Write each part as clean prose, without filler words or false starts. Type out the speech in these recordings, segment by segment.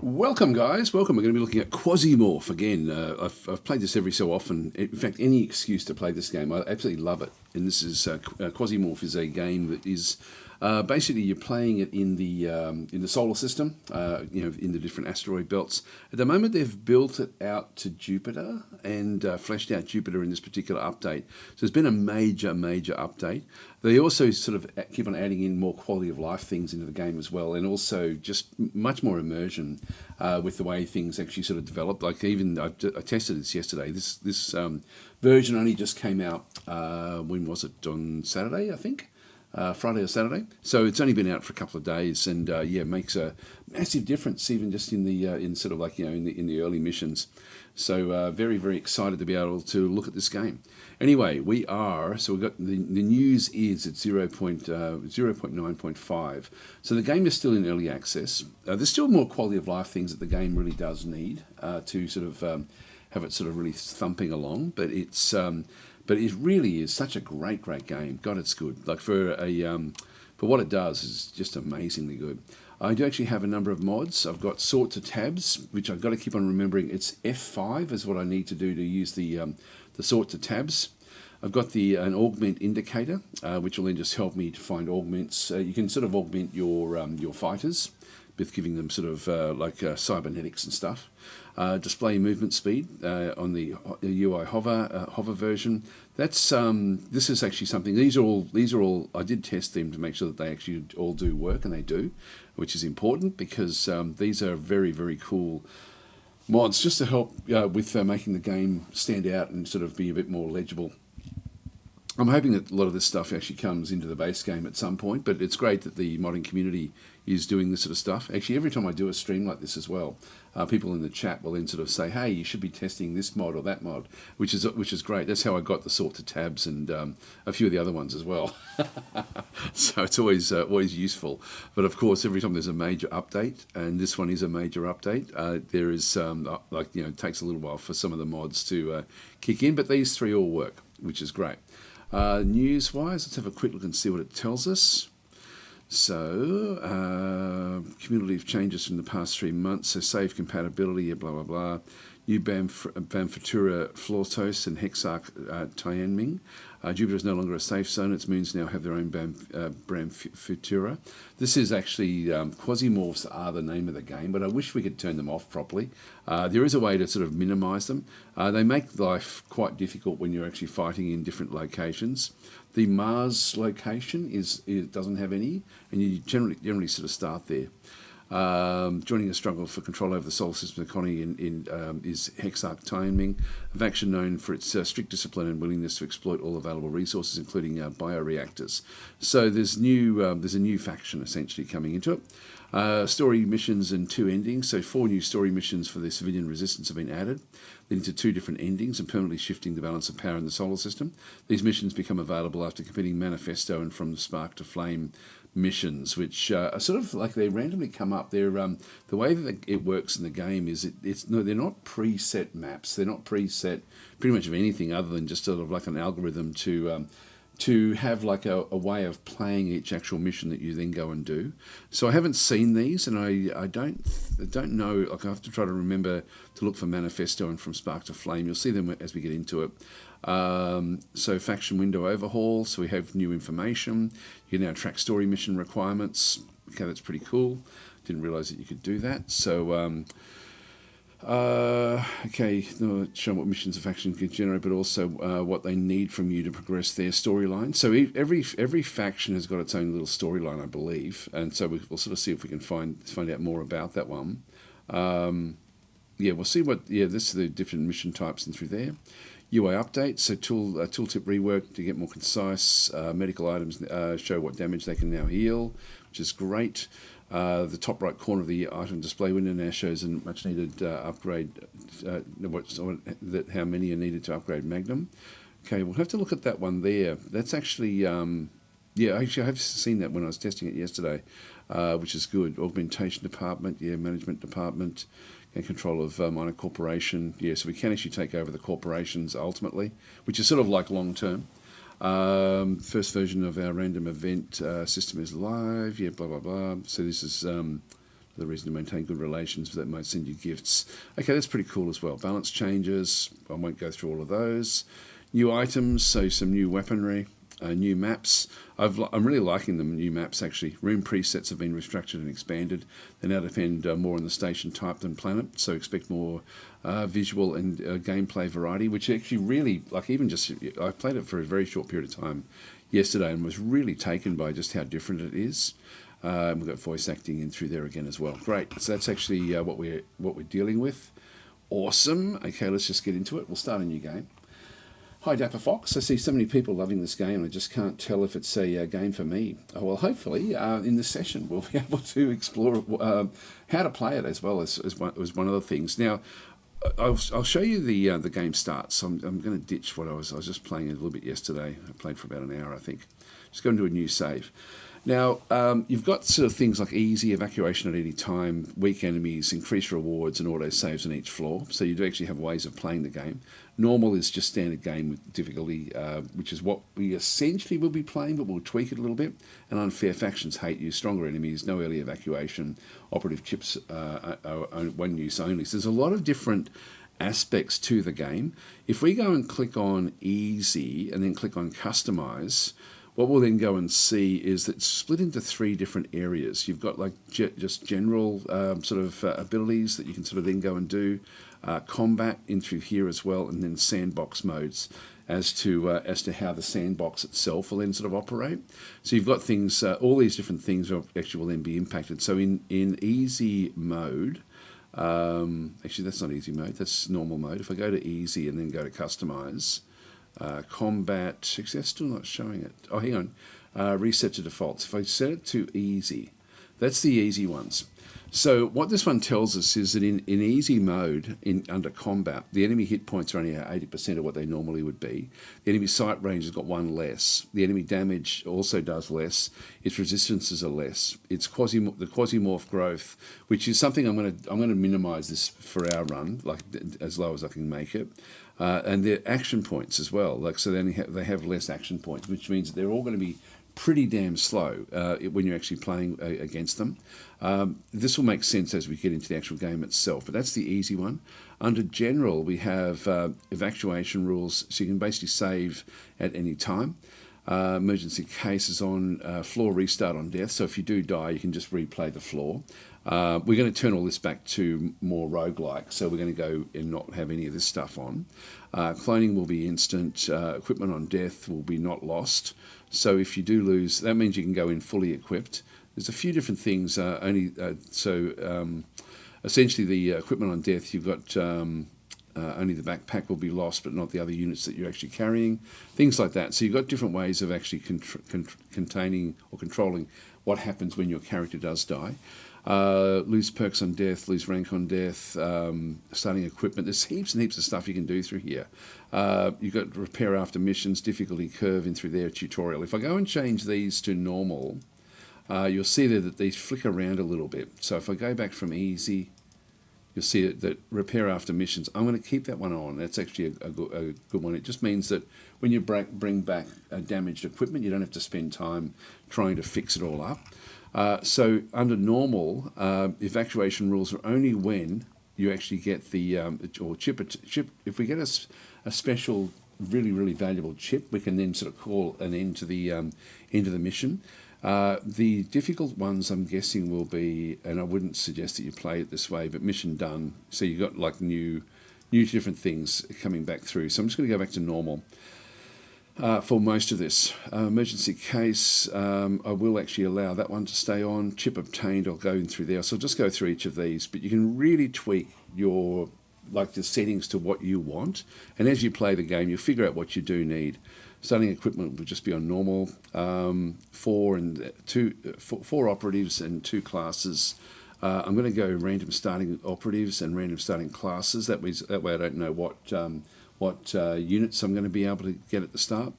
Welcome, guys. Welcome. We're going to be looking at Quasimorph again. I've played this every so often. In fact, any excuse to play this game, I absolutely love it. And this is Quasimorph is a game that is basically you're playing it in the solar system, in the different asteroid belts. At the moment, they've built it out to Jupiter and fleshed out Jupiter in this particular update. So there's been a major update. They also sort of keep on adding in more quality of life things into the game as well, and also just much more immersion with the way things actually sort of develop. Like even I tested this yesterday. This version only just came out. When was it? On Saturday, I think. Friday or Saturday. So it's only been out for a couple of days, and it makes a massive difference even just in the in the early missions. So very excited to be able to look at this game. Anyway, we've got the news is at 0.9.5. So the game is still in early access. There's still more quality of life things that the game really does need to sort of have it sort of really thumping along, but it really is such a great game. God, it's good. Like for what it does is just amazingly good. I do actually have a number of mods. I've got sort to tabs, which I've got to keep on remembering. It's F5 is what I need to do to use the sort to tabs. I've got an augment indicator, which will then just help me to find augments. You can sort of augment your fighters with giving them sort of cybernetics and stuff. Display movement speed on the UI hover version. That's this is actually something. These are all. I did test them to make sure that they actually all do work, and they do, which is important because these are very cool mods just to help with making the game stand out and sort of be a bit more legible. I'm hoping that a lot of this stuff actually comes into the base game at some point, but it's great that the modding community is doing this sort of stuff. Actually, every time I do a stream like this as well, people in the chat will then sort of say, hey, you should be testing this mod or that mod, which is great. That's how I got the sort to tabs and a few of the other ones as well. So it's always useful. But of course, every time there's a major update, and this one is a major update, there is, it takes a little while for some of the mods to kick in, but these three all work, which is great. News-wise, let's have a quick look and see what it tells us. So, cumulative changes from the past 3 months, so save compatibility, blah, blah, blah. New Bamfutura Flortos and Hexarch Tianming. Jupiter is no longer a safe zone. Its moons now have their own Bamfutura. This is actually, Quasimorphs are the name of the game, but I wish we could turn them off properly. There is a way to sort of minimize them. They make life quite difficult when you're actually fighting in different locations. The Mars location doesn't have any, and you generally sort of start there. Joining a struggle for control over the solar system economy is Hexarch Tianming, a faction known for its strict discipline and willingness to exploit all available resources, including bioreactors. So there's a new faction essentially coming into it. Story missions and 2 endings. So 4 new story missions for the civilian resistance have been added, leading to 2 different endings and permanently shifting the balance of power in the solar system. These missions become available after completing Manifesto and From the Spark to Flame missions, which are sort of like they randomly come up. They're the way that it works in the game is they're not preset maps. They're not preset pretty much of anything other than just sort of like an algorithm to have like a way of playing each actual mission that you then go and do. So I haven't seen these, and I don't know. Like I have to try to remember to look for Manifesto and From Spark to Flame. You'll see them as we get into it. So faction window overhaul. So we have new information. You can now track story mission requirements. Okay, that's pretty cool. Didn't realize that you could do that. So okay, show what missions a faction can generate, but also what they need from you to progress their storyline. So every faction has got its own little storyline, I believe, and so we'll sort of see if we can find out more about that one. We'll see what. This is the different mission types and through there. UI updates, so tooltip rework to get more concise. Medical items show what damage they can now heal, which is great. The top right corner of the item display window now shows a much needed upgrade, how many are needed to upgrade Magnum. Okay, we'll have to look at that one there. That's actually, actually I have seen that when I was testing it yesterday, which is good. Augmentation department, management department, and control of minor corporation. So we can actually take over the corporations ultimately, which is sort of like long term. First version of our random event system is live. Blah blah blah. So this is the reason to maintain good relations, that might send you gifts. Okay, that's pretty cool as well. Balance changes, I won't go through all of those. New items, so some new weaponry, new maps. I'm really liking them, new maps actually. Room presets have been restructured and expanded. They now depend more on the station type than planet, so expect more visual and gameplay variety, which actually really, like even just, I played it for a very short period of time yesterday and was really taken by just how different it is. We've got voice acting in through there again as well. Great, so that's actually what we're dealing with. Awesome. Okay, let's just get into it. We'll start a new game. Hi Dapper Fox, I see so many people loving this game, I just can't tell if it's a game for me. Well, hopefully in this session we'll be able to explore how to play it as well as one of the things. Now, I'll show you the game starts. I'm going to ditch what I was just playing a little bit yesterday. I played for about an hour, I think. Just going to do a new save. Now, you've got sort of things like easy, evacuation at any time, weak enemies, increased rewards, and auto saves on each floor. So you do actually have ways of playing the game. Normal is just standard game with difficulty, which is what we essentially will be playing, but we'll tweak it a little bit. And unfair factions hate you, stronger enemies, no early evacuation, operative chips one use only. So there's a lot of different aspects to the game. If we go and click on easy and then click on customize, what we'll then go and see is that it's split into 3 different areas. You've got like just general sort of abilities that you can sort of then go and do, combat in through here as well, and then sandbox modes as to how the sandbox itself will then sort of operate. So you've got things, all these different things actually will then be impacted. So in easy mode, actually that's not easy mode, that's normal mode. If I go to easy and then go to customize, combat, actually that's still not showing it. Oh, hang on, reset to defaults. If I set it to easy, that's the easy ones. So what this one tells us is that in easy mode, under combat, the enemy hit points are only 80% of what they normally would be. The enemy sight range has got 1 less. The enemy damage also does less. Its resistances are less. It's the Quasimoph growth, which is something I'm going to minimise this for our run, like as low as I can make it. And their action points as well. Like so, they have less action points, which means that they're all going to be pretty damn slow when you're actually playing against them. This will make sense as we get into the actual game itself, but that's the easy one. Under general, we have evacuation rules, so you can basically save at any time. Emergency cases on, floor restart on death, so if you do die, you can just replay the floor. We're going to turn all this back to more roguelike, so we're going to go and not have any of this stuff on. Cloning will be instant. Equipment on death will be not lost. So if you do lose, that means you can go in fully equipped. There's a few different things. Essentially the equipment on death, you've got only the backpack will be lost, but not the other units that you're actually carrying. Things like that. So you've got different ways of actually containing or controlling what happens when your character does die. Lose perks on death, lose rank on death, starting equipment. There's heaps and heaps of stuff you can do through here. You've got repair after missions, difficulty curve in through their tutorial. If I go and change these to normal, you'll see there that these flick around a little bit. So if I go back from easy, you'll see that repair after missions, I'm going to keep that one on. That's actually a good one. It just means that when you bring back damaged equipment, you don't have to spend time trying to fix it all up. So under normal, evacuation rules are only when you actually get the or chip. If we get a special, really really valuable chip, we can then sort of call an end to the mission. The difficult ones, I'm guessing, will be, and I wouldn't suggest that you play it this way, but mission done. So you've got like new different things coming back through. So I'm just going to go back to normal. For most of this. Emergency case, I will actually allow that one to stay on. Chip obtained, I'll go in through there. So I'll just go through each of these, but you can really tweak the settings to what you want. And as you play the game, you'll figure out what you do need. Starting equipment will just be on normal. 4 operatives and 2 classes. I'm going to go random starting operatives and random starting classes. That way I don't know what units I'm going to be able to get at the start.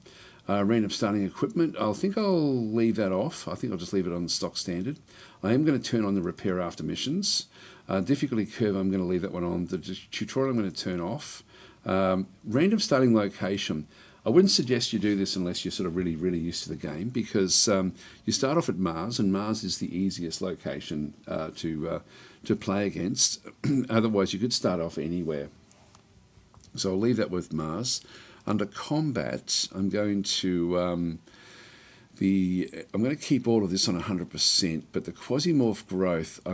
Random starting equipment, I think I'll leave that off. I think I'll just leave it on the stock standard. I am going to turn on the repair after missions. Difficulty curve, I'm going to leave that one on. The tutorial I'm going to turn off. Random starting location, I wouldn't suggest you do this unless you're sort of really, really used to the game, because you start off at Mars, and Mars is the easiest location to play against. Otherwise, you could start off anywhere. So I'll leave that with Mars. Under combat, I'm going to keep all of this on 100%, but the Quasimorph growth, I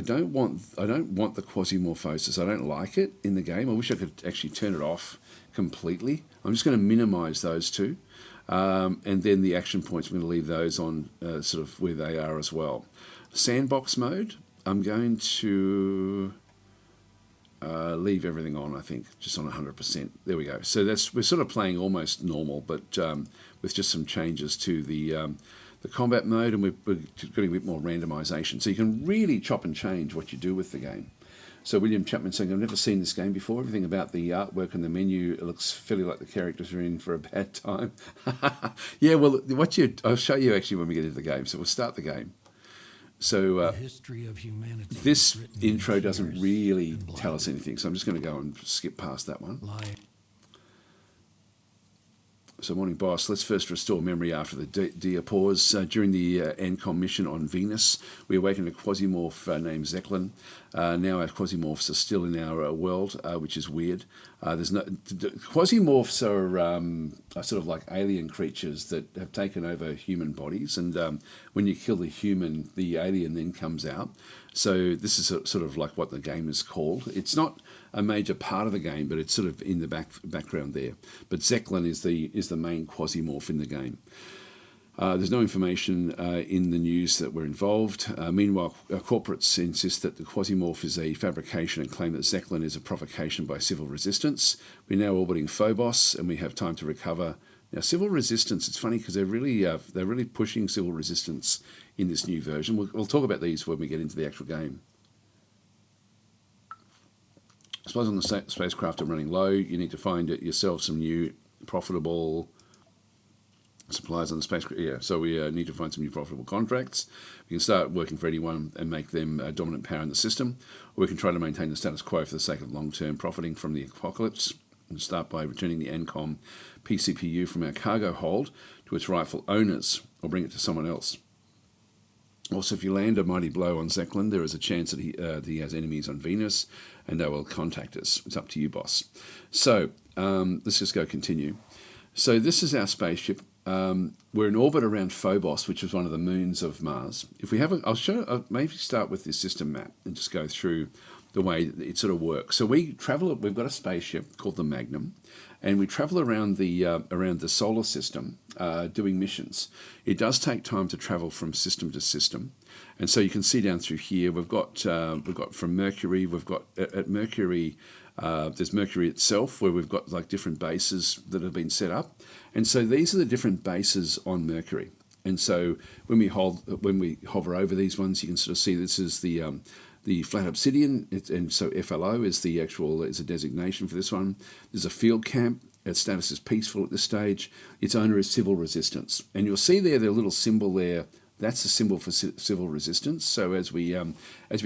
don't want the Quasimorphosis. I don't like it in the game. I wish I could actually turn it off completely. I'm just going to minimize those two, and then the action points, I'm going to leave those on sort of where they are as well. Sandbox mode, I'm going to leave everything on, I think, just on 100%. There we go. So we're sort of playing almost normal, but with just some changes to the combat mode, and we're getting a bit more randomization. So you can really chop and change what you do with the game. So William Chapman saying, I've never seen this game before. Everything about the artwork and the menu, it looks fairly like the characters are in for a bad time. Yeah, well, I'll show you actually when we get into the game. So we'll start the game. So history of humanity, this intro doesn't really tell us anything, so I'm just going to go and skip past that one. So morning, boss. Let's first restore memory after the diapause. During the ANCOM mission on Venus, we awakened a Quasimorph named Zeklin. Now our Quasimorphs are still in our world, which is weird. Quasimorphs are sort of like alien creatures that have taken over human bodies, and when you kill the human, the alien then comes out. So this is sort of like what the game is called. It's not a major part of the game, but it's sort of in the background there. But Zeklin is the main Quasimorph in the game. There's no information in the news that we're involved. Meanwhile, corporates insist that the Quasimorph is a fabrication and claim that Zeklin is a provocation by civil resistance. We're now orbiting Phobos, and we have time to recover. Now, civil resistance, it's funny because they're really pushing civil resistance in this new version. We'll talk about these when we get into the actual game. I suppose on the spacecraft are running low. You need to find yourself some new profitable suppliers on the spacecraft. Yeah, so we need to find some new profitable contracts. We can start working for anyone and make them a dominant power in the system, or we can try to maintain the status quo for the sake of long-term profiting from the apocalypse. We'll start by returning the ANCOM PCPU from our cargo hold to its rightful owners, or bring it to someone else. Also, if you land a mighty blow on Zeklin, there is a chance that he has enemies on Venus, and they will contact us. It's up to you, boss. So let's just go continue. So this is our spaceship. We're in orbit around Phobos, which is one of the moons of Mars. If we have I'll maybe start with this system map and just go through the way that it sort of works. So we've got a spaceship called the Magnum, and we travel around the solar system doing missions. It does take time to travel from system to system, and so you can see down through here we've got from Mercury. We've got at Mercury. There's Mercury itself, where we've got like different bases that have been set up, and so these are the different bases on Mercury. And so when we hover over these ones, you can sort of see this is the flat obsidian, and so FLO is a designation for this one. There's a field camp. Its status is peaceful at this stage. Its owner is civil resistance, and you'll see there the little symbol there. That's the symbol for civil resistance. So as we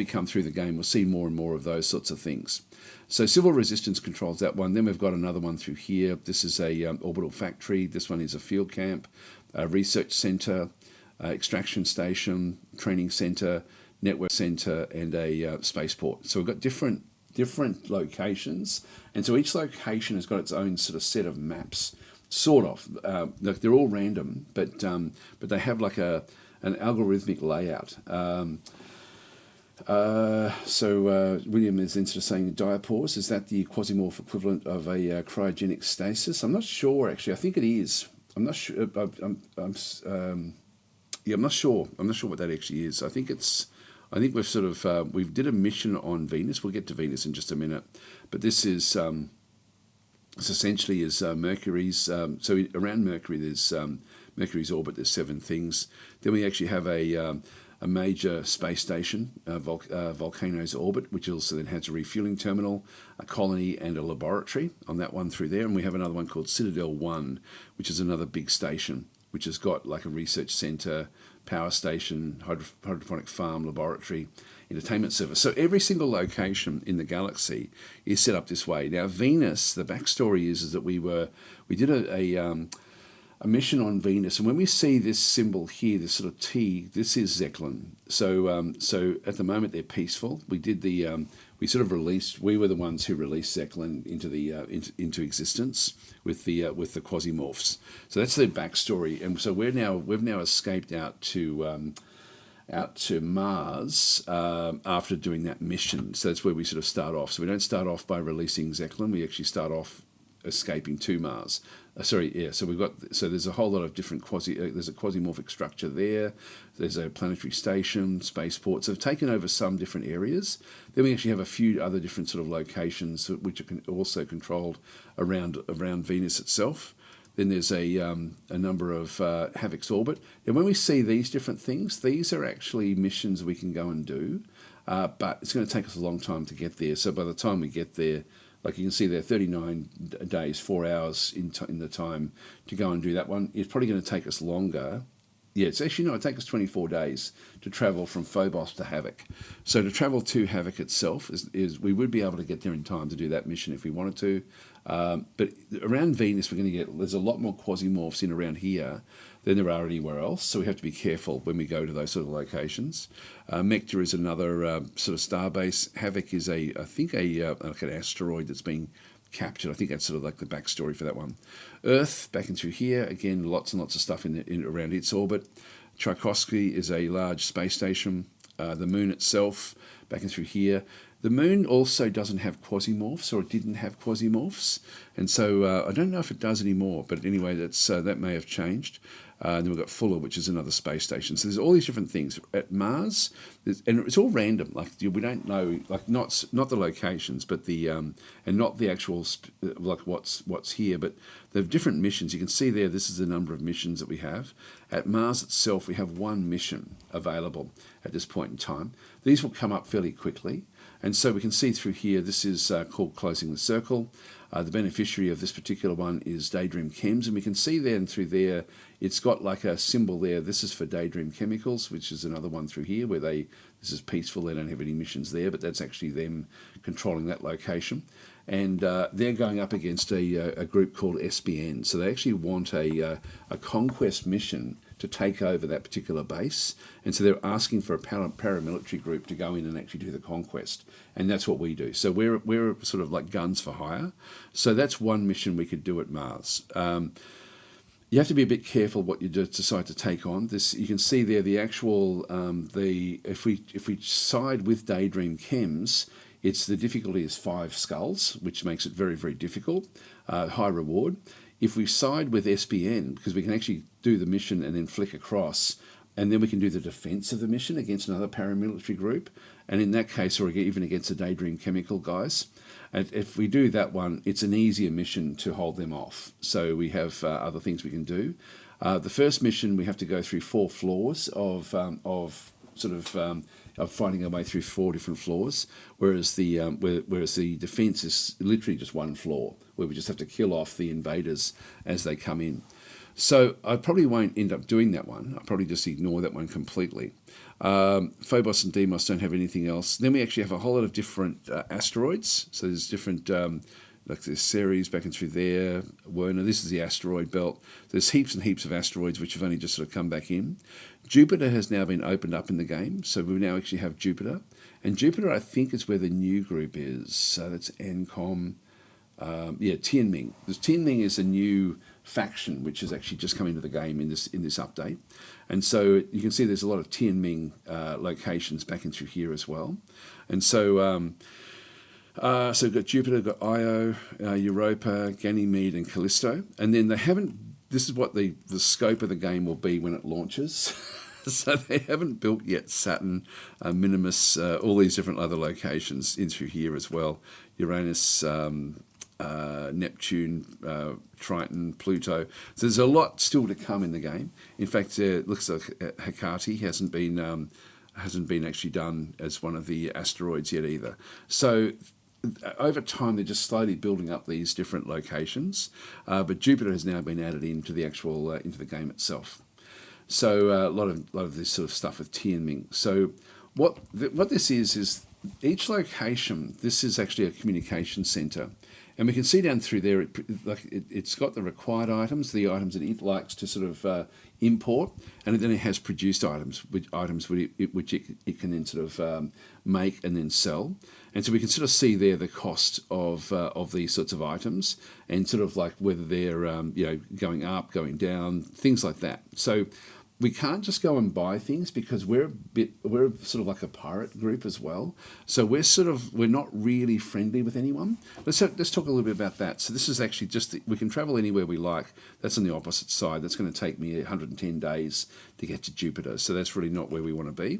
come through the game, we'll see more and more of those sorts of things. So civil resistance controls that one. Then we've got another one through here. This is a orbital factory. This one is a field camp, a research center, extraction station, training center, network center, and a spaceport. So we've got different locations, and so each location has got its own sort of set of maps. Sort of, like they're all random, but they have like an algorithmic layout. So William is interested in saying diapause. Is that the Quasimorph equivalent of a cryogenic stasis? I'm not sure actually. I think it is. I'm not sure. I'm not sure. I'm not sure what that actually is. I think we've sort of we did a mission on Venus. We'll get to Venus in just a minute, but this is this essentially is Mercury's. So around Mercury, there's Mercury's orbit. There's 7 things. Then we actually have a major space station, Volcano's orbit, which also then has a refueling terminal, a colony, and a laboratory on that one through there. And we have another one called Citadel 1, which is another big station. which has got like a research centre, power station, hydroponic farm, laboratory, entertainment service. So every single location in the galaxy is set up this way. Now Venus, the backstory is that we did a mission on Venus, and when we see this symbol here, this sort of T, this is Zeklin. So at the moment they're peaceful. We did we sort of released. We were the ones who released Zeklin into existence with the Quasimorphs. So that's the backstory, and so we've now escaped out to Mars after doing that mission. So that's where we sort of start off. So we don't start off by releasing Zeklin. We actually start off escaping to Mars. So there's a whole lot of different there's a quasimorphic structure there. There's a planetary station, spaceport. So they've taken over some different areas. Then we actually have a few other different sort of locations which are also controlled around Venus itself. Then there's a number of Havoc's orbit. And when we see these different things, these are actually missions we can go and do, but it's going to take us a long time to get there. So by the time we get there, like you can see there, 39 days, 4 hours in the time to go and do that one. It's probably going to take us longer. Yeah, it's actually, no, it takes us 24 days to travel from Phobos to Havoc. So to travel to Havoc itself is we would be able to get there in time to do that mission if we wanted to. But around Venus, there's a lot more Quasimorphs in around here than there are anywhere else. So we have to be careful when we go to those sort of locations. Mecta is another sort of starbase. Havoc is like an asteroid that's being captured. I think that's sort of like the backstory for that one. Earth, back into here, again, lots and lots of stuff around its orbit. Tchaikovsky is a large space station. The moon itself, back in through here. The moon also doesn't have quasimorphs, or it didn't have quasimorphs, and so I don't know if it does anymore, but anyway, that may have changed. Then we've got Fuller, which is another space station. So there's all these different things. At Mars, and it's all random. Like we don't know, like not the locations, but and not the actual like what's here, but the different missions. You can see there. This is the number of missions that we have. At Mars itself, we have one mission available at this point in time. These will come up fairly quickly. And so we can see through here, this is called Closing the Circle. The beneficiary of this particular one is Daydream Chems, and we can see then through there, it's got like a symbol there. This is for Daydream Chemicals, which is another one through here where this is peaceful. They don't have any missions there, but that's actually them controlling that location. And they're going up against a group called SBN. So they actually want a conquest mission to take over that particular base, and so they're asking for a paramilitary group to go in and actually do the conquest, and that's what we do. So we're sort of like guns for hire. So that's one mission we could do at Mars. You have to be a bit careful what you decide to take on. This you can see there the actual if we side with Daydream Chems, the difficulty is 5 skulls, which makes it very, very difficult. High reward. If we side with SBN, because we can actually do the mission and then flick across, and then we can do the defense of the mission against another paramilitary group, and in that case, or even against the Daydream Chemical guys. And if we do that one, it's an easier mission to hold them off. So we have other things we can do. The first mission, we have to go through 4 floors of finding our way through 4 different floors, whereas the defense is literally just 1 floor, where we just have to kill off the invaders as they come in. So I probably won't end up doing that one. I'll probably just ignore that one completely. Phobos and Deimos don't have anything else. Then we actually have a whole lot of different asteroids. So there's different, like there's Ceres back and through there, Werner. This is the asteroid belt. There's heaps and heaps of asteroids which have only just sort of come back in. Jupiter has now been opened up in the game, so we now actually have Jupiter. And Jupiter, I think, is where the new group is. So that's NCOM. Tianming. Tianming is a new faction which has actually just come into the game in this update, and so you can see there's a lot of Tianming locations back in through here as well. And so we've got Jupiter, we've got Io, Europa, Ganymede, and Callisto, and then they haven't. This is what the scope of the game will be when it launches. So they haven't built yet Saturn, Minimus, all these different other locations in through here as well. Uranus, Neptune, Triton, Pluto. So there's a lot still to come in the game. In fact, it looks like Hecate hasn't been actually done as one of the asteroids yet either. So over time they're just slowly building up these different locations, but Jupiter has now been added into the actual into the game itself. So a lot of this sort of stuff with Tianming. So what this is each location. This is actually a communication center, and we can see down through there. It's got the required items, the items that it likes to sort of import, and then it has produced items, which it can then sort of make and then sell. And so we can sort of see there the cost of these sorts of items, and sort of like whether they're going up, going down, things like that. So we can't just go and buy things because we're sort of like a pirate group as well. So we're not really friendly with anyone. Let's talk a little bit about that. So this is actually we can travel anywhere we like. That's on the opposite side. That's going to take me 110 days to get to Jupiter. So that's really not where we want to be.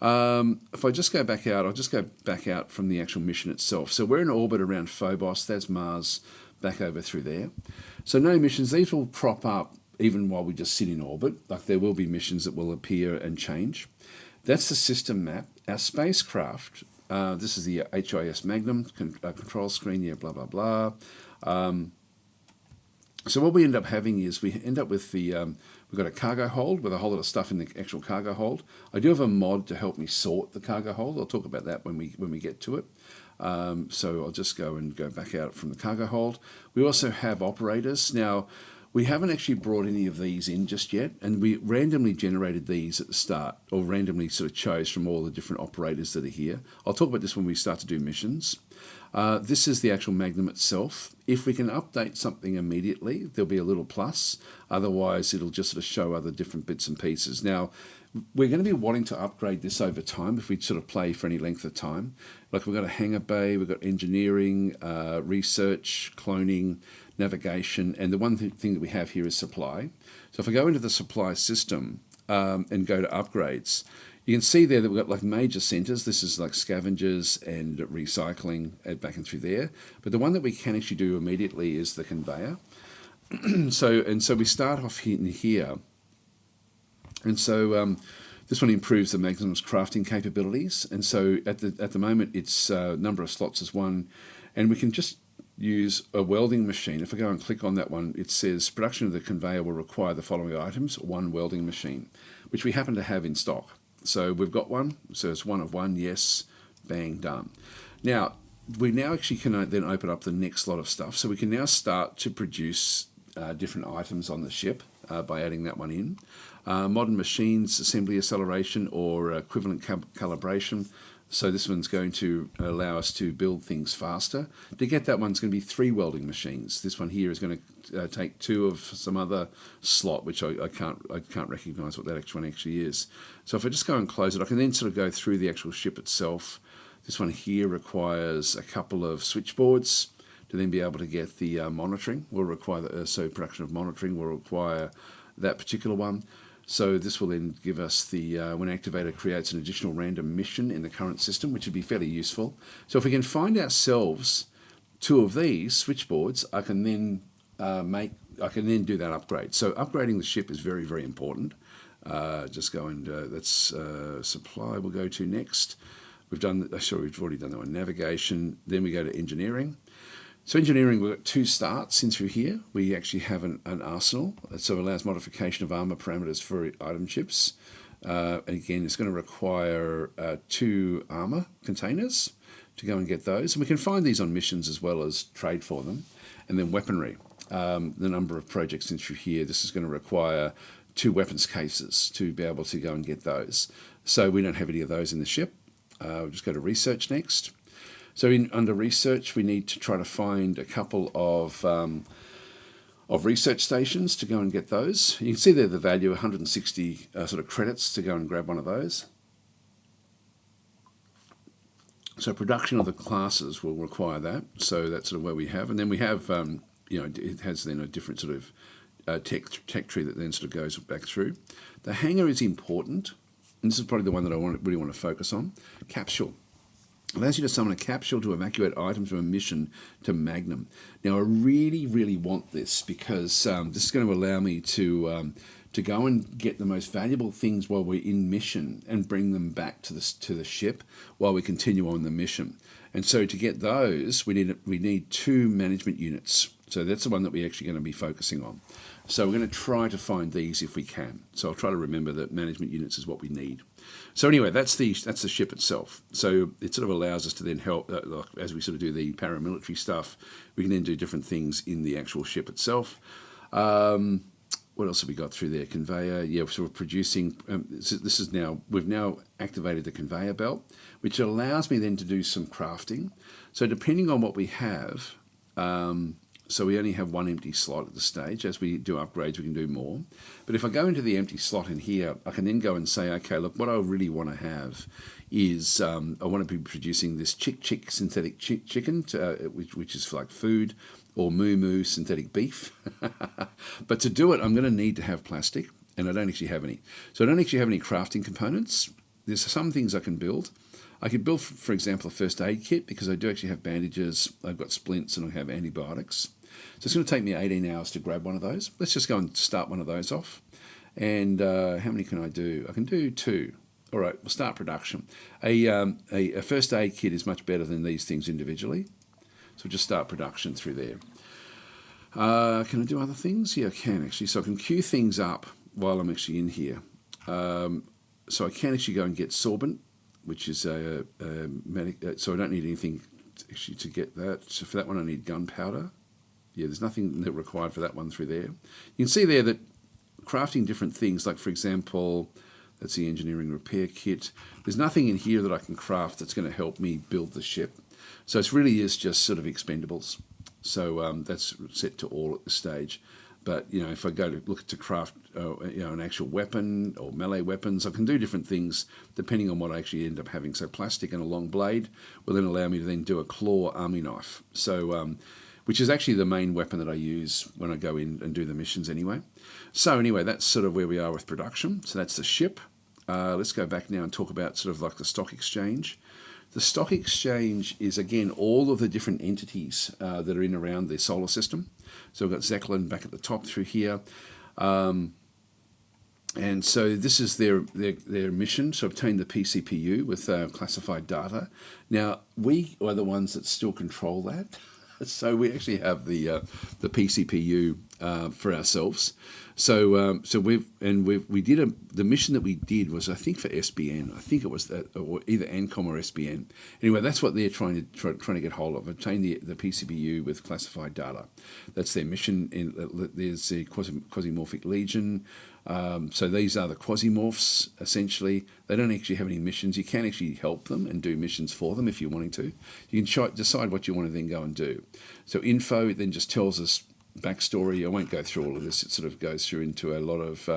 If I just go back out, I'll just go back out from the actual mission itself. So we're in orbit around Phobos. That's Mars, back over through there. So no missions. These will crop up even while we just sit in orbit. Like there will be missions that will appear and change. That's the system map. Our spacecraft, this is the HIS Magnum control screen, blah, blah, blah. So what we end up having is we end up with we've got a cargo hold with a whole lot of stuff in the actual cargo hold. I do have a mod to help me sort the cargo hold. I'll talk about that when we get to it. So I'll just go back out from the cargo hold. We also have operators. Now, we haven't actually brought any of these in just yet, and we randomly generated these at the start, or randomly sort of chose from all the different operators that are here. I'll talk about this when we start to do missions. This is the actual Magnum itself. If we can update something immediately, there'll be a little plus. Otherwise, it'll just sort of show other different bits and pieces. Now, we're going to be wanting to upgrade this over time if we sort of play for any length of time. Like we've got a hangar bay, we've got engineering, research, cloning, navigation, and the one thing that we have here is supply. So if I go into the supply system and go to upgrades, you can see there that we've got like major centers. This is like scavengers and recycling back and through there. But the one that we can actually do immediately is the conveyor. So we start off in here. And so this one improves the Magnum's crafting capabilities. And so at the moment, its number of slots is 1, and we can just use a welding machine. If I go and click on that one, it says production of the conveyor will require the following items: 1 welding machine, which we happen to have in stock. So we've got one. So it's 1 of 1. Yes, bang, done. Now we actually can then open up the next lot of stuff. So we can now start to produce different items on the ship by adding that one in. Modern machines, assembly acceleration, or equivalent calibration. So this one's going to allow us to build things faster. To get that one's going to be 3 welding machines. This one here is going to take 2 of some other slot, which I can't recognise what that one actually is. So if I just go and close it, I can then sort of go through the actual ship itself. This one here requires a couple of switchboards to then be able to get the monitoring. We'll require so production of monitoring will require that particular one. So this will then give us the, when activated, creates an additional random mission in the current system, which would be fairly useful. So if we can find ourselves 2 of these switchboards, I can then do that upgrade. So upgrading the ship is very, very important. Just go and that's supply we'll go to next. We've already done that one. Navigation, then we go to engineering. So engineering, we've got 2 starts in through here. We actually have an arsenal, so it allows modification of armor parameters for item chips. Again, it's going to require 2 armor containers to go and get those. And we can find these on missions as well as trade for them. And then weaponry, the number of projects in through here. This is going to require 2 weapons cases to be able to go and get those. So we don't have any of those in the ship. We'll just go to research next. So under research, we need to try to find a couple of research stations to go and get those. You can see there the value, 160 sort of credits to go and grab one of those. So production of the classes will require that. So that's sort of where we have. And then we have, it has then a different sort of tech tree that then sort of goes back through. The hangar is important. And this is probably the one that I really want to focus on. Capsule. Allows you to summon a capsule to evacuate items from a mission to Magnum. Now, I really, really want this because this is going to allow me to go and get the most valuable things while we're in mission and bring them back to the ship while we continue on the mission. And so to get those, we need 2 management units. So that's the one that we're actually going to be focusing on. So we're going to try to find these if we can. So I'll try to remember that management units is what we need. So anyway, that's the ship itself. So it sort of allows us to then help, as we sort of do the paramilitary stuff, we can then do different things in the actual ship itself. What else have we got through there? Conveyor, yeah, sort of producing. We've now activated the conveyor belt, which allows me then to do some crafting. So depending on what we have, so we only have 1 empty slot at the stage. As we do upgrades, we can do more. But if I go into the empty slot in here, I can then go and say, okay, look, what I really want to have is I want to be producing this chick synthetic chicken, which is like food, or moo synthetic beef. But to do it, I'm going to need to have plastic, and I don't actually have any. So I don't actually have any crafting components. There's some things I can build. I could build, for example, a first aid kit, because I do actually have bandages, I've got splints, and I have antibiotics. So it's going to take me 18 hours to grab one of those. Let's just go and start one of those off. And how many can I do? I can do 2. All right, we'll start production. A first aid kit is much better than these things individually. So we'll just start production through there. Can I do other things? Yeah, I can actually. So I can queue things up while I'm actually in here. So I can actually go and get sorbent, which is so I don't need anything actually to get that. So for that one I need gunpowder. Yeah, there's nothing required for that one through there. You can see there that crafting different things, like for example, that's the engineering repair kit. There's nothing in here that I can craft that's going to help me build the ship. So it really is just sort of expendables. So that's set to all at this stage. But if I go to look to craft, an actual weapon or melee weapons, I can do different things depending on what I actually end up having. So plastic and a long blade will then allow me to then do a claw army knife. So, which is actually the main weapon that I use when I go in and do the missions anyway. So anyway, that's sort of where we are with production. So that's the ship. Let's go back now and talk about sort of like the stock exchange. The stock exchange is, again, all of the different entities that are in around the solar system. So we've got Zeppelin back at the top through here. And so this is their mission, to obtain the PCPU with classified data. Now, we are the ones that still control that. So we actually have the PCPU for ourselves. So the mission that we did was, I think, for SBN. I think it was that, or either ANCOM or SBN. Anyway, that's what they're trying to get hold of: obtain the PCPU with classified data. That's their mission. There's the Quasimorphic Legion. So these are the Quasimorphs, essentially. They don't actually have any missions. You can actually help them and do missions for them if you're wanting to. You can decide what you want to then go and do. So info then just tells us backstory. I won't go through all of this. It sort of goes through into a lot of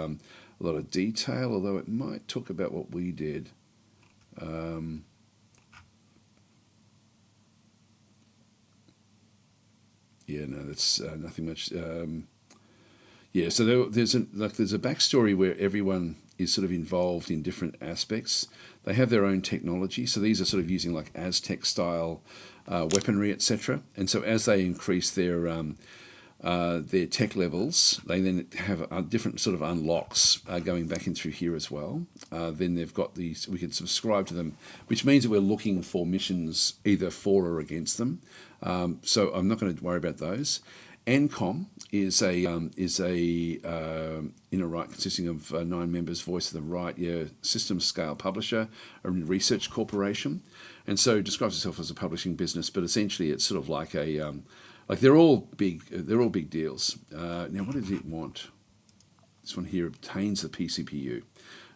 detail, although it might talk about what we did. Yeah, no, that's nothing much. Yeah, so there's a backstory where everyone is sort of involved in different aspects. They have their own technology, so these are sort of using like Aztec style weaponry, etc. And so as they increase their tech levels, they then have different sort of unlocks going back in through here as well. Then they've got these, we can subscribe to them, which means that we're looking for missions either for or against them. So I'm not going to worry about those. ANCOM is a inner right consisting of 9 members, voice of the right, system scale publisher, a research corporation, and so describes itself as a publishing business. But essentially, it's sort of like a they're all big deals. Now, what does it want? This one here obtains the PCPU.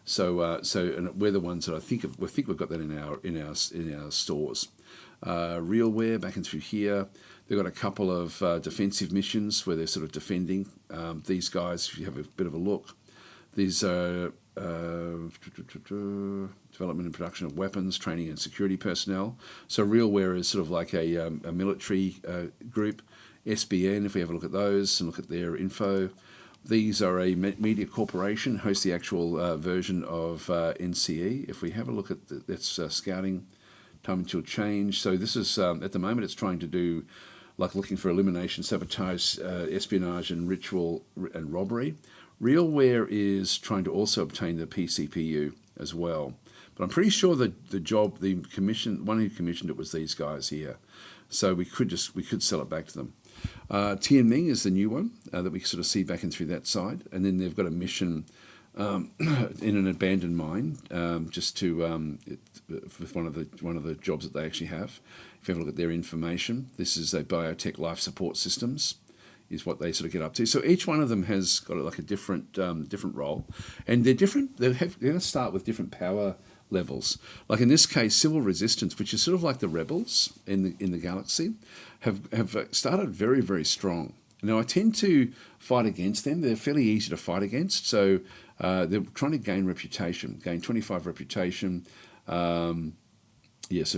So and we're the ones that I think we've got that in our stores. Realware back in through here. They've got a couple of defensive missions where they're sort of defending these guys. If you have a bit of a look, these are development and production of weapons, training and security personnel. So Realware is sort of like a military group. SBN, if we have a look at those and look at their info, these are a media corporation, host the actual version of NCE. If we have a look at that's scouting, time until change. So this is at the moment it's trying to do like looking for elimination, sabotage, espionage, and ritual and robbery. Realware is trying to also obtain the PCPU as well, But I'm pretty sure that one who commissioned it was these guys here. So we could sell it back to them. Tianming is the new one that we sort of see back in through that side, and then they've got a mission in an abandoned mine, just to with one of the jobs that they actually have. If you have a look at their information, this is a biotech life support systems, is what they sort of get up to. So each one of them has got like a different role, and they're different. They're going to start with different power levels. Like in this case, civil resistance, which is sort of like the rebels in the galaxy, have started very, very strong. Now I tend to fight against them. They're fairly easy to fight against. So they're trying to gain reputation, gain 25 reputation. So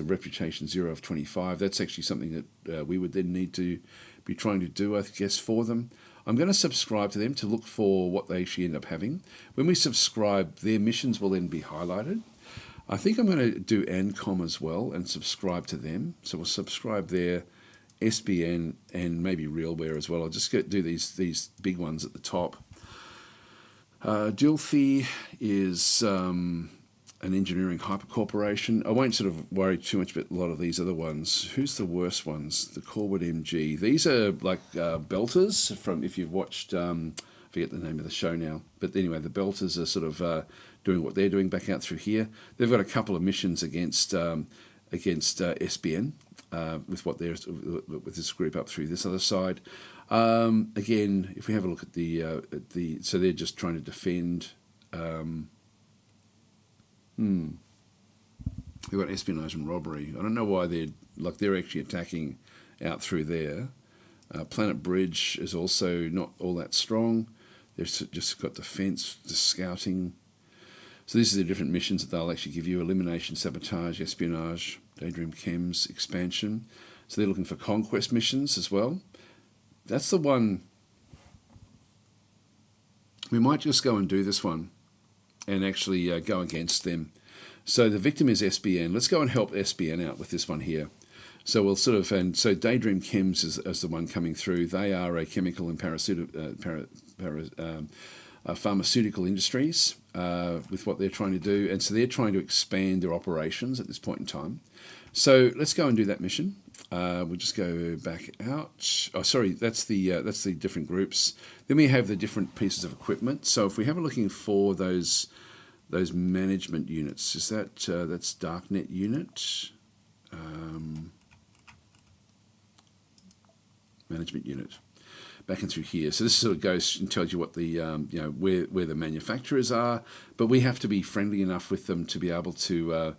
reputation 0 of 25. That's actually something that we would then need to be trying to do, I guess, for them. I'm going to subscribe to them to look for what they actually end up having. When we subscribe, their missions will then be highlighted. I think I'm going to do ANCOM as well and subscribe to them. So we'll subscribe there, SBN, and maybe Realware as well. I'll just do these big ones at the top. Dilthy is an engineering hypercorporation. I won't sort of worry too much about a lot of these other ones. Who's the worst ones? The Corwood MG. These are like belters from, if you've watched, I forget the name of the show now. But anyway, the belters are sort of doing what they're doing back out through here. They've got a couple of missions against SBN with what they're with this group up through this other side. Again, if we have a look at the so they're just trying to defend. They've got espionage and robbery. I don't know why they're actually attacking out through there. Planet Bridge is also not all that strong. They've just got defense, the scouting. So these are the different missions that they'll actually give you: elimination, sabotage, espionage, daydream chems, expansion. So they're looking for conquest missions as well. That's the one. We might just go and do this one and actually go against them. So the victim is SBN. Let's go and help SBN out with this one here. So we'll sort of, and so Daydream Chems is the one coming through. They are a chemical and pharmaceutical industries with what they're trying to do. And so they're trying to expand their operations at this point in time. So let's go and do that mission. We'll just go back out. Oh, sorry, that's the different groups. Then we have the different pieces of equipment. So if we have a looking for those management units, is that's Darknet unit, management unit, back and through here. So this sort of goes and tells you what the where the manufacturers are, but we have to be friendly enough with them to be able to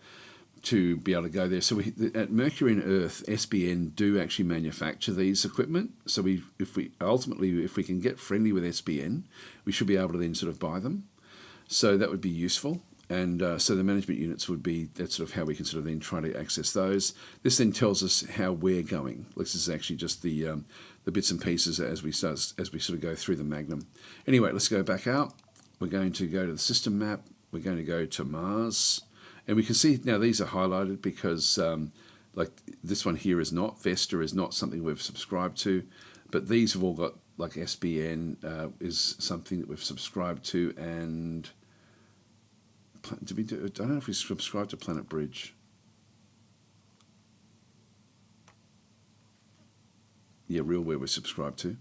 go there. So at Mercury and Earth, SBN do actually manufacture these equipment. So if we can get friendly with SBN, we should be able to then sort of buy them. So that would be useful. And so the management units that's sort of how we can sort of then try to access those. This then tells us how we're going. This is actually just the bits and pieces as we sort of go through the Magnum. Anyway, let's go back out. We're going to go to the system map. We're going to go to Mars. And we can see now these are highlighted because like this one here is not. Vesta is not something we've subscribed to. But these have all got, like SBN is something that we've subscribed to. And I don't know if we subscribe to Planet Bridge. Yeah, Realware we're subscribed to.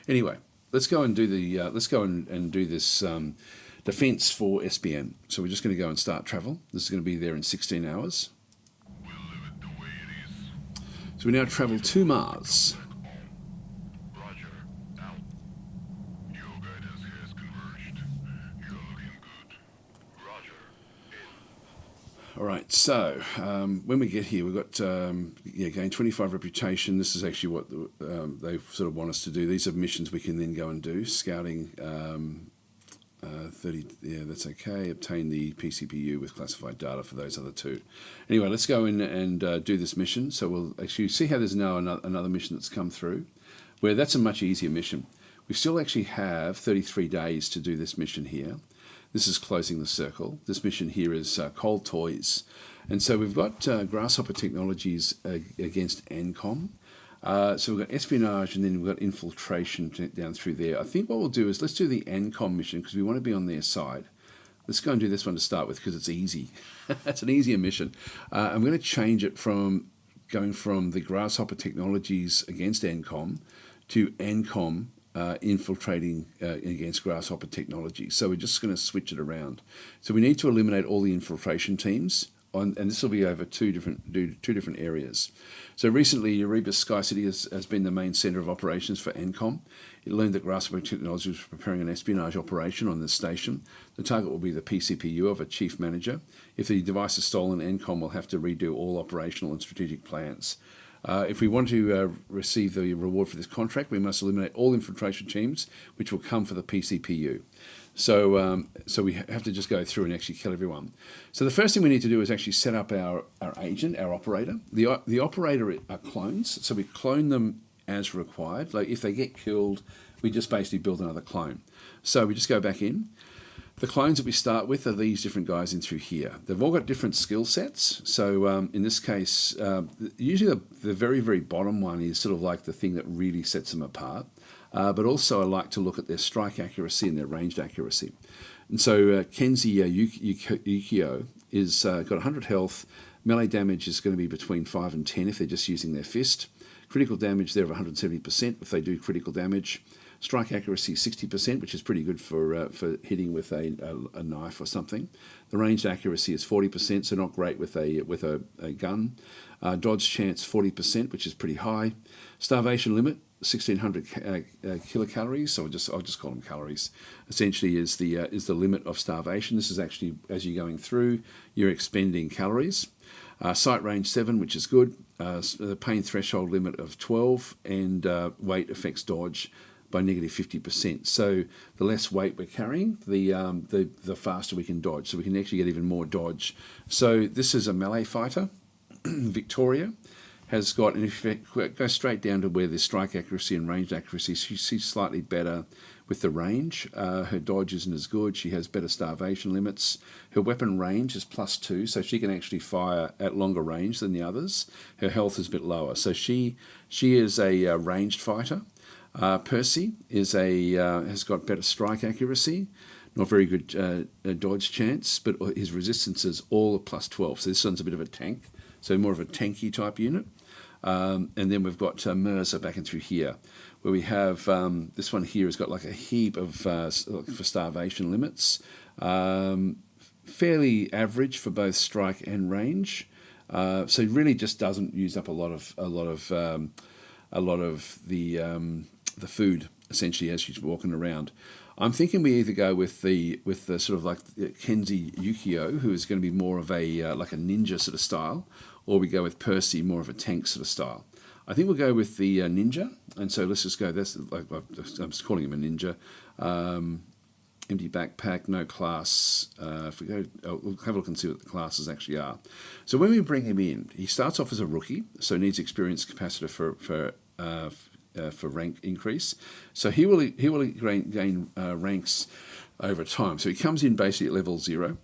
Anyway, let's go and do do this defense for SBN. So we're just going to go and start travel. This is going to be there in 16 hours. We'll leave it the way it is. So we now travel to Mars. Roger. Out. Your guidance has converged. You're looking good. Roger. In. All right, so when we get here, we've got gain 25 reputation. This is actually what they sort of want us to do. These are missions we can then go and do. Scouting, 30, yeah, that's okay. Obtain the PCPU with classified data for those other two. Anyway, let's go in and do this mission. So we'll actually see how there's now another mission that's come through, where that's a much easier mission. We still actually have 33 days to do this mission here. This is closing the circle. This mission here is Cold Toys. And so we've got Grasshopper Technologies against ANCOM. So we've got espionage and then we've got infiltration down through there. I think what we'll do is let's do the ANCOM mission because we want to be on their side. Let's go and do this one to start with because it's easy. It's an easier mission. I'm going to change it from going from the Grasshopper Technologies against NCOM to NCOM infiltrating against Grasshopper Technology. So we're just going to switch it around. So we need to eliminate all the infiltration teams, and this will be over two different areas. So recently, Erebus Sky City has been the main centre of operations for NCOM. It learned that Grasshopper Technology was preparing an espionage operation on this station. The target will be the PCPU of a chief manager. If the device is stolen, NCOM will have to redo all operational and strategic plans. If we want to receive the reward for this contract, we must eliminate all infiltration teams, which will come for the PCPU. So we have to just go through and actually kill everyone. So the first thing we need to do is actually set up our agent, our operator. The operator are clones, so we clone them as required. Like if they get killed, we just basically build another clone. So we just go back in. The clones that we start with are these different guys in through here. They've all got different skill sets. So in this case, usually the very, very bottom one is sort of like the thing that really sets them apart. But also I like to look at their strike accuracy and their ranged accuracy. And so Kenzie Yukio is got 100 health. Melee damage is going to be between 5 and 10 if they're just using their fist. Critical damage there of 170% if they do critical damage. Strike accuracy 60%, which is pretty good for hitting with a knife or something. The ranged accuracy is 40%, so not great with a gun. Dodge chance 40%, which is pretty high. Starvation limit 1600 kilocalories. So I'll just call them calories. Essentially, is the limit of starvation. This is actually as you're going through, you're expending calories. Sight range 7, which is good. The pain threshold limit of 12, and weight affects dodge by negative 50%. So the less weight we're carrying, the faster we can dodge. So we can actually get even more dodge. So this is a melee fighter. Victoria has got, in effect, go straight down to where the strike accuracy and range accuracy. She's slightly better with the range. Her dodge isn't as good. She has better starvation limits. Her weapon range is +2, so she can actually fire at longer range than the others. Her health is a bit lower. So she is a ranged fighter. Percy has got better strike accuracy, not very good dodge chance, but his resistance is all a +12. So this one's a bit of a tank, so more of a tanky type unit. And then we've got Mirza back in through here, where we have this one here has got like a heap of for starvation limits, fairly average for both strike and range. So it really just doesn't use up a lot of the food essentially as she's walking around. I'm thinking we either go with the sort of like Kenzie Yukio, who is going to be more of a like a ninja sort of style, or we go with Percy, more of a tank sort of style. I think we'll go with the ninja, and so let's just go. That's like I'm just calling him a ninja. Empty backpack, no class. If we go, we'll have a look and see what the classes actually are. So when we bring him in, he starts off as a rookie, so needs experience capacitor for rank increase. So he will gain ranks over time. So he comes in basically at level 0.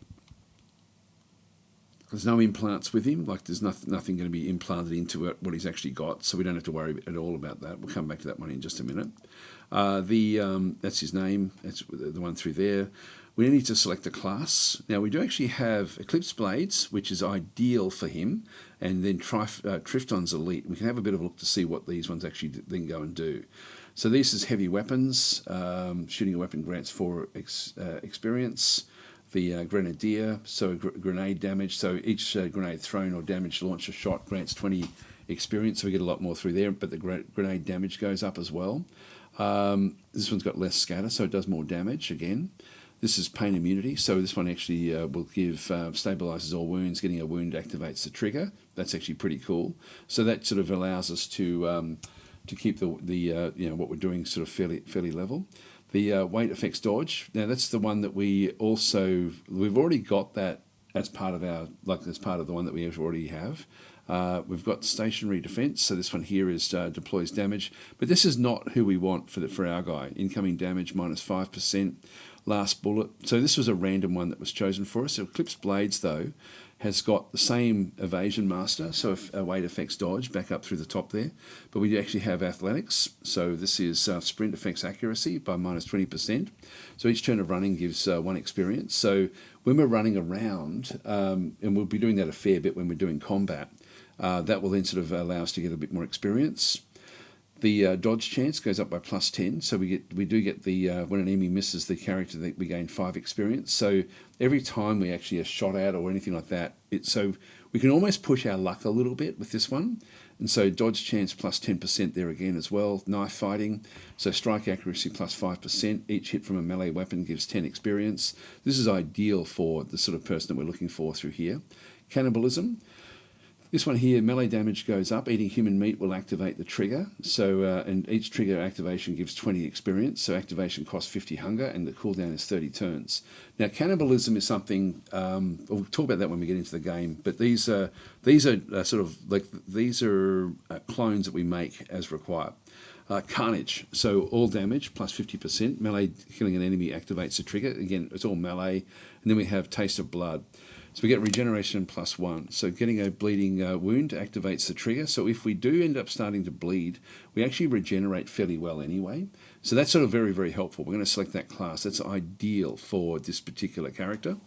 There's no implants with him, like there's nothing going to be implanted into it, what he's actually got, so we don't have to worry at all about that. We'll come back to that one in just a minute. That's his name, that's the one through there. We need to select a class. Now we do actually have Eclipse Blades, which is ideal for him, and then Trifton's Elite. We can have a bit of a look to see what these ones actually then go and do. So this is heavy weapons. Shooting a weapon grants 4 experience. The Grenadier, so grenade damage. So each grenade thrown or damage launched or shot grants 20 experience. So we get a lot more through there, but the grenade damage goes up as well. This one's got less scatter, so it does more damage again. This is pain immunity, so this one actually will give stabilizes all wounds. Getting a wound activates the trigger. That's actually pretty cool. So that sort of allows us to keep the what we're doing sort of fairly level. The weight affects dodge. Now that's the one that we've already got that as part of the one that we already have. We've got stationary defense, so this one here is deploys damage, but this is not who we want for our guy. Incoming damage -5%, last bullet. So this was a random one that was chosen for us. So Eclipse Blades though has got the same evasion master, so if weight affects dodge, back up through the top there. But we actually have athletics, so this is sprint affects accuracy by minus 20%. So each turn of running gives 1 experience. So when we're running around, and we'll be doing that a fair bit when we're doing combat, that will then sort of allow us to get a bit more experience. The dodge chance goes up by plus 10, so we do get the when an enemy misses the character, that we gain 5 experience. So every time we actually are shot at or anything like that, so we can almost push our luck a little bit with this one. And so dodge chance plus 10% there again as well. Knife fighting, so strike accuracy plus 5%. Each hit from a melee weapon gives 10 experience. This is ideal for the sort of person that we're looking for through here. Cannibalism. This one here, melee damage goes up. Eating human meat will activate the trigger. So, and each trigger activation gives 20 experience. So activation costs 50 hunger, and the cooldown is 30 turns. Now, cannibalism is something. We'll talk about that when we get into the game. But these are sort of like these are clones that we make as required. Carnage, so all damage plus 50%. Melee killing an enemy activates the trigger. Again, it's all melee. And then we have taste of blood. So we get regeneration plus 1. So getting a bleeding wound activates the trigger. So if we do end up starting to bleed, we actually regenerate fairly well anyway. So that's sort of very, very helpful. We're going to select that class. That's ideal for this particular character.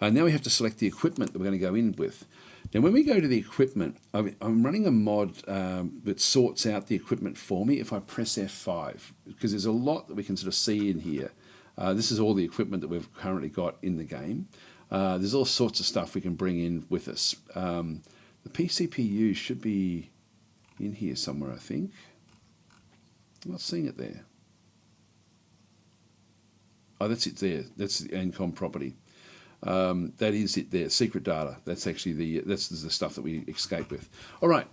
Now we have to select the equipment that we're going to go in with. Now when we go to the equipment, I'm running a mod that sorts out the equipment for me if I press F5, because there's a lot that we can sort of see in here. This is all the equipment that we've currently got in the game. There's all sorts of stuff we can bring in with us. The PCPU should be in here somewhere, I think. I'm not seeing it there. Oh, that's it there. That's the ANCOM property. That is it there. Secret data. That's actually that's the stuff that we escape with. All right.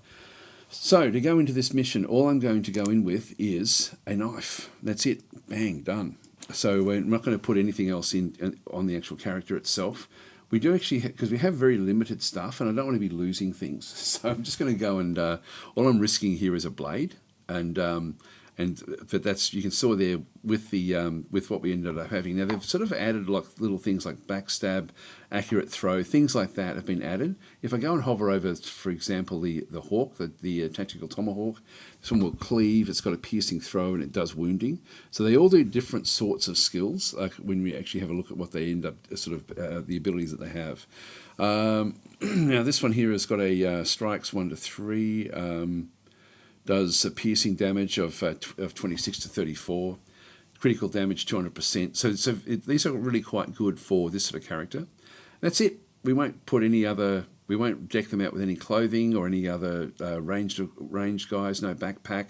So to go into this mission, all I'm going to go in with is a knife. That's it. Bang, done. So we're not going to put anything else in on the actual character itself. We do actually, because we have very limited stuff, and I don't want to be losing things. So I'm just going to go and all I'm risking here is a blade, but that's, you can saw there with the with what we ended up having. Now they've sort of added like little things like backstab, accurate throw, things like that have been added. If I go and hover over, for example, the hawk, the tactical tomahawk, this one will cleave. It's got a piercing throw and it does wounding. So they all do different sorts of skills. Like when we actually have a look at what they end up sort of the abilities that they have. Now this one here has got a strikes 1 to 3. Does a piercing damage of 26 to 34, critical damage 200%. So these are really quite good for this sort of character. That's it. We won't put any other. We won't deck them out with any clothing or any other ranged guys. No backpack,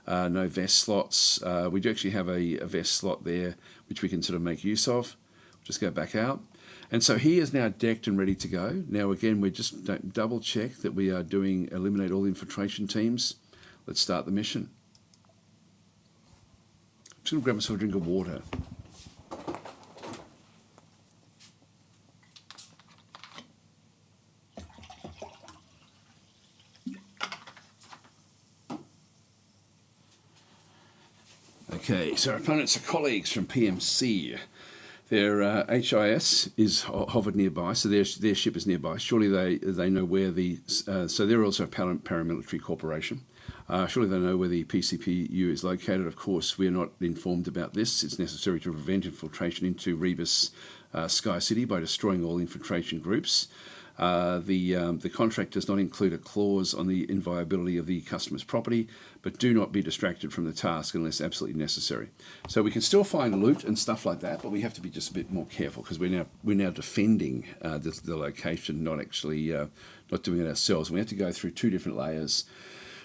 no vest slots. We do actually have a vest slot there, which we can sort of make use of. Just go back out. And so he is now decked and ready to go. Now again, we just double check that we are doing eliminate all infiltration teams. Let's start the mission. I'm just going to grab myself a drink of water. Okay, so our opponents are colleagues from PMC. Their HIS is hovered nearby, so their ship is nearby. Surely they know where so they're also a paramilitary corporation. Surely they know where the PCPU is located. Of course, we are not informed about this. It's necessary to prevent infiltration into Rebus Sky City by destroying all infiltration groups. The contract does not include a clause on the inviolability of the customer's property, but do not be distracted from the task unless absolutely necessary. So we can still find loot and stuff like that, but we have to be just a bit more careful because we're now defending the location, not actually not doing it ourselves. And we have to go through 2 different layers.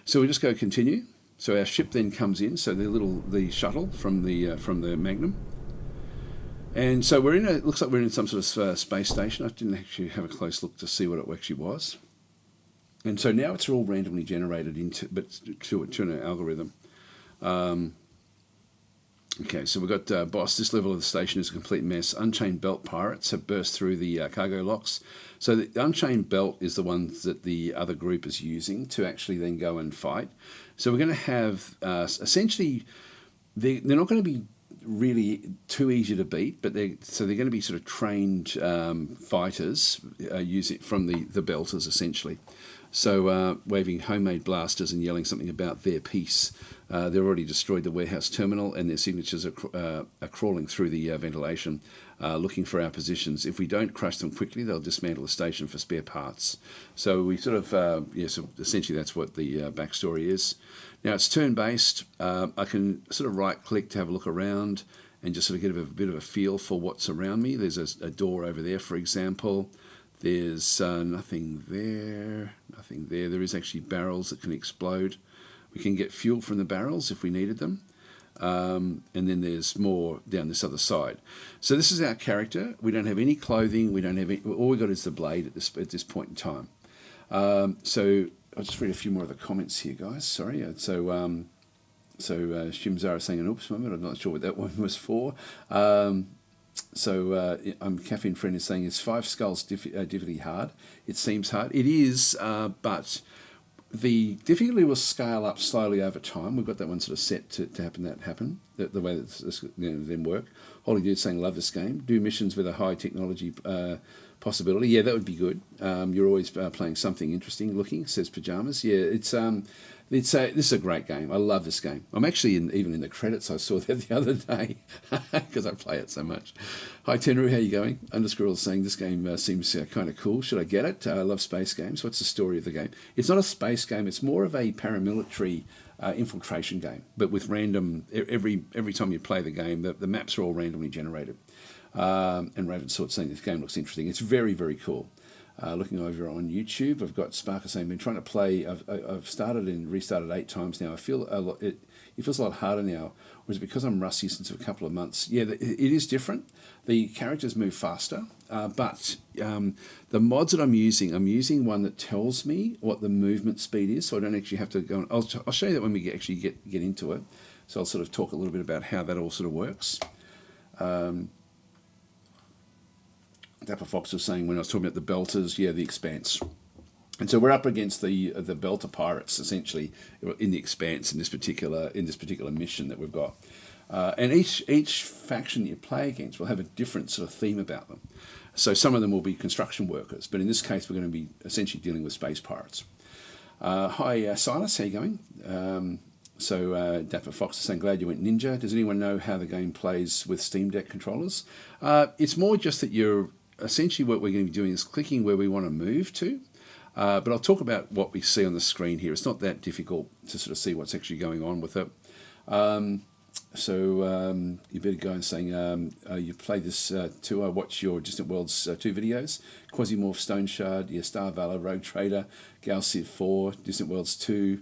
So we just go continue. So our ship then comes in. So the shuttle from the Magnum. And so it looks like we're in some sort of space station. I didn't actually have a close look to see what it actually was. And so now it's all randomly generated to an algorithm. Okay, so we've got boss. This level of the station is a complete mess. Unchained belt pirates have burst through the cargo locks. So the unchained belt is the ones that the other group is using to actually then go and fight. So we're going to have essentially they're not going to be really too easy to beat, but they're going to be sort of trained fighters using from the belters essentially. So waving homemade blasters and yelling something about their piece. They've already destroyed the warehouse terminal, and their signatures are crawling through the ventilation, looking for our positions. If we don't crush them quickly, they'll dismantle the station for spare parts. So we sort of, so essentially that's what the backstory is. Now it's turn-based. I can sort of right-click to have a look around and just sort of get a bit of a feel for what's around me. There's a door over there, for example. There's nothing there, nothing there. There is actually barrels that can explode. We can get fuel from the barrels if we needed them. And then there's more down this other side. So this is our character. We don't have any clothing. We don't have any, all we got is the blade at this point in time. So I'll just read a few more of the comments here, guys. Sorry. So Shimzara saying an oops moment. I'm not sure what that one was for. I'm Caffeine Friend is saying, is Five Skulls difficulty hard? It seems hard. It is, but the difficulty will scale up slowly over time. We've got that one sort of set to happen, the way that this then work. Holy Dude saying, love this game. Do missions with a high technology possibility. Yeah, that would be good. You're always playing something interesting looking, says Pajamas. Yeah, this is a great game. I love this game. I'm actually even in the credits. I saw that the other day because I play it so much. Hi Tenru, how you going? Underscore is saying this game seems kind of cool. Should I get it? I love space games. What's the story of the game? It's not a space game. It's more of a paramilitary infiltration game, but with random. Every time you play the game, the maps are all randomly generated. And Raven Sword saying this game looks interesting. It's very, very cool. Looking over on YouTube, I've got Sparker saying, been trying to play, I've started and restarted 8 times now. I feel a lot, it feels a lot harder now. Whereas because I'm rusty since a couple of months, yeah, it is different. The characters move faster, but the mods that I'm using one that tells me what the movement speed is, so I don't actually have to go, I'll show you that when we actually get into it. So I'll sort of talk a little bit about how that all sort of works. Dapper Fox was saying when I was talking about the belters, yeah, the Expanse. And so we're up against the belter pirates essentially in the Expanse in this particular mission that we've got. And each faction you play against will have a different sort of theme about them. So some of them will be construction workers, but in this case we're going to be essentially dealing with space pirates. Hi Silas, how you going? Dapper Fox is saying, glad you went ninja. Does anyone know how the game plays with Steam Deck controllers? It's more just that you're essentially what we're going to be doing is clicking where we want to move to. But I'll talk about what we see on the screen here. It's not that difficult to sort of see what's actually going on with it. You better go and saying, you play this too. I watch your Distant Worlds 2 videos. Quasimorph, Stone Shard, yeah, Star Valor, Rogue Trader, Gal Civ 4, Distant Worlds 2,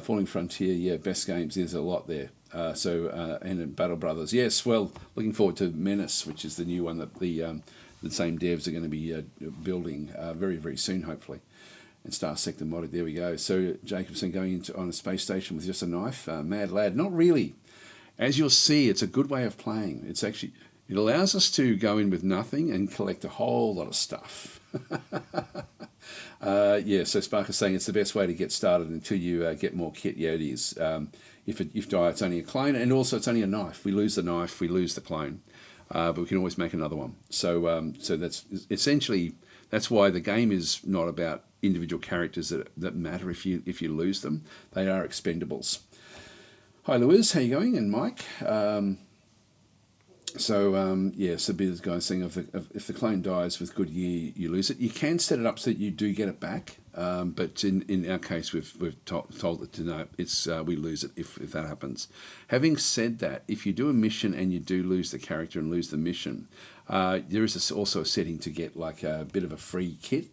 Falling Frontier, yeah, best games. There's a lot there. And Battle Brothers. Yes, well, looking forward to Menace, which is the new one that the same devs are going to be building very, very soon, hopefully. And Star Sector modded, there we go. So Jacobson going on a space station with just a knife, mad lad. Not really. As you'll see, it's a good way of playing. It allows us to go in with nothing and collect a whole lot of stuff. So Sparker's saying it's the best way to get started until you get more kit. Yeah, it is. If you die, it's only a clone, and also it's only a knife. We lose the knife, we lose the clone. But we can always make another one. So that's essentially, that's why the game is not about individual characters that matter if you lose them. They are expendables. Hi Louise, how you going? And Mike. Sabitha's guy saying if the clone dies with good gear, you lose it. You can set it up so that you do get it back. But in our case, we've told it to know we lose it if that happens. Having said that, if you do a mission and you do lose the character and lose the mission, there is also a setting to get like a bit of a free kit,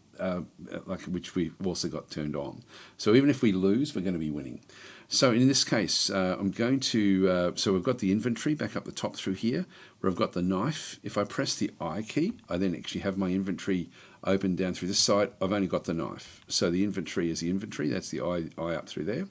which we've also got turned on. So even if we lose, we're going to be winning. So in this case, I'm going to, so we've got the inventory back up the top through here, where I've got the knife. If I press the I key, I then actually have my inventory open down through this side. I've only got the knife. So the inventory is the inventory. That's the I up through there.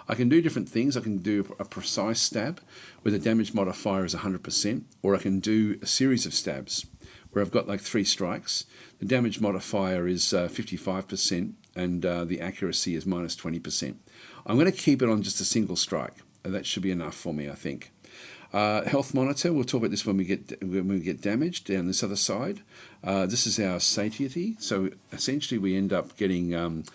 I can do different things. I can do a precise stab where the damage modifier is 100%, or I can do a series of stabs where I've got like 3 strikes. The damage modifier is 55%, and the accuracy is -20%. I'm going to keep it on just a single strike. That should be enough for me, I think. Health monitor, we'll talk about this when we get damaged down this other side. This is our satiety. So essentially we end up getting,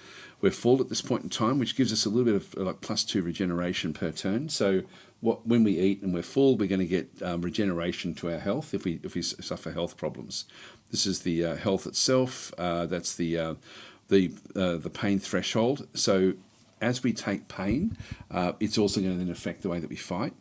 we're full at this point in time, which gives us a little bit of like +2 regeneration per turn. So when we eat and we're full, we're going to get regeneration to our health if we suffer health problems. This is the health itself. That's the pain threshold. So as we take pain, it's also going to then affect the way that we fight.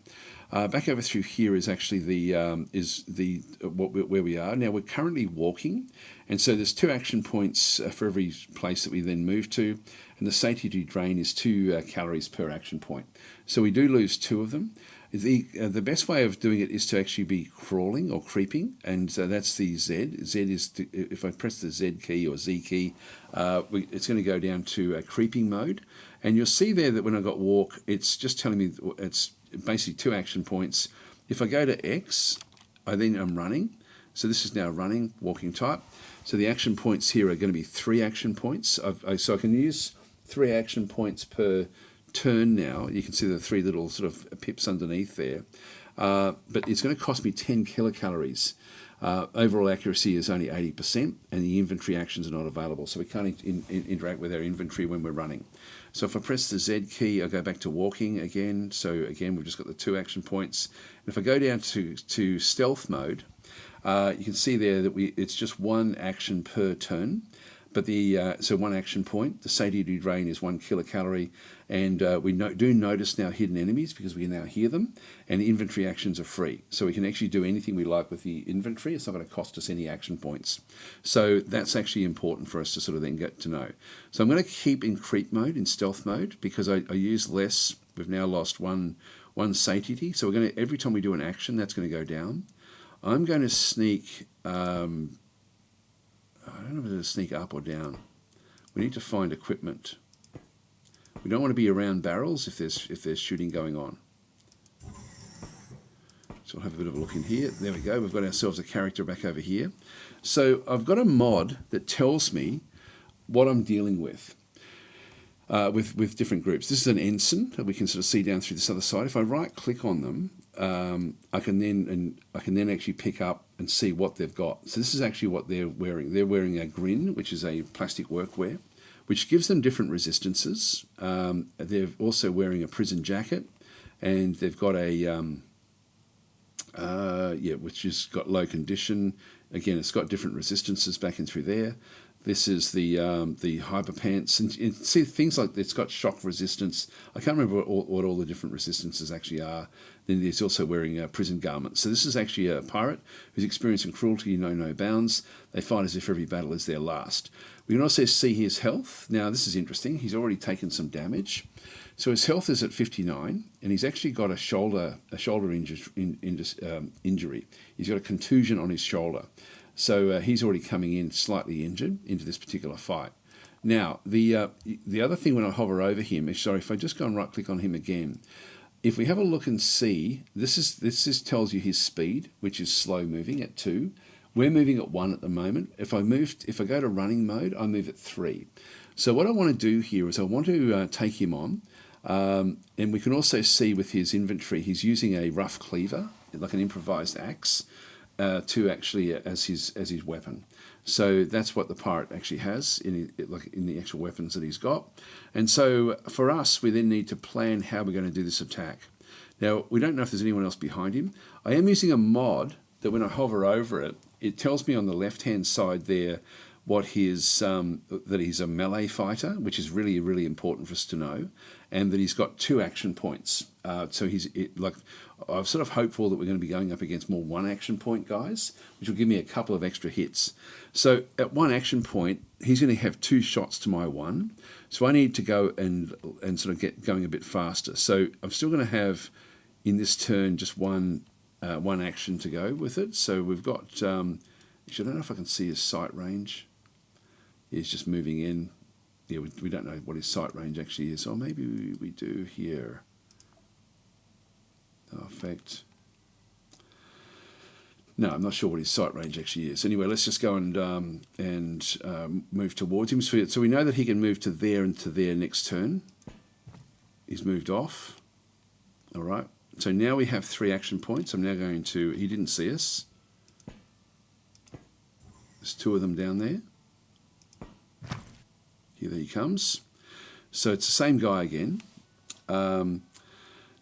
Back over through here is actually where we are now. We're currently walking, and so there's 2 action points for every place that we then move to, and the satiety drain is 2 calories per action point. So we do lose 2 of them. The best way of doing it is to actually be crawling or creeping, and that's the Z. Z is if I press the Z key or Z key, it's going to go down to a creeping mode, and you'll see there that when I got walk, it's just telling me it's basically 2 action points. If I go to X, I then am running. So this is now running, walking type. So the action points here are going to be 3 action points. So I can use 3 action points per turn now. You can see the 3 little sort of pips underneath there. But it's going to cost me 10 kilocalories. Overall accuracy is only 80%, and the inventory actions are not available. So we can't interact with our inventory when we're running. So if I press the Z key, I go back to walking again. So again, we've just got the 2 action points. And if I go down to stealth mode, you can see there that it's just 1 action per turn. But so 1 action point, the satiety drain is 1 kilocalorie, and we do notice now hidden enemies because we can now hear them, and the inventory actions are free. So we can actually do anything we like with the inventory. It's not going to cost us any action points. So that's actually important for us to sort of then get to know. So I'm going to keep in creep mode, in stealth mode, because I use less. We've now lost one satiety. So we're going to, every time we do an action, that's going to go down. I'm going to sneak... I don't know whether to sneak up or down. We need to find equipment. We don't want to be around barrels if there's shooting going on. So we'll have a bit of a look in here. There we go. We've got ourselves a character back over here. So I've got a mod that tells me what I'm dealing with different groups. This is an ensign that we can sort of see down through this other side. If I right-click on them, I can then actually pick up and see what they've got. So this is actually what they're wearing. They're wearing a grin, which is a plastic workwear, which gives them different resistances. They're also wearing a prison jacket, and they've got which has got low condition. Again, it's got different resistances back in through there. This is the hyper pants, and see things like it's got shock resistance. I can't remember what all the different resistances actually are. Then he's also wearing a prison garment. So this is actually a pirate who's experiencing cruelty, no bounds. They fight as if every battle is their last. We can also see his health. Now this is interesting. He's already taken some damage. So his health is at 59, and he's actually got a shoulder injury. He's got a contusion on his shoulder. So he's already coming in slightly injured into this particular fight. Now, the other thing when I hover over him is, if I just go and right-click on him again, if we have a look and see, this tells you his speed, which is slow moving at 2. We're moving at 1 at the moment. If I go to running mode, I move at 3. So what I want to do here is I want to take him on, and we can also see with his inventory, he's using a rough cleaver, like an improvised axe, to actually as his weapon. So that's what the pirate actually has in the actual weapons that he's got. And so for us, we then need to plan how we're going to do this attack. Now, we don't know if there's anyone else behind him. I am using a mod that when I hover over it, it tells me on the left-hand side there what his that he's a melee fighter, which is really, really important for us to know, and that he's got 2 action points. So I'm sort of hopeful that we're going to be going up against more 1 action point guys, which will give me a couple of extra hits. So at 1 action point, he's going to have 2 shots to my 1. So I need to go and sort of get going a bit faster. So I'm still going to have in this turn just one action to go with it. So we've got. Actually, I don't know if I can see his sight range. He's just moving in. Yeah, we don't know what his sight range actually is. Or maybe we do here. Effect. No, I'm not sure what his sight range actually is. Anyway, let's just go and move towards him. So we know that he can move to there and to there next turn. He's moved off. All right. So now we have 3 action points. I'm now going to, he didn't see us. There's 2 of them down there. Here he comes. So it's the same guy again. Now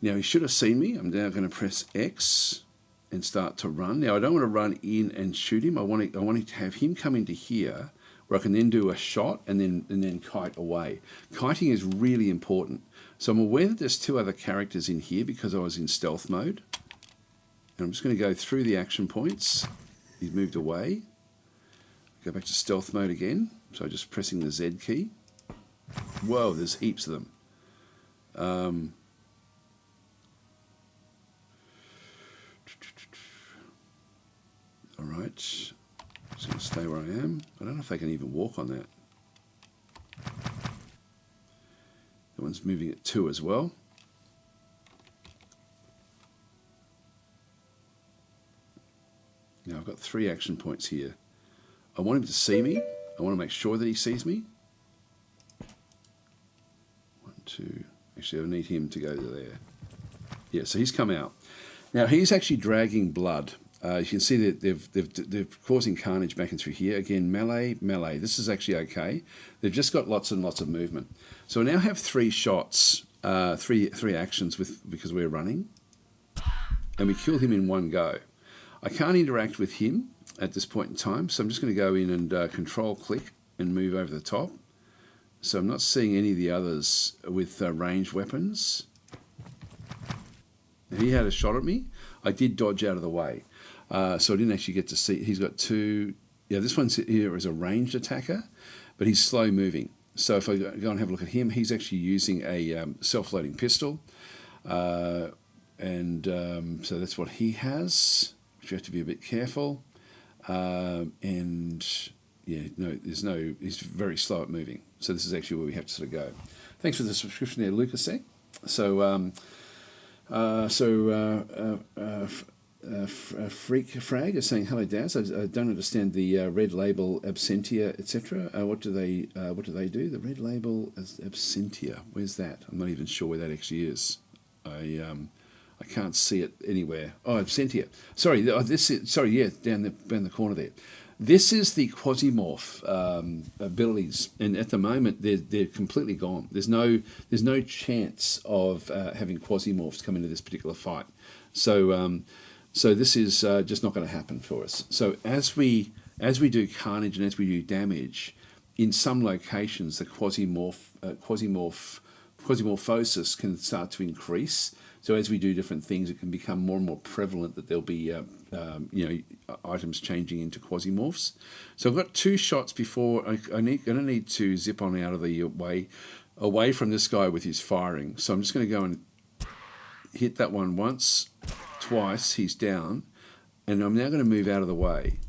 he should have seen me. I'm now going to press X and start to run. Now I don't want to run in and shoot him. I want to have him come into here where I can then do a shot and then kite away. Kiting is really important. So I'm aware that there's 2 other characters in here because I was in stealth mode. And I'm just going to go through the action points. He's moved away. Go back to stealth mode again. So just pressing the Z key. Whoa, there's heaps of them. All right, just going to stay where I am. I don't know if they can even walk on that. That one's moving at 2 as well. Now I've got 3 action points here. I want him to see me. I want to make sure that he sees me. 1, 2. Actually, I need him to go to there. Yeah, so he's come out. Now he's actually dragging blood. You can see that they're causing carnage back and through here. Again, melee, melee. This is actually okay. They've just got lots and lots of movement. So we now have 3 shots, three actions because we're running, and we kill him in one go. I can't interact with him at this point in time, so I'm just going to go in and control click and move over the top. So I'm not seeing any of the others with ranged weapons. He had a shot at me. I did dodge out of the way. So I didn't actually get to see. He's got 2. Yeah, this one's here is a ranged attacker, but he's slow moving. So if I go and have a look at him, he's actually using a self-loading pistol. So that's what he has, which you have to be a bit careful. And yeah, he's very slow at moving. So this is actually where we have to sort of go. Thanks for the subscription there, Lucasec. Freak Frag is saying, hello Daz, I don't understand the red label absentia, etc. What do they do? The red label absentia, where's that? I'm not even sure where that actually is. I can't see it anywhere. Oh, absentia. Sorry, down the corner there. This is the Quasimoph abilities, and at the moment they're completely gone. There's no chance of having Quasimorphs come into this particular fight. So this is just not going to happen for us. So as we do carnage and as we do damage, in some locations the Quasimorphosis can start to increase. So as we do different things, it can become more and more prevalent that there'll be items changing into Quasimorphs. So I've got 2 shots before I'm going to need to zip on out of the way, away from this guy with his firing. So I'm just going to go and hit that one once, twice, he's down, and I'm now going to move out of the way.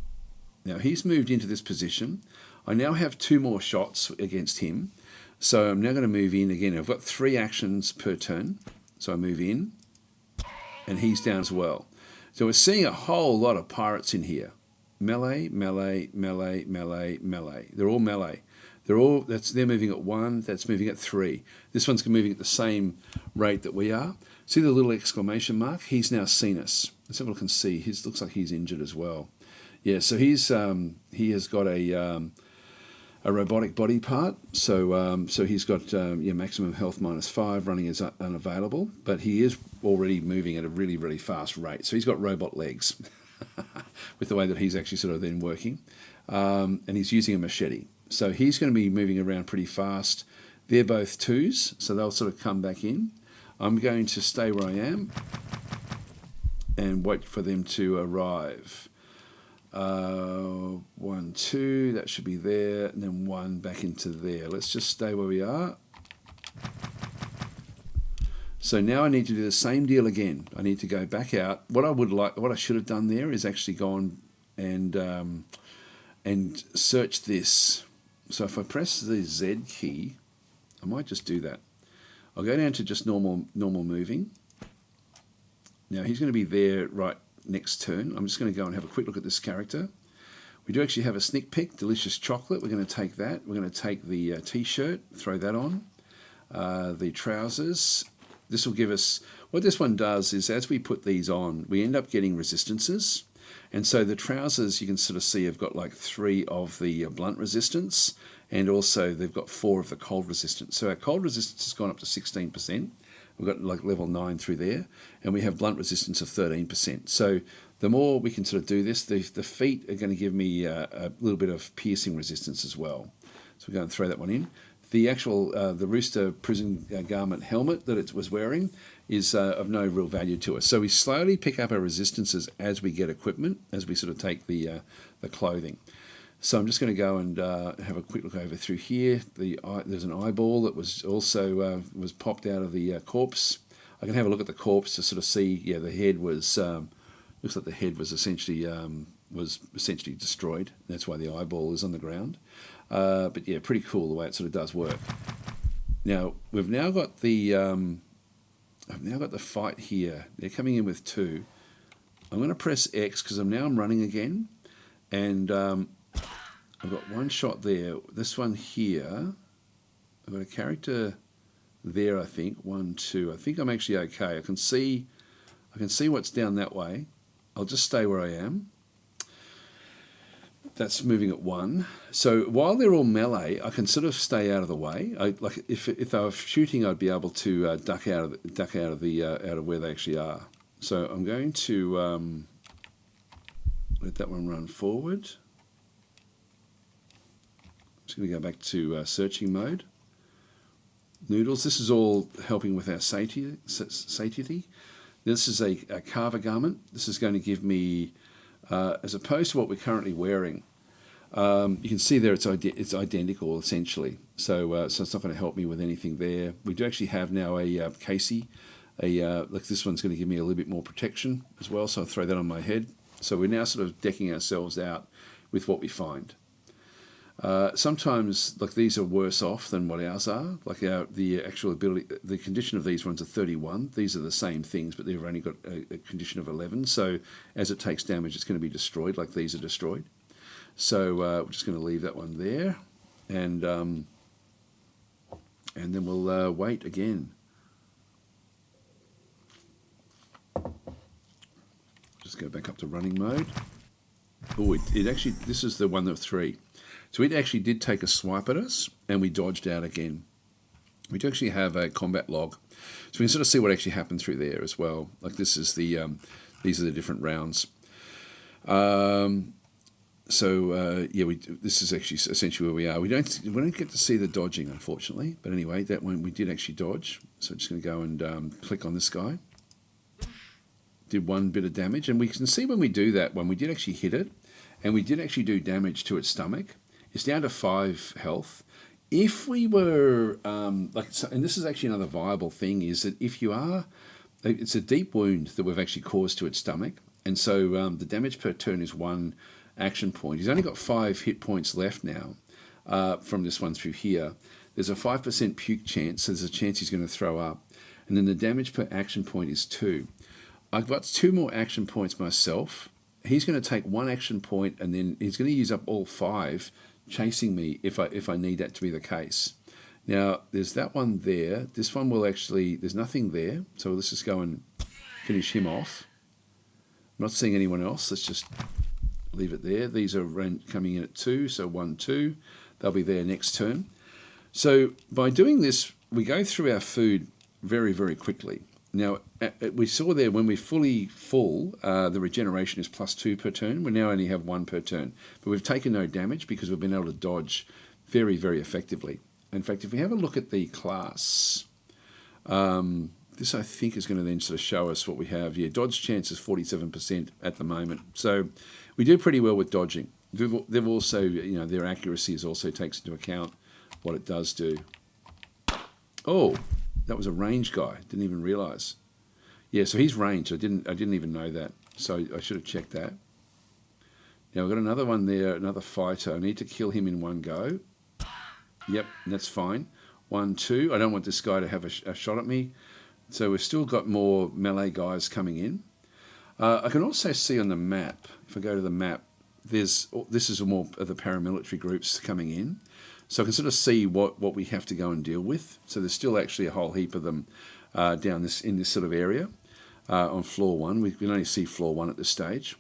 Now he's moved into this position. I now have 2 more shots against him, so I'm now going to move in again. I've got 3 actions per turn, so I move in, and he's down as well. So we're seeing a whole lot of pirates in here. Melee, melee, melee, melee, melee. They're all melee. They're moving at 1, that's moving at 3. This one's moving at the same rate that we are. See the little exclamation mark? He's now seen us. Let's have a look and see. Looks like he's injured as well. Yeah, so he has got a robotic body part. So he's got maximum health -5. Running is unavailable, but he is already moving at a really, really fast rate. So he's got robot legs with the way that he's actually sort of then working, and he's using a machete. So he's going to be moving around pretty fast. They're both 2s, so they'll sort of come back in. I'm going to stay where I am and wait for them to arrive. 1, 2, that should be there, and then 1 back into there. Let's just stay where we are. So now I need to do the same deal again. I need to go back out. What I should have done there is actually gone and search this. So if I press the Z key, I might just do that. I'll go down to just normal moving. Now he's going to be there right next turn. I'm just going to go and have a quick look at this character. We do actually have a sneak peek, delicious chocolate. We're going to take that. We're going to take the t-shirt, throw that on, the trousers. This will give us, What this one does is as we put these on, we end up getting resistances. And so the trousers, you can sort of see, have got like 3 of the blunt resistance, and also they've got 4 of the cold resistance. So our cold resistance has gone up to 16%. We've got like level 9 through there, and we have blunt resistance of 13%. So the more we can sort of do this, the feet are going to give me a little bit of piercing resistance as well. So we're going to throw that one in. The actual, the Rooster prison garment helmet that it was wearing is of no real value to us. So we slowly pick up our resistances as we get equipment, as we sort of take the clothing. So I'm just going to go and have a quick look over through here. There's an eyeball that was also was popped out of the corpse. I can have a look at the corpse to sort of see. Yeah, the head was looks like the head was essentially destroyed. That's why the eyeball is on the ground. But yeah, pretty cool the way it sort of does work. Now we've now got the I've now got the fight here. They're coming in with 2. I'm going to press X because I'm running again, and I've got 1 shot there. This one here, I've got a character there. I think 1, 2. I think I'm actually okay. I can see what's down that way. I'll just stay where I am. That's moving at 1. So while they're all melee, I can sort of stay out of the way. Like if they were shooting, I'd be able to duck out of where they actually are. So I'm going to let that one run forward. I'm just going to go back to searching mode. Noodles. This is all helping with our satiety. This is a carver garment. This is going to give me, as opposed to what we're currently wearing, you can see there it's identical essentially. So it's not going to help me with anything there. We do actually have now a Casey. Like this one's going to give me a little bit more protection as well. So I'll throw that on my head. So we're now sort of decking ourselves out with what we find. Sometimes like these are worse off than what ours are. Like the actual ability, the condition of these ones are 31. These are the same things, but they've only got a condition of 11. So as it takes damage, it's going to be destroyed. Like these are destroyed. So we're just going to leave that one there, and then we'll wait again. Just go back up to running mode. Oh, it actually, this is the one of 3. So it actually did take a swipe at us, and we dodged out again. We do actually have a combat log, so we can sort of see what actually happened through there as well. Like this is the, these are the different rounds. This is actually essentially where we are. We don't get to see the dodging, unfortunately. But anyway, that one we did actually dodge. So I'm just going to go and click on this guy. Did 1 bit of damage, and we can see when we do that one, we did actually hit it, and we did actually do damage to its stomach. It's down to 5 health. If we were and this is actually another viable thing, is that if you are, it's a deep wound that we've actually caused to its stomach, and so the damage per turn is 1 action point. He's only got 5 hit points left now from this one through here. There's a 5% puke chance, so there's a chance he's going to throw up, and then the damage per action point is 2. I've got 2 more action points myself. He's going to take 1 action point, and then he's going to use up all 5 chasing me if I need that to be the case. Now, there's that one there. This one will actually, there's nothing there, so let's just go and finish him off. I'm not seeing anyone else. Let's just leave it there. These are coming in at 2, so 1, 2. They'll be there next turn. So by doing this, we go through our food very, very quickly. Now, we saw there when we're fully full, the regeneration is +2 per turn. We now only have 1 per turn. But we've taken no damage because we've been able to dodge very, very effectively. In fact, if we have a look at the class, this I think is going to then sort of show us what we have. Yeah, dodge chance is 47% at the moment. So we do pretty well with dodging. They've also, you know, their accuracy is also takes into account what it does do. Oh, that was a range guy. Didn't even realise. Yeah, so he's ranged. I didn't even know that. So I should have checked that. Now we've got another one there, another fighter. I need to kill him in 1 go. Yep, that's fine. 1, 2. I don't want this guy to have a shot at me. So we've still got more melee guys coming in. I can also see on the map, if I go to the map, this is more of the paramilitary groups coming in. So I can sort of see what we have to go and deal with. So there's still actually a whole heap of them down this in this sort of area on floor 1. We can only see floor 1 at this stage.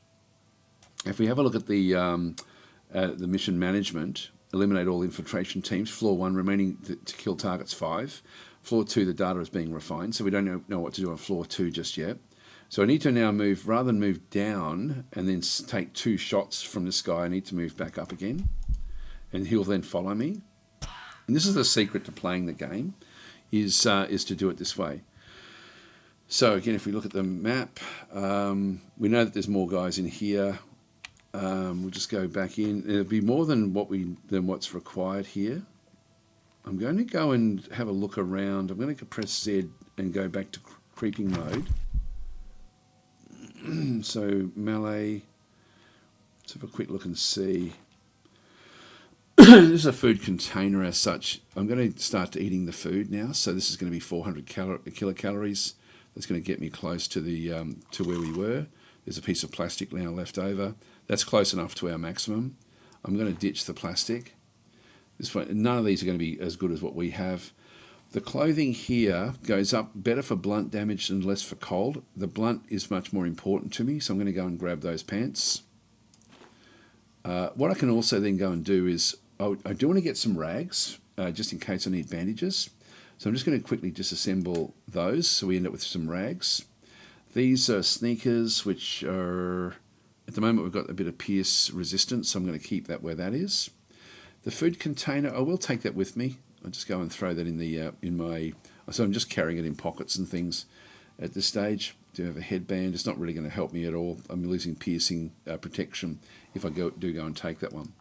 If we have a look at the mission management, eliminate all infiltration teams. Floor 1, remaining to kill targets 5. Floor 2, the data is being refined, so we don't know what to do on floor 2 just yet. So I need to now move, rather than move down and then take 2 shots from this guy, I need to move back up again, and he'll then follow me. And this is the secret to playing the game, is to do it this way. So again, if we look at the map, we know that there's more guys in here. We'll just go back in. It'll be more than what's required here. I'm going to go and have a look around. I'm going to press Z and go back to creeping mode. So melee. Let's have a quick look and see. This is a food container as such. I'm going to start eating the food now. So this is going to be 400 kilocalories. That's going to get me close to the to where we were. There's a piece of plastic now left over. That's close enough to our maximum. I'm going to ditch the plastic. This one, none of these are going to be as good as what we have. The clothing here goes up better for blunt damage and less for cold. The blunt is much more important to me, so I'm going to go and grab those pants. What I can also then go and do is, I do want to get some rags, just in case I need bandages. So I'm just going to quickly disassemble those, so we end up with some rags. These are sneakers, which are, at the moment we've got a bit of pierce resistance, so I'm going to keep that where that is. The food container, I will take that with me. I'll just go and throw that in the so I'm just carrying it in pockets and things at this stage. Do have a headband. It's not really going to help me at all. I'm losing piercing protection if I do go and take that one.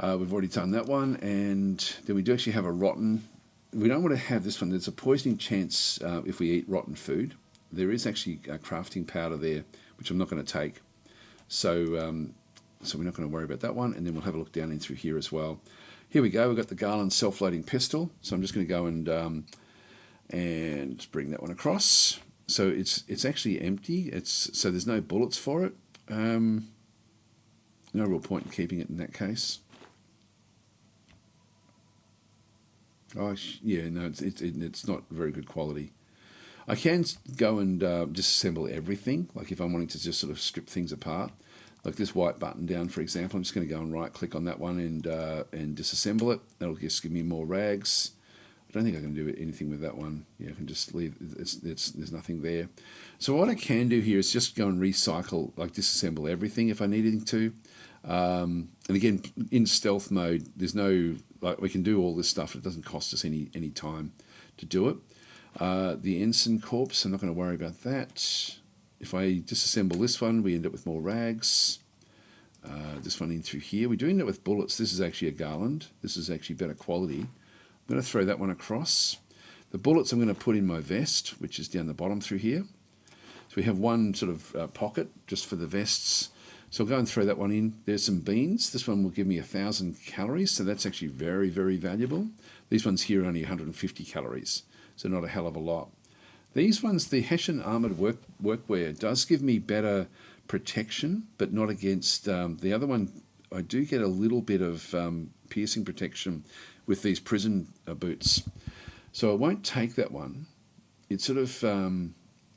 We've already done that one, and then we do actually have a rotten. We don't want to have this one. There's a poisoning chance if we eat rotten food. There is actually a crafting powder there, which I'm not going to take. So we're not going to worry about that one, and then we'll have a look down in through here as well. Here we go. We've got the Garland self-loading pistol, so I'm just going to go and bring that one across. So it's actually empty. So there's no bullets for it. No real point in keeping it in that case. Oh yeah, no, it's not very good quality. I can go and disassemble everything, like if I'm wanting to just sort of strip things apart. Like this white button down, for example, I'm just going to go and right-click on that one and disassemble it. That'll just give me more rags. I don't think I can do anything with that one. Yeah, I can just leave. There's nothing there. So what I can do here is just go and recycle, like disassemble everything if I needed to. And again, in stealth mode, there's no, like, we can do all this stuff. It doesn't cost us any time to do it. The ensign corpse, I'm not going to worry about that. If I disassemble this one, we end up with more rags. This one in through here. We do end up with bullets. This is actually a Garland. This is actually better quality. I'm going to throw that one across. The bullets I'm going to put in my vest, which is down the bottom through here. So we have one sort of pocket just for the vests. So I'll go and throw that one in. There's some beans. This one will give me 1,000 calories, so that's actually very, very valuable. These ones here are only 150 calories, so not a hell of a lot. These ones, the Hessian Armoured Workwear does give me better protection, but not against the other one. I do get a little bit of piercing protection with these prison boots. So I won't take that one. It's sort of,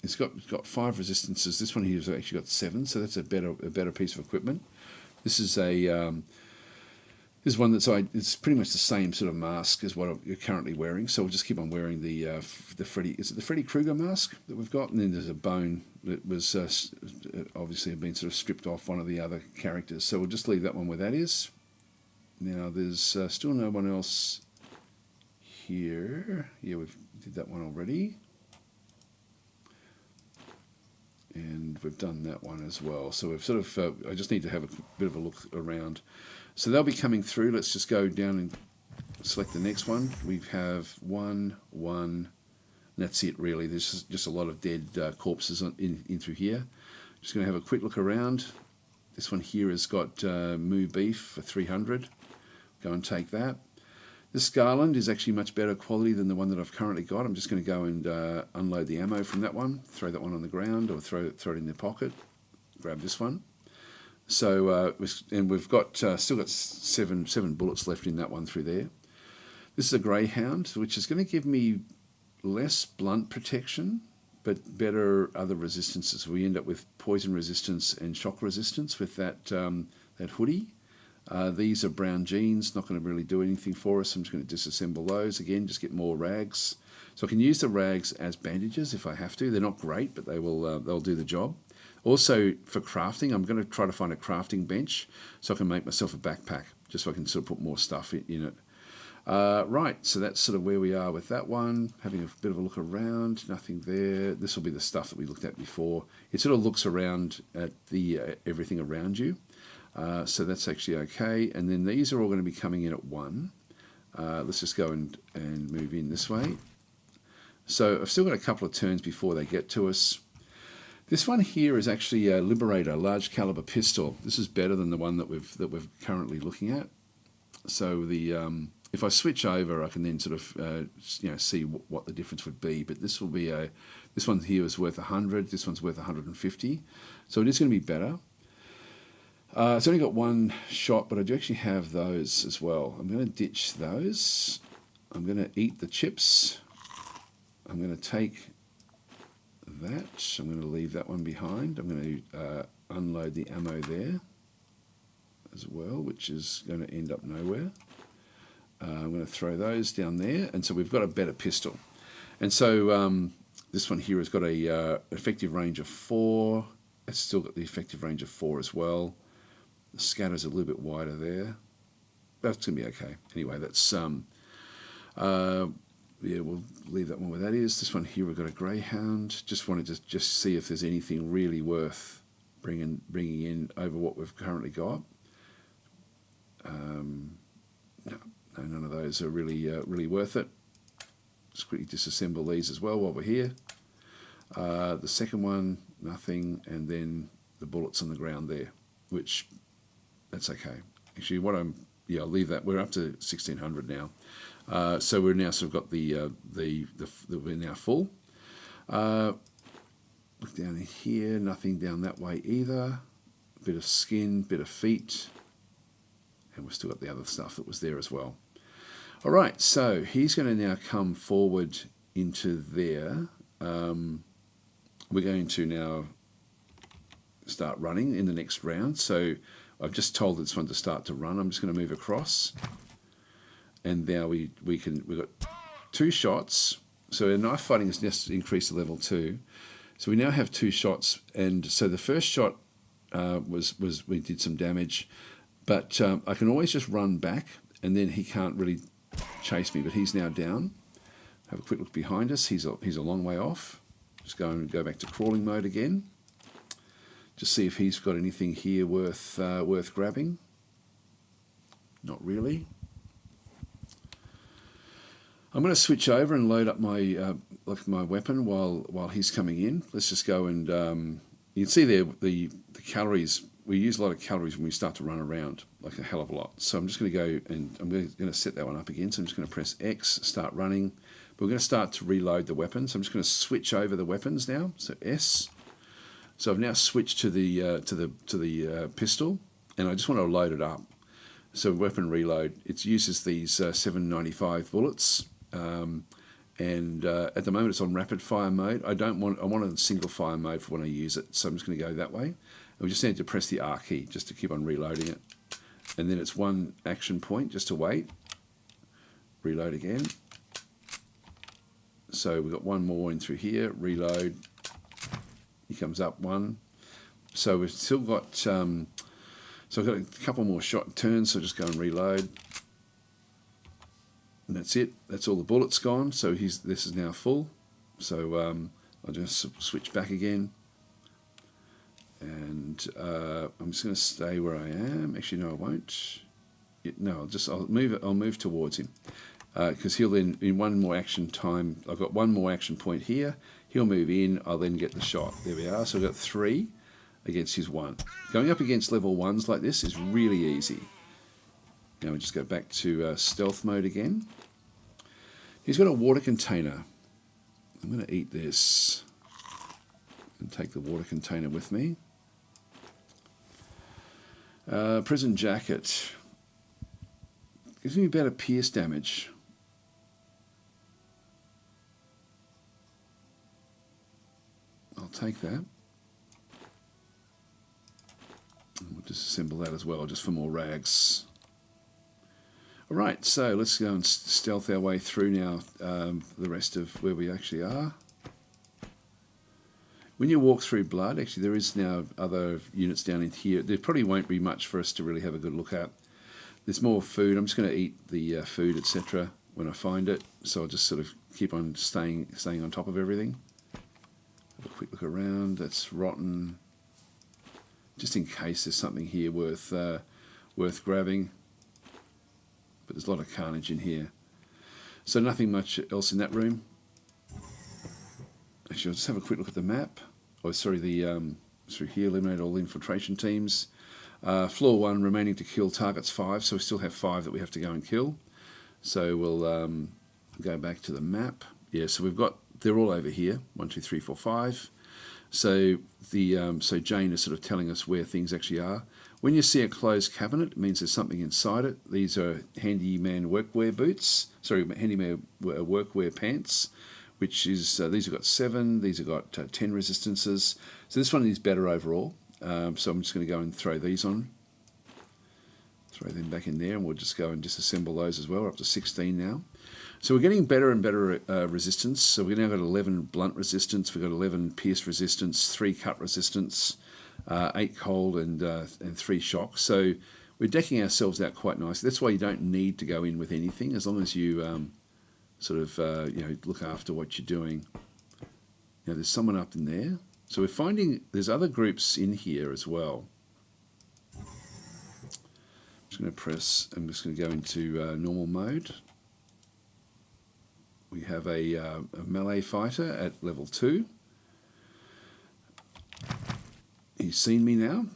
it's got 5 resistances. This one here has actually got 7, so that's a better piece of equipment. This is this is one that's it's pretty much the same sort of mask as what you're currently wearing. So we'll just keep on wearing the Freddy. Is it the Freddy Krueger mask that we've got? And then there's a bone that was obviously been sort of stripped off one of the other characters. So we'll just leave that one where that is. Now there's still no one else here. Yeah, we did that one already. And we've done that one as well. So we've sort of, I just need to have a bit of a look around. So they'll be coming through. Let's just go down and select the next one. We have one, and that's it really. There's just a lot of dead corpses in through here. Just going to have a quick look around. This one here has got moo beef for 300. Go and take that. This Garland is actually much better quality than the one that I've currently got. I'm just going to go and unload the ammo from that one, throw that one on the ground, or throw it in their pocket. Grab this one. So and we've got still got seven bullets left in that one through there. This is a Greyhound, which is going to give me less blunt protection, but better other resistances. We end up with poison resistance and shock resistance with that hoodie. These are brown jeans, not going to really do anything for us. I'm just going to disassemble those again, just get more rags. So I can use the rags as bandages if I have to. They're not great, but they'll do the job. Also, for crafting, I'm going to try to find a crafting bench so I can make myself a backpack, just so I can sort of put more stuff in it. Right, so that's sort of where we are with that one. Having a bit of a look around, nothing there. This will be the stuff that we looked at before. It sort of looks around at the everything around you. So that's actually okay. And then these are all going to be coming in at 1. Let's just go and move in this way. So I've still got a couple of turns before they get to us. This one here is actually a Liberator, large caliber pistol. This is better than the one that we're currently looking at. So if I switch over, I can then sort of see what the difference would be. But this will be this one here is worth 100. This one's worth 150. So it is going to be better. It's only got one shot, but I do actually have those as well. I'm going to ditch those. I'm going to eat the chips. I'm going to take that. I'm going to leave that one behind. I'm going to unload the ammo there as well, which is going to end up nowhere. I'm going to throw those down there, and so we've got a better pistol. And so this one here has got a effective range of 4. It's still got the effective range of 4 as well. The scatter's a little bit wider there. That's going to be okay. Anyway, that's we'll leave that one where that is. This one here, we've got a Greyhound. Just wanted to just see if there's anything really worth bringing in over what we've currently got. No, none of those are really worth it. Just quickly disassemble these as well while we're here. The second one, nothing, and then the bullets on the ground there, which that's okay. Actually, I'll leave that. We're up to 1600 now. So we're now sort of got we're now full. Look down in here, nothing down that way either. A bit of skin, bit of feet, and we've still got the other stuff that was there as well. All right, so he's going to now come forward into there. We're going to now start running in the next round. So I've just told this one to start to run. I'm just going to move across. And now we've got 2 shots. So our knife fighting has just increased to level 2. So we now have 2 shots. And so the first shot was we did some damage. But I can always just run back, and then he can't really chase me. But he's now down. Have a quick look behind us. He's a long way off. Just go back to crawling mode again. Just see if he's got anything here worth grabbing. Not really. I'm going to switch over and load up my weapon while he's coming in. Let's just go and you can see there the calories. We use a lot of calories when we start to run around, like a hell of a lot. So I'm just going to go and I'm going to set that one up again. So I'm just going to press X, start running. But we're going to start to reload the weapons. So I'm just going to switch over the weapons now. So S. So I've now switched to the pistol, and I just want to load it up. So weapon reload. It uses these 795 bullets, and at the moment it's on rapid fire mode. I want it in single fire mode for when I use it. So I'm just going to go that way. And we just need to press the R key just to keep on reloading it, and then it's 1 action point just to wait. Reload again. So we've got 1 more in through here. Reload. He comes up 1. So we've still got, so I've got a couple more shot turns, so just go and reload. And that's it. That's all the bullets gone. So this is now full. So I'll just switch back again. And I'm just going to stay where I am. Actually, no, I won't. No, I'll move towards him. Because he'll then, in 1 more action time, I've got 1 more action point here. He'll move in, I'll then get the shot. There we are. So I've got 3 against his 1. Going up against level 1s like this is really easy. Now we just go back to stealth mode again. He's got a water container. I'm going to eat this and take the water container with me. Prison jacket. Gives me better pierce damage. take that. We'll disassemble that as well, just for more rags. Alright, so let's go and stealth our way through now the rest of where we actually are. When you walk through blood, actually there is now other units down in here. There probably won't be much for us to really have a good look at. There's more food. I'm just going to eat the food, etc. when I find it. So I'll just sort of keep on staying on top of everything. Have a quick look around. That's rotten. Just in case there's something here worth grabbing. But there's a lot of carnage in here. So nothing much else in that room. Actually, I'll just have a quick look at the map. Oh, sorry, through here, eliminate all infiltration teams. Floor 1, remaining to kill targets 5, so we still have 5 that we have to go and kill. So we'll go back to the map. Yeah, so we've got, they're all over here, 1, 2, 3, 4, 5. So so Jane is sort of telling us where things actually are. When you see a closed cabinet, it means there's something inside it. These are handyman workwear boots. Sorry, handyman workwear pants, which is, these have got 7, these have got 10 resistances. So this one is better overall. So I'm just going to go and throw these on. Throw them back in there, and we'll just go and disassemble those as well. We're up to 16 now. So we're getting better and better resistance. So we've now got 11 blunt resistance, we've got 11 pierce resistance, 3 cut resistance, 8 cold, and 3 shock. So we're decking ourselves out quite nicely. That's why you don't need to go in with anything, as long as you sort of look after what you're doing. Now there's someone up in there. So we're finding there's other groups in here as well. I'm just going to go into normal mode. We have a melee fighter at level 2. He's seen me now.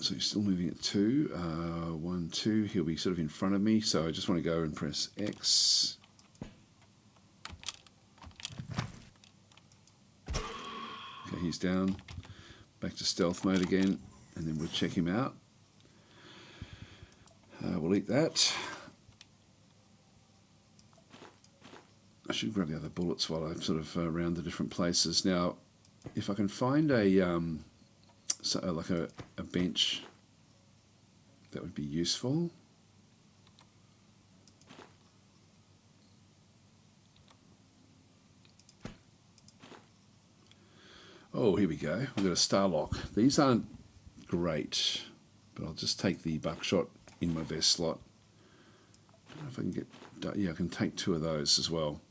So he's still moving at 2. 1, 2. He'll be sort of in front of me. So I just want to go and press X. Okay, he's down. Back to stealth mode again. And then we'll check him out. We'll eat that. I should grab the other bullets while I'm sort of around the different places. Now, if I can find like a bench, that would be useful. Oh, here we go. We've got a Starlock. These aren't great, but I'll just take the buckshot in my vest slot. I don't know if I can get... Yeah, I can take 2 of those as well.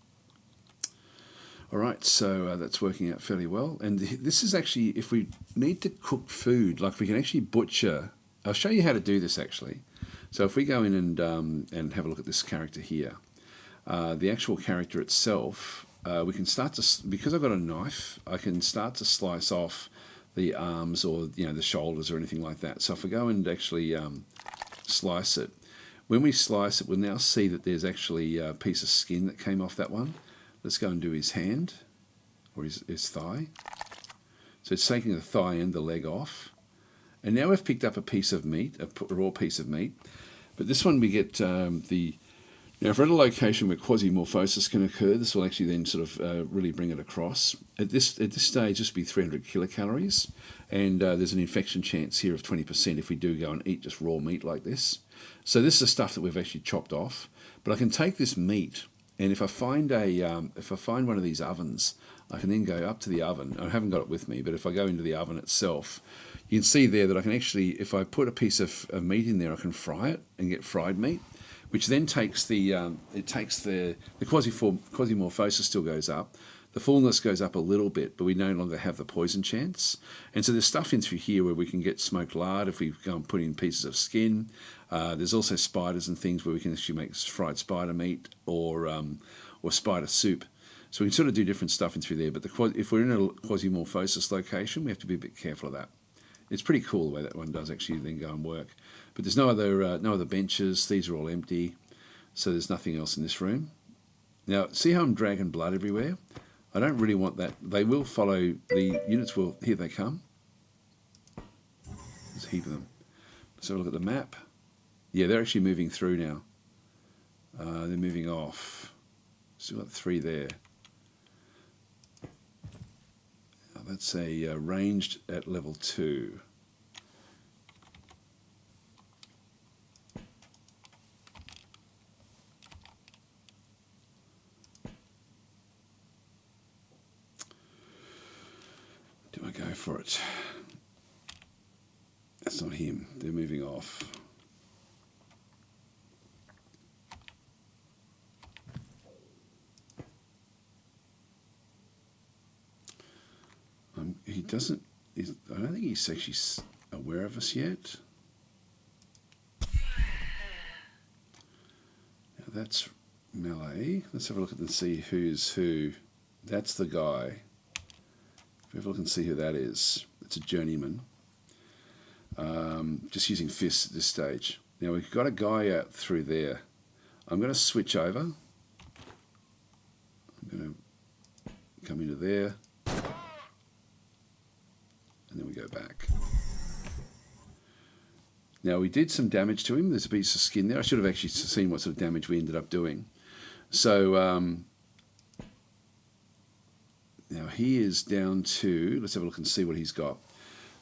Alright, so that's working out fairly well. And this is actually, if we need to cook food, like we can actually butcher... I'll show you how to do this actually. So if we go in and have a look at this character here, the actual character itself, we can start to... Because I've got a knife, I can start to slice off the arms or the shoulders or anything like that. So if I go and actually slice it, when we slice it, we'll now see that there's actually a piece of skin that came off that one. Let's go and do his hand, or his thigh. So it's taking the thigh and the leg off. And now we've picked up a piece of meat, a raw piece of meat. But this one we get Now if we're at a location where quasimorphosis can occur, this will actually then sort of really bring it across. At this stage, this will be 300 kilocalories. And there's an infection chance here of 20% if we do go and eat just raw meat like this. So this is the stuff that we've actually chopped off. But I can take this meat, and if I find one of these ovens, I can then go up to the oven. I haven't got it with me, but if I go into the oven itself, you can see there that I can actually, if I put a piece of meat in there, I can fry it and get fried meat, which then takes the quasimorphosis still goes up. The fullness goes up a little bit, but we no longer have the poison chance. And so there's stuff in through here where we can get smoked lard if we go and put in pieces of skin. There's also spiders and things where we can actually make fried spider meat or spider soup. So we can sort of do different stuff in through there. But if we're in a quasimorphosis location, we have to be a bit careful of that. It's pretty cool the way that one does actually then go and work. But there's no other benches. These are all empty. So there's nothing else in this room. Now, see how I'm dragging blood everywhere? I don't really want that. They will follow, the units will, here they come. There's a heap of them. Let's have a look at the map. Yeah, they're actually moving through now. They're moving off. Still got 3 there. That's a ranged at level 2. Do I go for it? That's not him. They're moving off. He doesn't. I don't think he's actually aware of us yet. Now that's melee. Let's have a look at and see who's who. That's the guy. If we have a look and see who that is. It's a journeyman. Just using fists at this stage. Now we've got a guy out through there. I'm going to switch over. I'm going to come into there. And then we go back. Now we did some damage to him. There's a piece of skin there. I should have actually seen what sort of damage we ended up doing. So now he is down to, let's have a look and see what he's got.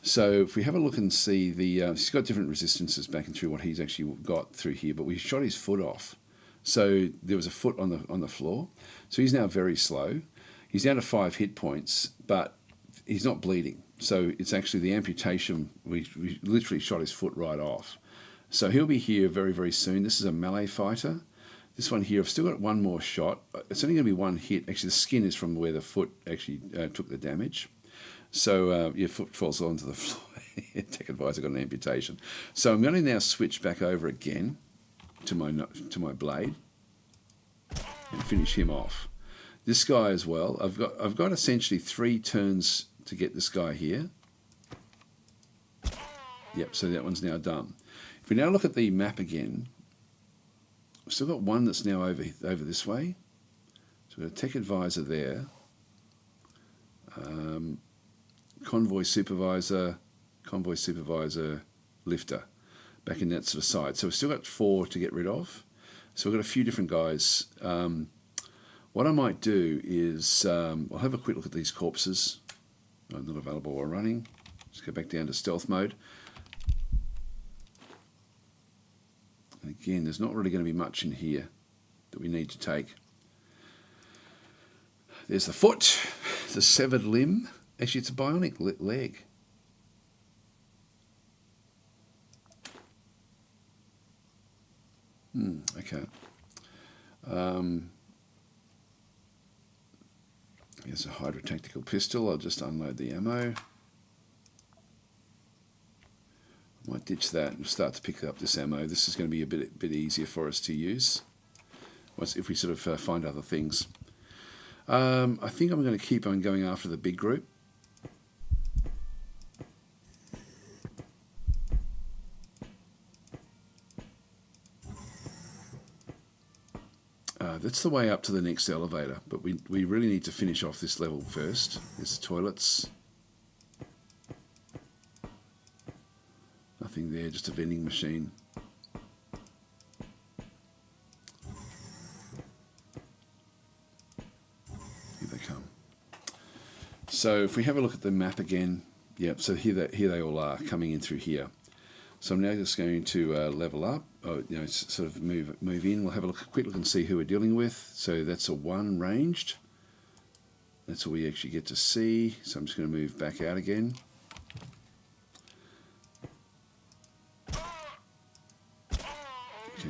So if we have a look and see he's got different resistances back and through what he's actually got through here, but we shot his foot off. So there was a foot on the floor. So he's now very slow. He's down to 5 hit points, but he's not bleeding. So it's actually the amputation, we literally shot his foot right off. So he'll be here very, very soon. This is a melee fighter. This one here, I've still got one more shot. It's only going to be one hit. Actually, the skin is from where the foot actually took the damage. So your foot falls onto the floor. Tech advisor got an amputation. So I'm going to now switch back over again to my blade and finish him off. This guy as well. I've got essentially 3 turns to get this guy here. Yep, so that one's now done. If we now look at the map again, we've still got one that's now over this way. So we've got a tech advisor there. Convoy supervisor, lifter, back in that sort of side. So we've still got 4 to get rid of. So we've got a few different guys. What I might do is I'll have a quick look at these corpses. Not available while running. Just go back down to stealth mode. And again, there's not really going to be much in here that we need to take. There's the foot, the severed limb. Actually, it's a bionic leg. Okay. Here's a hydrotactical pistol. I'll just unload the ammo. I might ditch that and start to pick up this ammo. This is going to be a bit easier for us to use if we sort of find other things. I think I'm going to keep on going after the big group. That's the way up to the next elevator, but we really need to finish off this level first. There's the toilets. Nothing there, just a vending machine. Here they come. So if we have a look at the map again, yep, so here they all are coming in through here. So I'm now just going to level up, sort of move in. We'll have a quick look and see who we're dealing with. So that's a 1 ranged. That's all we actually get to see. So I'm just going to move back out again. Okay,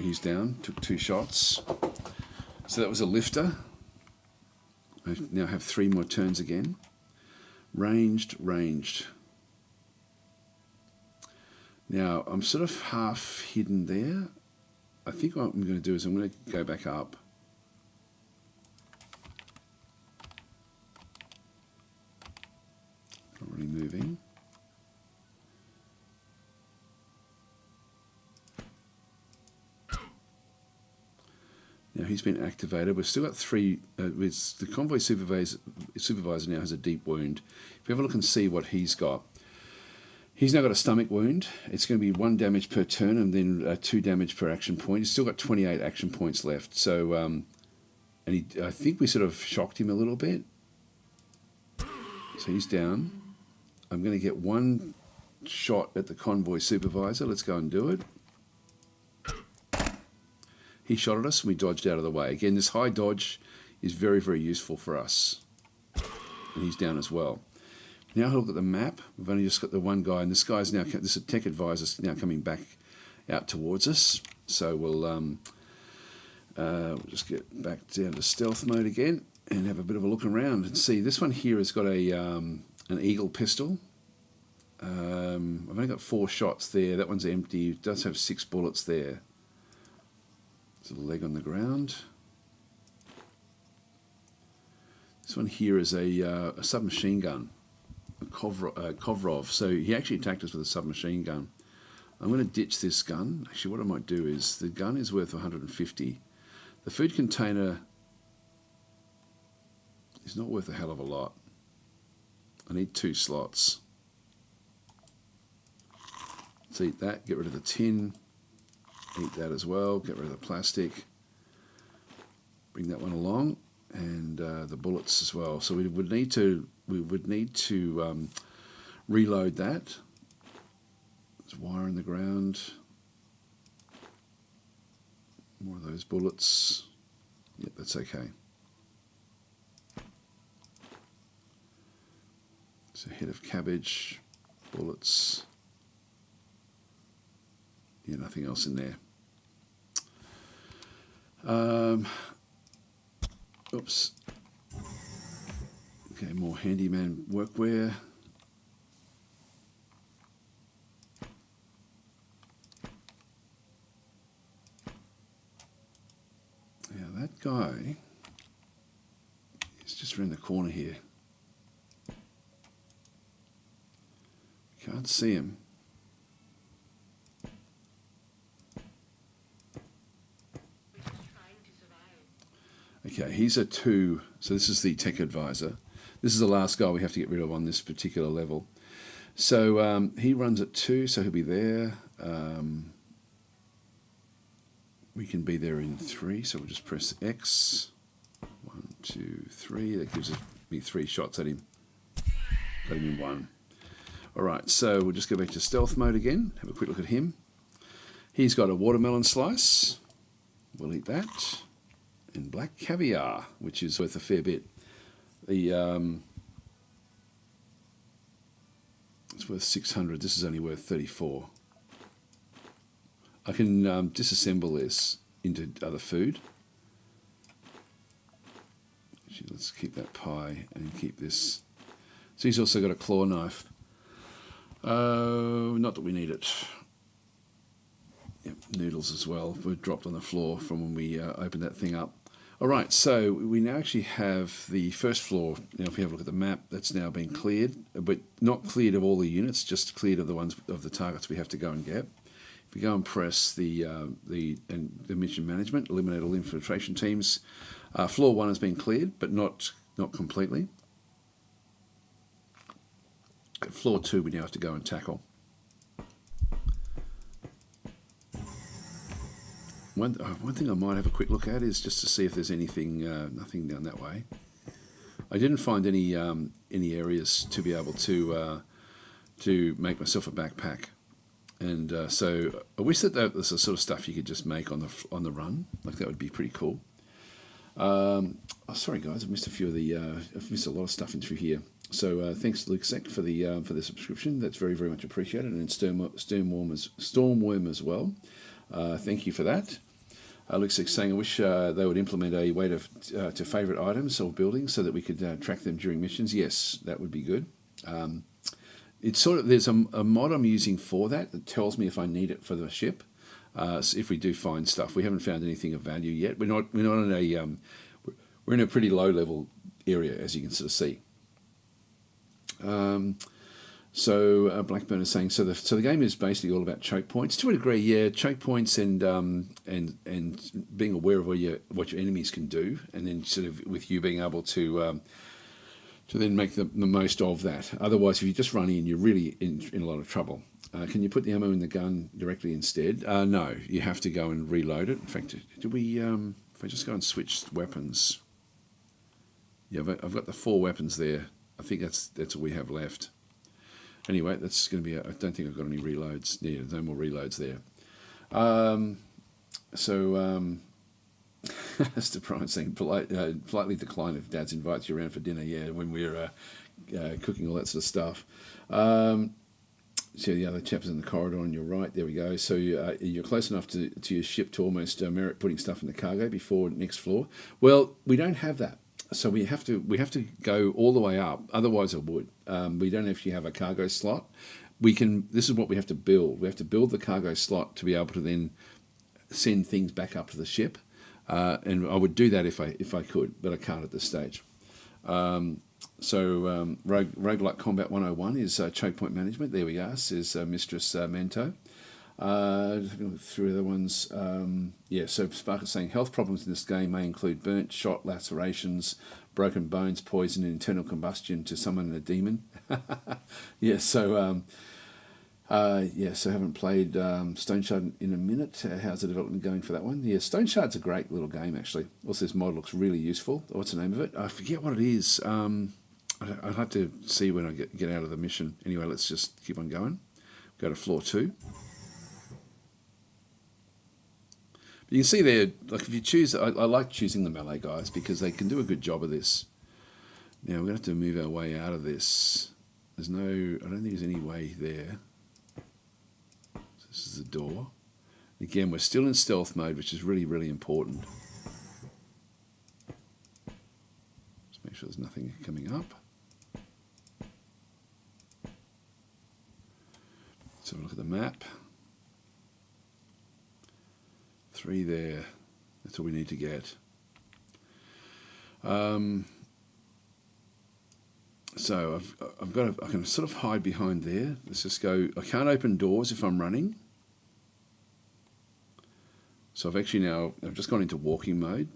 he's down. Took 2 shots. So that was a lifter. I now have 3 more turns again. Ranged. Now, I'm sort of half hidden there. I think what I'm going to do is I'm going to go back up. Not really moving. Now he's been activated. We've still got 3. The convoy supervisor now has a deep wound. If we have a look and see what he's got. He's now got a stomach wound. It's going to be 1 damage per turn and then 2 damage per action point. He's still got 28 action points left. So, I think we sort of shocked him a little bit. So he's down. I'm going to get one shot at the convoy supervisor. Let's go and do it. He shot at us and we dodged out of the way. Again, this high dodge is very, very useful for us. And he's down as well. Now look at the map. We've only just got the one guy, and this guy's now, this tech advisor's now coming back out towards us. So we'll just get back down to stealth mode again and have a bit of a look around and see. This one here has got a an Eagle pistol. I've only got 4 shots there. That one's empty. It does have 6 bullets there. There's a leg on the ground. This one here is a submachine gun, a Kovrov. So he actually attacked us with a submachine gun. I'm going to ditch this gun. Actually, what I might do is, the gun is worth 150. The food container is not worth a hell of a lot. I need 2 slots. Let's eat that, get rid of the tin. Eat that as well, get rid of the plastic. Bring that one along, and the bullets as well. So we would need to reload that. There's wire in the ground. More of those bullets. Yep, that's okay. So a head of cabbage, bullets. Yeah, nothing else in there. Oops. Okay, more handyman workwear. Yeah, that guy is just around the corner here. Can't see him. Okay, he's a 2, so this is the tech advisor. This is the last guy we have to get rid of on this particular level. So he runs at 2, so he'll be there. We can be there in 3, so we'll just press X. 1, 2, 3. That gives me 3 shots at him. Got him in 1. Alright, so we'll just go back to stealth mode again. Have a quick look at him. He's got a watermelon slice. We'll eat that. And black caviar, which is worth a fair bit. The it's worth 600. This is only worth 34. I can disassemble this into other food. Actually, let's keep that pie and keep this. So he's also got a claw knife. Not that we need it. Yep, noodles as well were dropped on the floor from when we opened that thing up. Alright, so we now actually have the first floor. Now if we have a look at the map, that's now been cleared, but not cleared of all the units, just cleared of the ones of the targets we have to go and get. If we go and press the mission management, eliminate all infiltration teams, floor 1 has been cleared, but not completely. Floor 2 we now have to go and tackle. One thing I might have a quick look at is just to see if there's anything, nothing down that way. I didn't find any areas to be able to make myself a backpack, and so I wish that was the sort of stuff you could just make on the run. Like that would be pretty cool. Oh, sorry guys, I've missed a few of the. I've missed a lot of stuff in through here. So thanks Luke for the subscription. That's very, very much appreciated, and Stormworm as well. Thank you for that. Luke saying, I wish they would implement a way to favourite items or buildings so that we could track them during missions. Yes, that would be good. It's sort of, there's a mod I'm using for that tells me if I need it for the ship. So if we do find stuff, we haven't found anything of value yet. We're not in a we're in a pretty low level area, as you can sort of see. So Blackburn is saying, so the game is basically all about choke points to a degree. Yeah, choke points and being aware of what your enemies can do, and then sort of with you being able to then make the most of that. Otherwise, if you just run in, you're really in a lot of trouble. Can you put the ammo in the gun directly instead? No, you have to go and reload it. In fact, do we? If I just go and switch weapons, yeah, I've got the 4 weapons there. I think that's all we have left. Anyway, that's going to be. I don't think I've got any reloads. Yeah, no more reloads there. Mr. Brian saying politely decline if Dad's invites you around for dinner. Yeah, when we're cooking all that sort of stuff. So the other chap's in the corridor on your right. There we go. So you're close enough to your ship to almost merit putting stuff in the cargo before next floor. Well, we don't have that, so we have to go all the way up. Otherwise, I would. We don't actually have a cargo slot. We can. This is what we have to build. We have to build the cargo slot to be able to then send things back up to the ship. And I would do that if I could, but I can't at this stage. Roguelike Combat 101 is choke point management. There we are, says Mistress Mento. Through other ones. So Spark is saying health problems in this game may include burnt, shot, lacerations, broken bones, poison, and internal combustion to summon a demon. So haven't played Stone Shard in a minute. How's the development going for that one? Yeah, Stone Shard's a great little game, actually. Also, this mod looks really useful. What's the name of it? I forget what it is. I'll have to see when I get out of the mission. Anyway, let's just keep on going. Go to floor 2. But you can see there, like if you choose, I like choosing the melee guys because they can do a good job of this. Now, we're going to have to move our way out of this. I don't think there's any way there. This is the door. Again, we're still in stealth mode, which is really, really important. Just make sure there's nothing coming up. Let's have a look at the map. 3 there. That's all we need to get. So I can sort of hide behind there. Let's just go. I can't open doors if I'm running. So I've just gone into walking mode.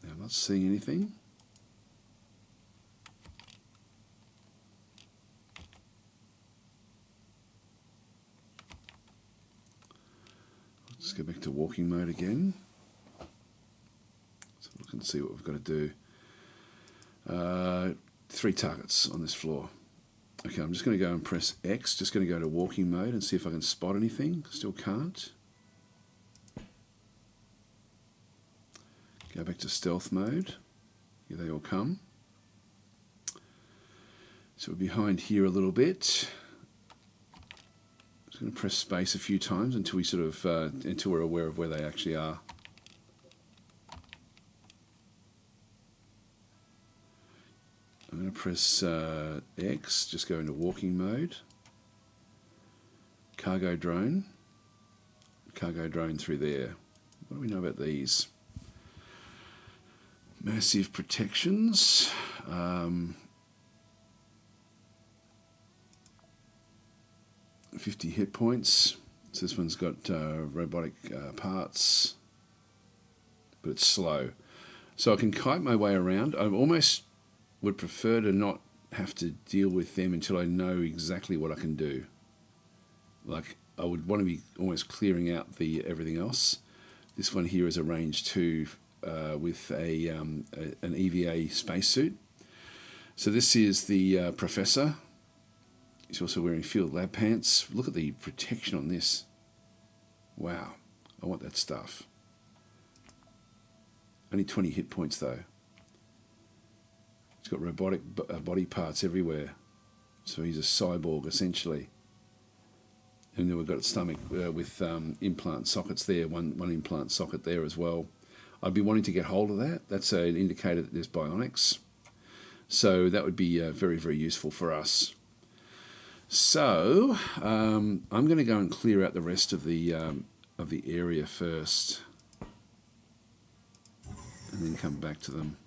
Now I'm not seeing anything. Let's go back to walking mode again. So look and see what we've got to do. 3 targets on this floor. Okay, I'm just going to go and press X. Just going to go to walking mode and see if I can spot anything. Still can't. Go back to stealth mode. Here they all come. So we're behind here a little bit. Just going to press space a few times until we until we're aware of where they actually are. I'm going to press X, just go into walking mode. Cargo drone through there. What do we know about these? Massive protections. 50 hit points. So this one's got robotic parts, but it's slow. So I can kite my way around. I almost would prefer to not have to deal with them until I know exactly what I can do. Like I would want to be almost clearing out everything else. This one here is a range 2 with an EVA spacesuit. So this is the professor. He's also wearing field lab pants. Look at the protection on this. Wow, I want that stuff. Only 20 hit points though. He's got robotic body parts everywhere. So he's a cyborg essentially. And then we've got a stomach with implant sockets there, one implant socket there as well. I'd be wanting to get hold of that. That's an indicator that there's bionics. So that would be very, very useful for us. So I'm going to go and clear out the rest of the area first, and then come back to them.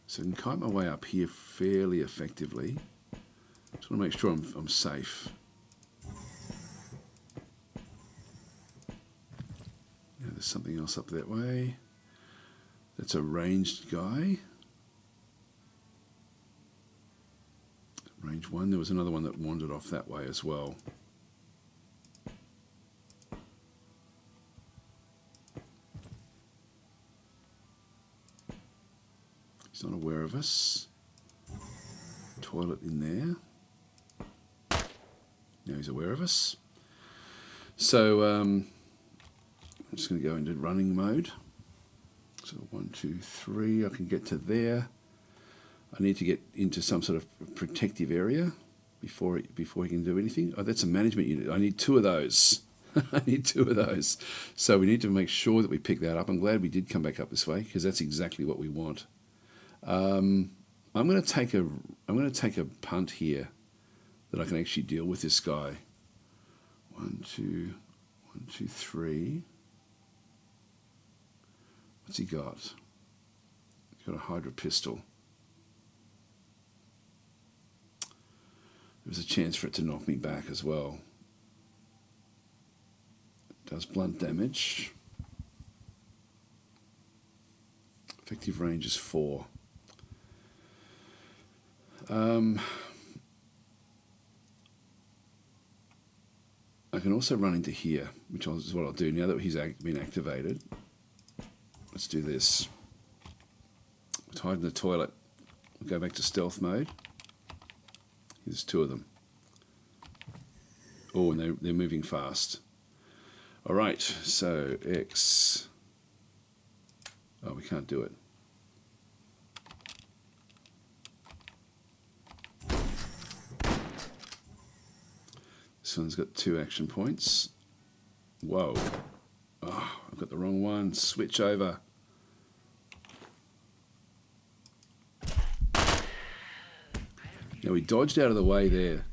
So I can kite my way up here fairly effectively. Just want to make sure I'm safe. Yeah, there's something else up that way. That's a ranged guy. Range 1. There was another one that wandered off that way as well. He's not aware of us. Toilet in there. Now he's aware of us. So I'm just going to go into running mode. So 1, 2, 3, I can get to there. I need to get into some sort of protective area before he can do anything. Oh, that's a management unit. I need 2 of those. I need 2 of those. So we need to make sure that we pick that up. I'm glad we did come back up this way because that's exactly what we want. I'm going to take a punt here that I can actually deal with this guy. 1, 2, 1, 2, 3. What's he got? He's got a Hydra pistol. There's a chance for it to knock me back as well. It does blunt damage. Effective range is 4. I can also run into here, which is what I'll do now that he's been activated. Let's do this. Let's hide in the toilet. We'll go back to stealth mode. There's 2 of them. Oh, and they're moving fast. All right, so X. Oh, we can't do it. This one's got 2 action points. Whoa. Oh, I've got the wrong one. Switch over. Now we dodged out of the way there.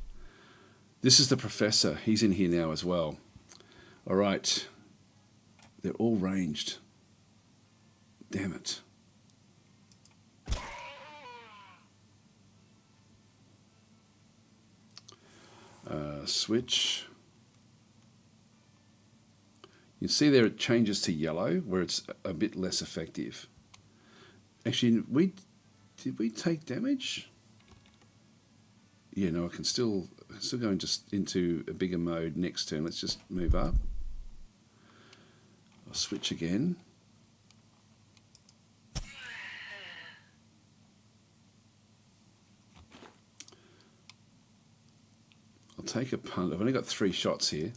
This is the professor. He's in here now as well. All right. They're all ranged. Damn it. Switch. You see there it changes to yellow where it's a bit less effective. Actually, did we take damage? Yeah, no, I can still go into a bigger mode next turn. Let's just move up. I'll switch again. I'll take a punt. I've only got 3 shots here.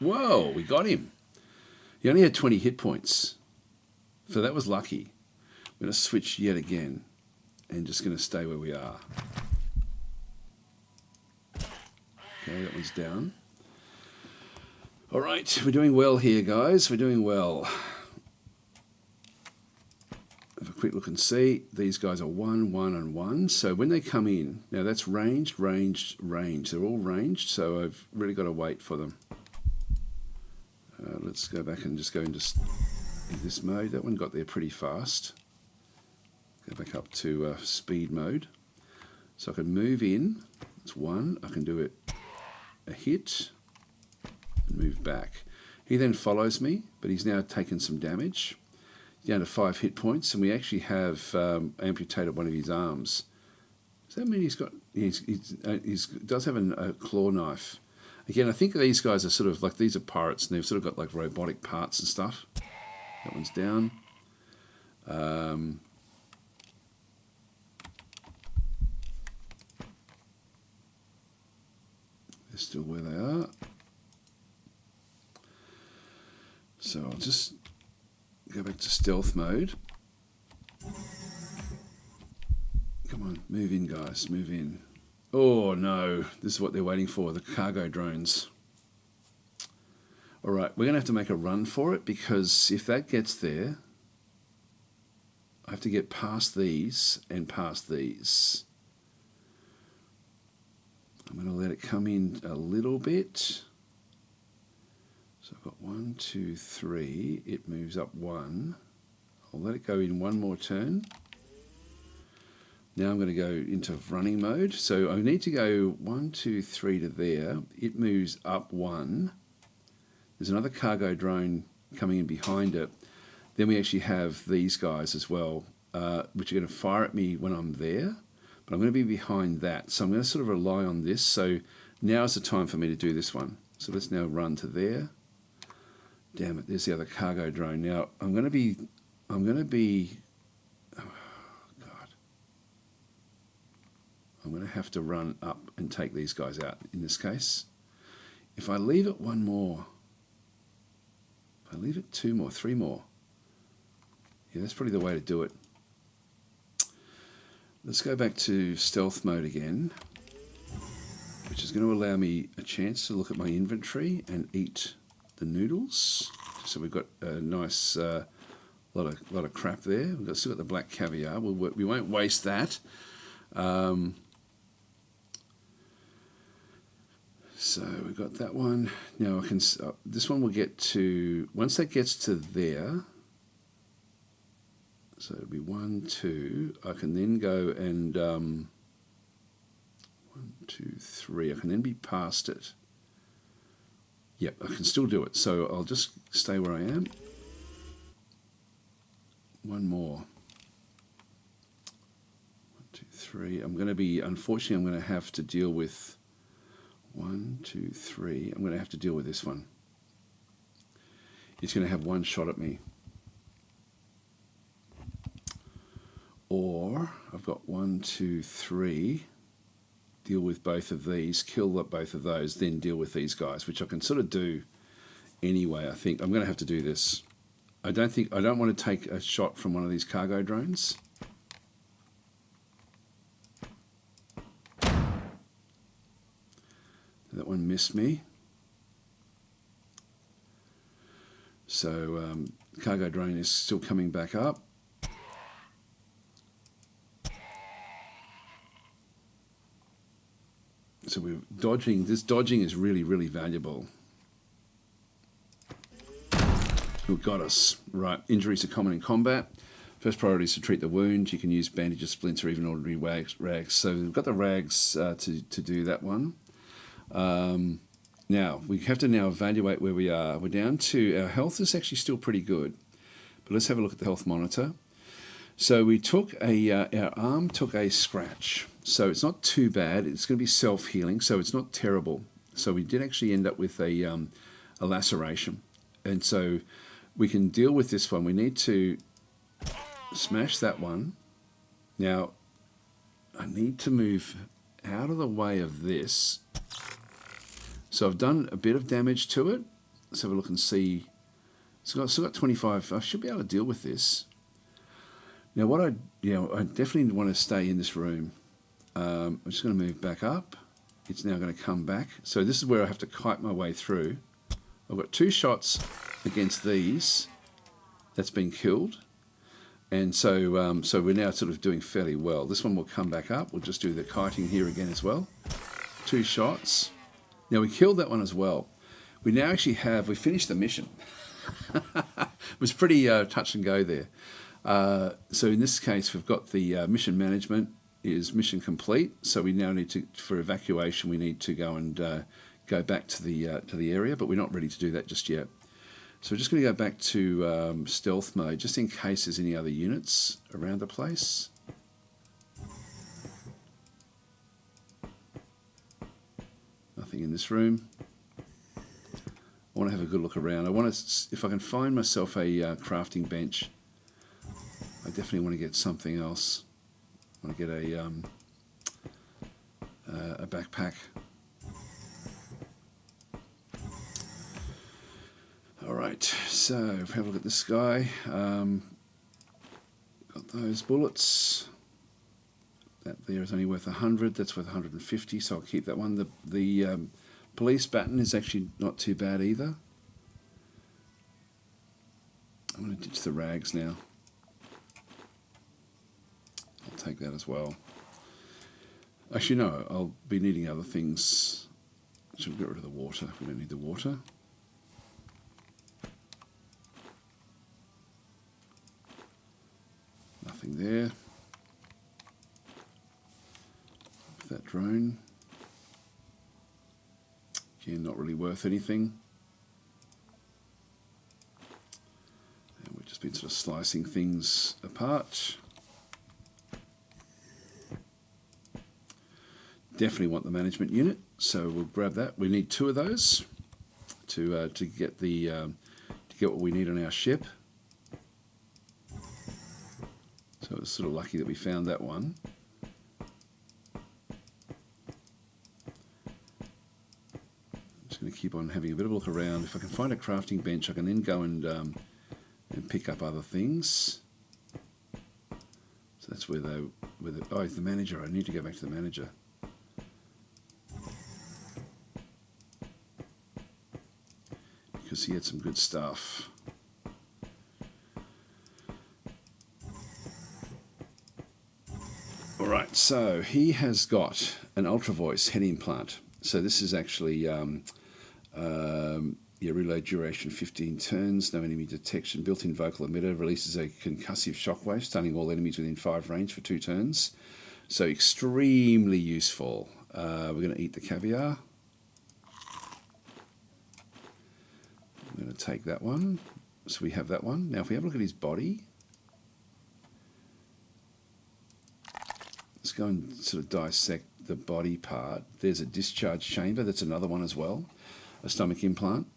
Whoa, we got him. He only had 20 hit points. So that was lucky. I'm going to switch yet again and just going to stay where we are. Okay, that one's down. All right, we're doing well here, guys. We're doing well. Have a quick look and see. These guys are 1, 1, and 1. So when they come in, now that's ranged, ranged, ranged. They're all ranged, so I've really got to wait for them. Let's go back and just go into this mode. That one got there pretty fast. Go back up to speed mode. So I can move in. It's 1. I can do it a hit and move back. He then follows me, but he's now taken some damage. Down to 5 hit points, and we actually have amputated one of his arms. Does that mean he's got? He does have a claw knife. Again, I think these guys are sort of like, these are pirates, and they've sort of got like robotic parts and stuff. That one's down. They're still where they are. So I'll just go back to stealth mode. Come on, move in, guys, move in. Oh no, this is what they're waiting for, the cargo drones. All right, we're going to have to make a run for it, because if that gets there, I have to get past these and past these. I'm going to let it come in a little bit. So I've got 1, 2, 3. It moves up 1. I'll let it go in one more turn. Now I'm going to go into running mode. So I need to go 1, 2, 3 to there. It moves up 1. There's another cargo drone coming in behind it. Then we actually have these guys as well, which are going to fire at me when I'm there. But I'm going to be behind that. So I'm going to sort of rely on this. So now is the time for me to do this one. So let's now run to there. Damn it, there's the other cargo drone. Now I'm going to be, oh God, I'm going to have to run up and take these guys out in this case. If I leave it one more, if I leave it two more, three more, yeah, that's probably the way to do it. Let's go back to stealth mode again, which is going to allow me a chance to look at my inventory and eat the noodles. So we've got a nice lot of crap there. We've still got the black caviar. We won't waste that. So we've got that one. Now I can. This one will get to, once that gets to there. So it'll be 1, 2. I can then go and 1, 2, 3. I can then be past it. Yep, I can still do it. So I'll just stay where I am. One more. 1, 2, 3. I'm going to be, unfortunately, I'm going to have to deal with 1, 2, 3. I'm going to have to deal with this one. It's going to have one shot at me. Or I've got 1, 2, 3. Deal with both of these, kill both of those, then deal with these guys, which I can sort of do anyway. I think I'm going to have to do this. I don't want to take a shot from one of these cargo drones. That one missed me. So cargo drone is still coming back up. So we're dodging. This dodging is really, really valuable. Oh, got us. Right, injuries are common in combat. First priority is to treat the wound. You can use bandages, splints, or even ordinary rags. So we've got the rags to do that one. Now, we have to now evaluate where we are. We're down to, our health is actually still pretty good. But let's have a look at the health monitor. So we took our arm took a scratch. So it's not too bad. It's going to be self-healing, so it's not terrible. So we did actually end up with a laceration. And so we can deal with this one. We need to smash that one. Now, I need to move out of the way of this. So I've done a bit of damage to it. Let's have a look and see. So I've still got 25. I should be able to deal with this. Now, I definitely want to stay in this room. I'm just going to move back up. It's now going to come back. So this is where I have to kite my way through. I've got 2 shots against these. That's been killed. And so, so we're now sort of doing fairly well. This one will come back up. We'll just do the kiting here again as well. 2 shots. Now we killed that one as well. We now actually have, we finished the mission. It was pretty touch and go there. So in this case, we've got the mission management is mission complete. So we now need to, for evacuation, we need to go and go back to the area, but we're not ready to do that just yet. So we're just going to go back to stealth mode, just in case there's any other units around the place. Nothing in this room. I want to have a good look around. I want to, if I can find myself a crafting bench, I definitely want to get something else. I want to get a backpack. All right, so have a look at this guy. Got those bullets. That there is only worth 100. That's worth 150, so I'll keep that one. The police baton is actually not too bad either. I'm going to ditch the rags now. I'll take that as well. Actually, no, I'll be needing other things. Should get rid of the water. We don't need the water. Nothing there. That drone. Again, not really worth anything. And we've just been sort of slicing things apart. Definitely want the management unit, so we'll grab that. We need 2 of those to get the to get what we need on our ship. So it's sort of lucky that we found that one. going to keep on having a bit of a look around. If I can find a crafting bench, I can then go and pick up other things. So that's where oh, it's the manager. I need to go back to the manager. Because he had some good stuff. Alright, so he has got an ultra voice head implant. So this is actually reload duration 15 turns, no enemy detection, built-in vocal emitter, releases a concussive shockwave, stunning all enemies within 5 range for 2 turns. So extremely useful. We're going to eat the caviar. I'm going to take that one. So we have that one. Now if we have a look at his body, let's go and sort of dissect the body part. There's a discharge chamber. That's another one as well. A stomach implant.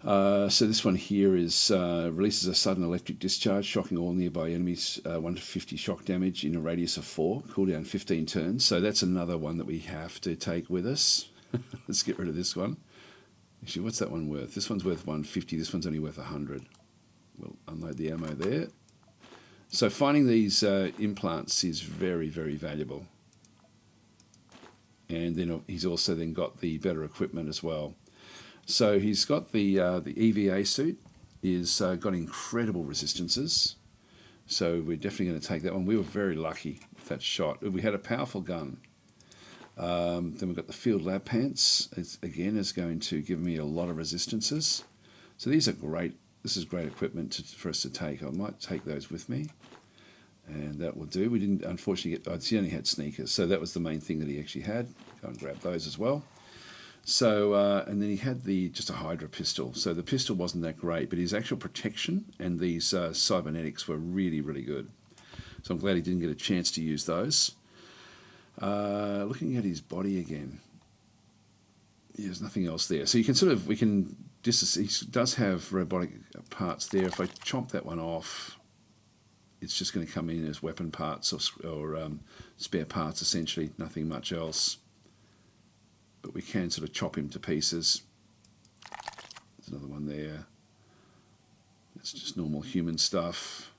So this one here is releases a sudden electric discharge, shocking all nearby enemies, 1 to 50 shock damage in a radius of 4. Cooldown 15 turns. So that's another one that we have to take with us. Let's get rid of this one. Actually, what's that one worth? This one's worth 150. This one's only worth 100. We'll unload the ammo there. So finding these implants is very, very valuable. And then he's also then got the better equipment as well. So he's got the EVA suit. Is got incredible resistances. So we're definitely going to take that one. We were very lucky with that shot. We had a powerful gun. Then we've got the field lab pants. Again, is going to give me a lot of resistances. So these are great. This is great equipment for us to take. I might take those with me. And that will do. We didn't, unfortunately, he only had sneakers. So that was the main thing that he actually had. Go and grab those as well. So, and then he had just a Hydra pistol. So the pistol wasn't that great, but his actual protection and these cybernetics were really, really good. So I'm glad he didn't get a chance to use those. Looking at his body again, there's nothing else there. So you can he does have robotic parts there. If I chomp that one off, it's just going to come in as weapon parts or spare parts, essentially, nothing much else. But we can sort of chop him to pieces. There's another one there. It's just normal human stuff.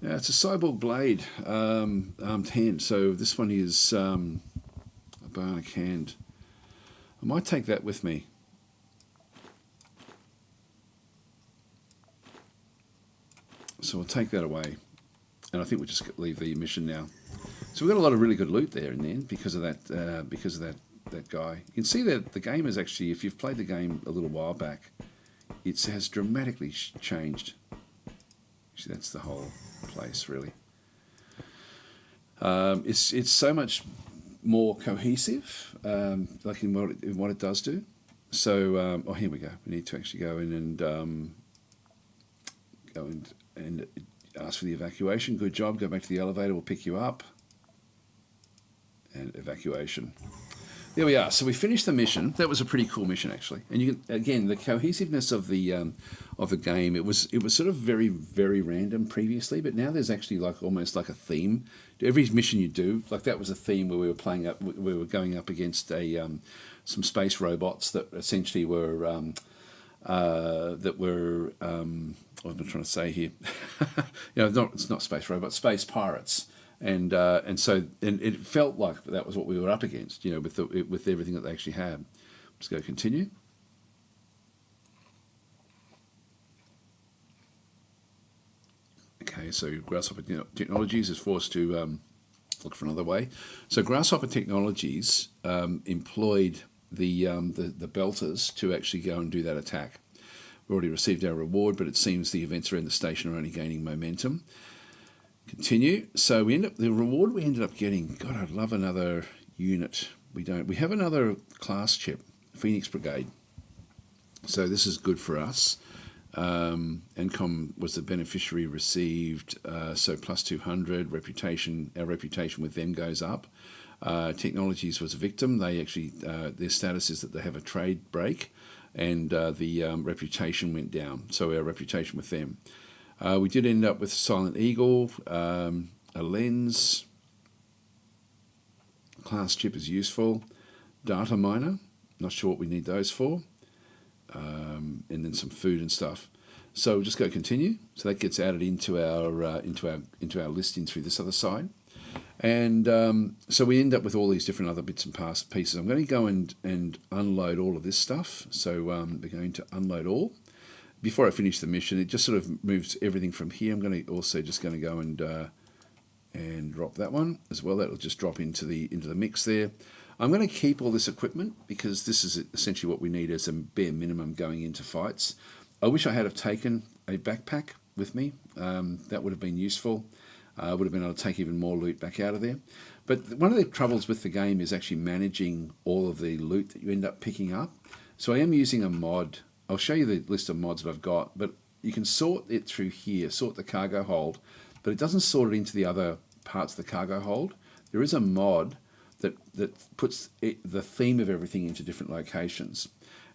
Now it's a cyborg blade, armed hand. So this one is a bionic hand. I might take that with me. So we'll take that away. And I think we'll just leave the mission now. So we've got a lot of really good loot there in the end because of that guy. You can see that the game is actually, if you've played the game a little while back, it has dramatically changed. Actually, that's the whole place, really. It's so much more cohesive, like in what it does do. So, oh, here we go. We need to actually go in and ask for the evacuation. Good job. Go back to the elevator. We'll pick you up. And evacuation. There we are. So we finished the mission. That was a pretty cool mission, actually. And you can, again, the cohesiveness of the game. It was sort of very, very random previously, but now there's actually like almost like a theme. Every mission you do, like that was a theme where we were going up against some space robots that essentially were what am I trying to say here? It's not space robots, space pirates. And it felt like that was what we were up against, with everything that they actually had. Let's go continue. Okay, so Grasshopper Technologies is forced to look for another way. So Grasshopper Technologies employed the belters to actually go and do that attack. We already received our reward, but it seems the events around the station are only gaining momentum. Continue. So the reward we ended up getting. God, I'd love another unit. We don't. We have another class chip, Phoenix Brigade. So this is good for us. Encom was the beneficiary received. So plus 200 reputation. Our reputation with them goes up. Technologies was a victim. They actually their status is that they have a trade break, and the reputation went down. So our reputation with them. We did end up with Silent Eagle, a lens, class chip is useful. Data miner, not sure what we need those for. And then some food and stuff. So we'll just go continue. So that gets added into our listing through this other side. And so we end up with all these different other bits and pieces. I'm going to go and unload all of this stuff. So we're going to unload all. Before I finish the mission, it just sort of moves everything from here. I'm going to also just going to go and drop that one as well. That'll just drop into the mix there. I'm going to keep all this equipment because this is essentially what we need as a bare minimum going into fights. I wish I had have taken a backpack with me. That would have been useful. Would have been able to take even more loot back out of there. But one of the troubles with the game is actually managing all of the loot that you end up picking up. So I am using a mod. I'll show you the list of mods that I've got, but you can sort it through here, sort the cargo hold, but it doesn't sort it into the other parts of the cargo hold. There is a mod that puts the theme of everything into different locations.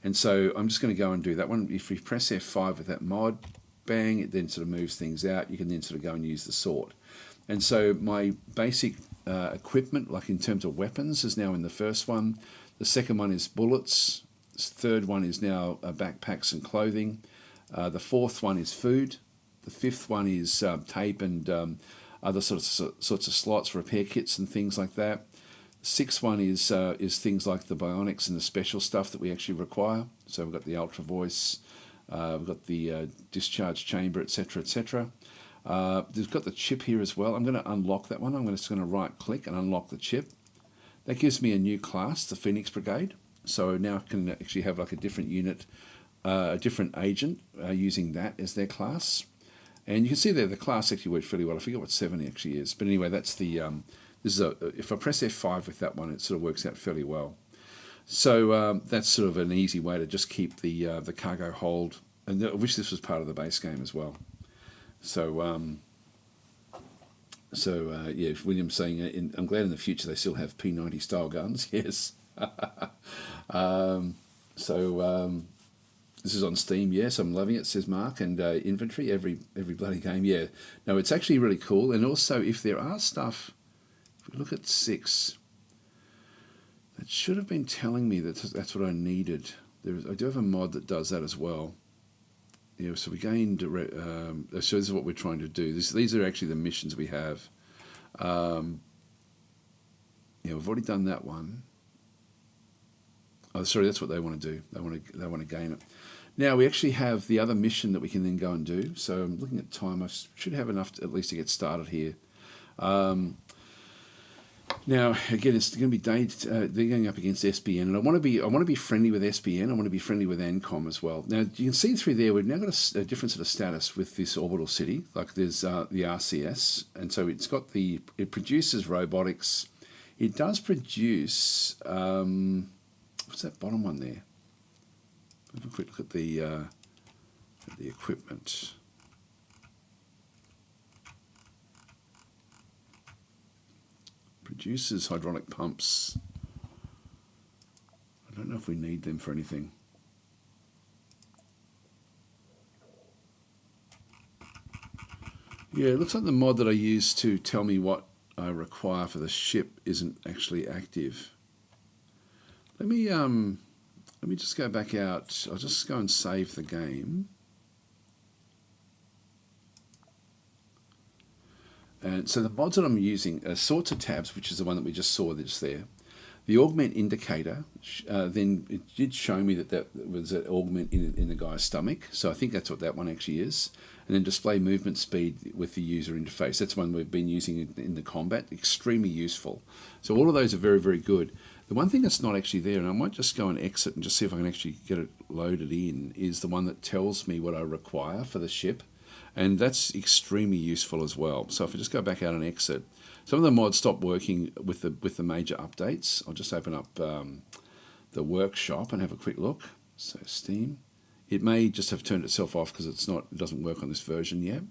And so I'm just going to go and do that one. If we press F5 with that mod, bang, it then sort of moves things out. You can then sort of go and use the sort. And so my basic equipment, like in terms of weapons, is now in the first one. The second one is bullets. The third one is now backpacks and clothing. The fourth one is food. The fifth one is tape and other sorts of slots, repair kits and things like that. The sixth one is things like the bionics and the special stuff that we actually require. So we've got the ultra voice, we've got the discharge chamber, etc., etc. We've got the chip here as well. I'm going to unlock that one. I'm just going to right click and unlock the chip. That gives me a new class, the Phoenix Brigade. So now I can actually have like a different unit, a different agent using that as their class. And you can see there the class actually worked fairly well. I forget what 7 actually is, but anyway, that's the if I press F5 with that one, it sort of works out fairly well. So that's sort of an easy way to just keep the cargo hold. And I wish this was part of the base game as well. So yeah, William's saying, I'm glad in the future they still have P90 style guns. Yes. This is on Steam. Yes, I'm loving it, says Mark. And inventory, every bloody game. Yeah. No, it's actually really cool. And also, if there are stuff, if we look at 6, that should have been telling me that that's what I needed. I do have a mod that does that as well. Yeah, so we gained. So this is what we're trying to do. These are actually the missions we have. Yeah, we've already done that one. Oh, sorry, that's what they want to do. They want to gain it. Now we actually have the other mission that we can then go and do. So I'm looking at time. I should have enough at least to get started here. Now again, it's going to be they're going up against SBN, and I want to be friendly with SBN. I want to be friendly with ANCOM as well. Now you can see through there we've now got a different sort of status with this orbital city. Like there's the RCS, and so it produces robotics. It does produce. What's that bottom one there? Have a quick look at the equipment. Produces hydraulic pumps. I don't know if we need them for anything. Yeah, it looks like the mod that I used to tell me what I require for the ship isn't actually active. Let me just go back out. I'll just go and save the game. And so the mods that I'm using are sorts of tabs, which is the one that we just saw just there. The augment indicator, then it did show me that was an augment in the guy's stomach. So I think that's what that one actually is. And then display movement speed with the user interface. That's one we've been using in the combat. Extremely useful. So all of those are very, very good. The one thing that's not actually there, and I might just go and exit and just see if I can actually get it loaded in, is the one that tells me what I require for the ship. And that's extremely useful as well. So if I just go back out and exit, some of the mods stop working with the major updates. I'll just open up the workshop and have a quick look. So Steam. It may just have turned itself off because it doesn't work on this version yet.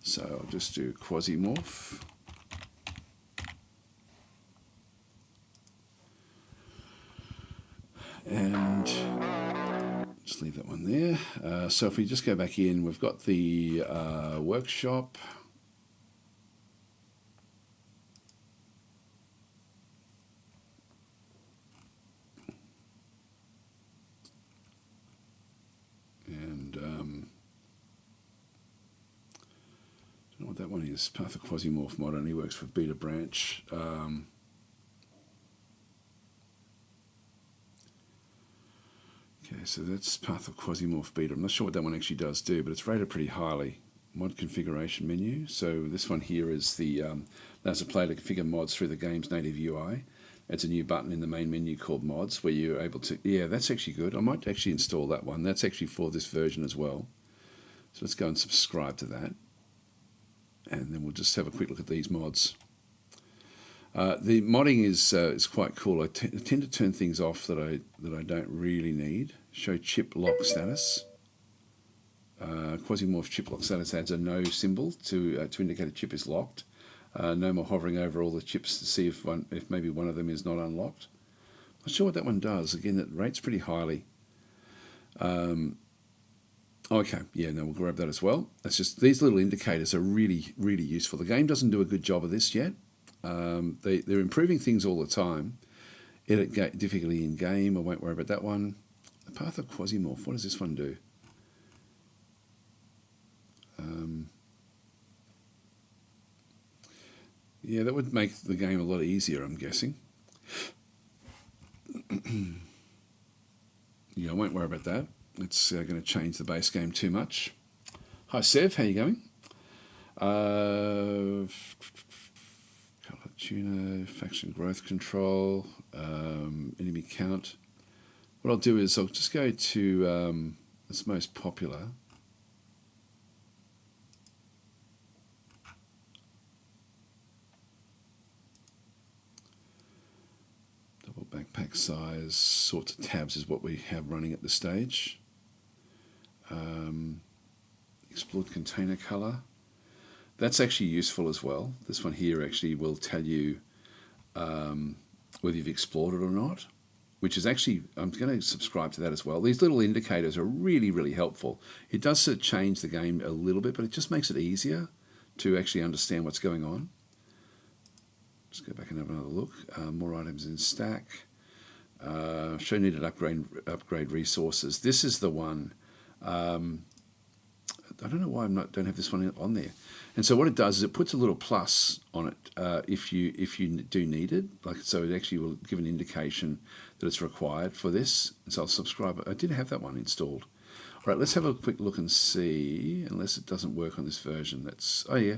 So I'll just do Quasimoph. And just leave that one there. So if we just go back in, we've got the workshop. what that one is. Path of Quasimorph mod only works for beta branch. Okay, so that's Path of Quasimorph beta. I'm not sure what that one actually does do, but it's rated pretty highly. Mod configuration menu. So this one here is the allows the player to configure mods through the game's native UI. It's a new button in the main menu called Mods where you're able to, yeah, that's actually good. I might actually install that one. That's actually for this version as well. So let's go and subscribe to that. And then we'll just have a quick look at these mods. The modding is quite cool. I tend to turn things off that I don't really need. Show chip lock status. Quasimorph chip lock status adds a no symbol to indicate a chip is locked. No more hovering over all the chips to see if maybe one of them is not unlocked. Not sure what that one does. Again, it rates pretty highly. Okay, yeah, no, we'll grab that as well. That's just, these little indicators are really, really useful. The game doesn't do a good job of this yet. They're improving things all the time. Edit difficulty in game, I won't worry about that one. The Path of Quasimorph, what does this one do? Yeah, that would make the game a lot easier, I'm guessing. Yeah, I won't worry about that. It's going to change the base game too much. Hi, Sev, how you going? Color tuner, faction growth control, enemy count. What I'll do is I'll just go to its most popular. Double backpack size, sorts of tabs is what we have running at this stage. Explored container color. That's actually useful as well. This one here actually will tell you whether you've explored it or not, which is actually, I'm going to subscribe to that as well. These little indicators are really, really helpful. It does sort of change the game a little bit, but it just makes it easier to actually understand what's going on. Let's go back and have another look. More items in stack. Show needed upgrade resources. This is the one. I don't know why don't have this one on there. And so what it does is it puts a little plus on it if you do need it. Like, so it actually will give an indication that it's required for this. And so I'll subscribe. I did have that one installed. All right, let's have a quick look and see. Unless it doesn't work on this version. That's oh yeah.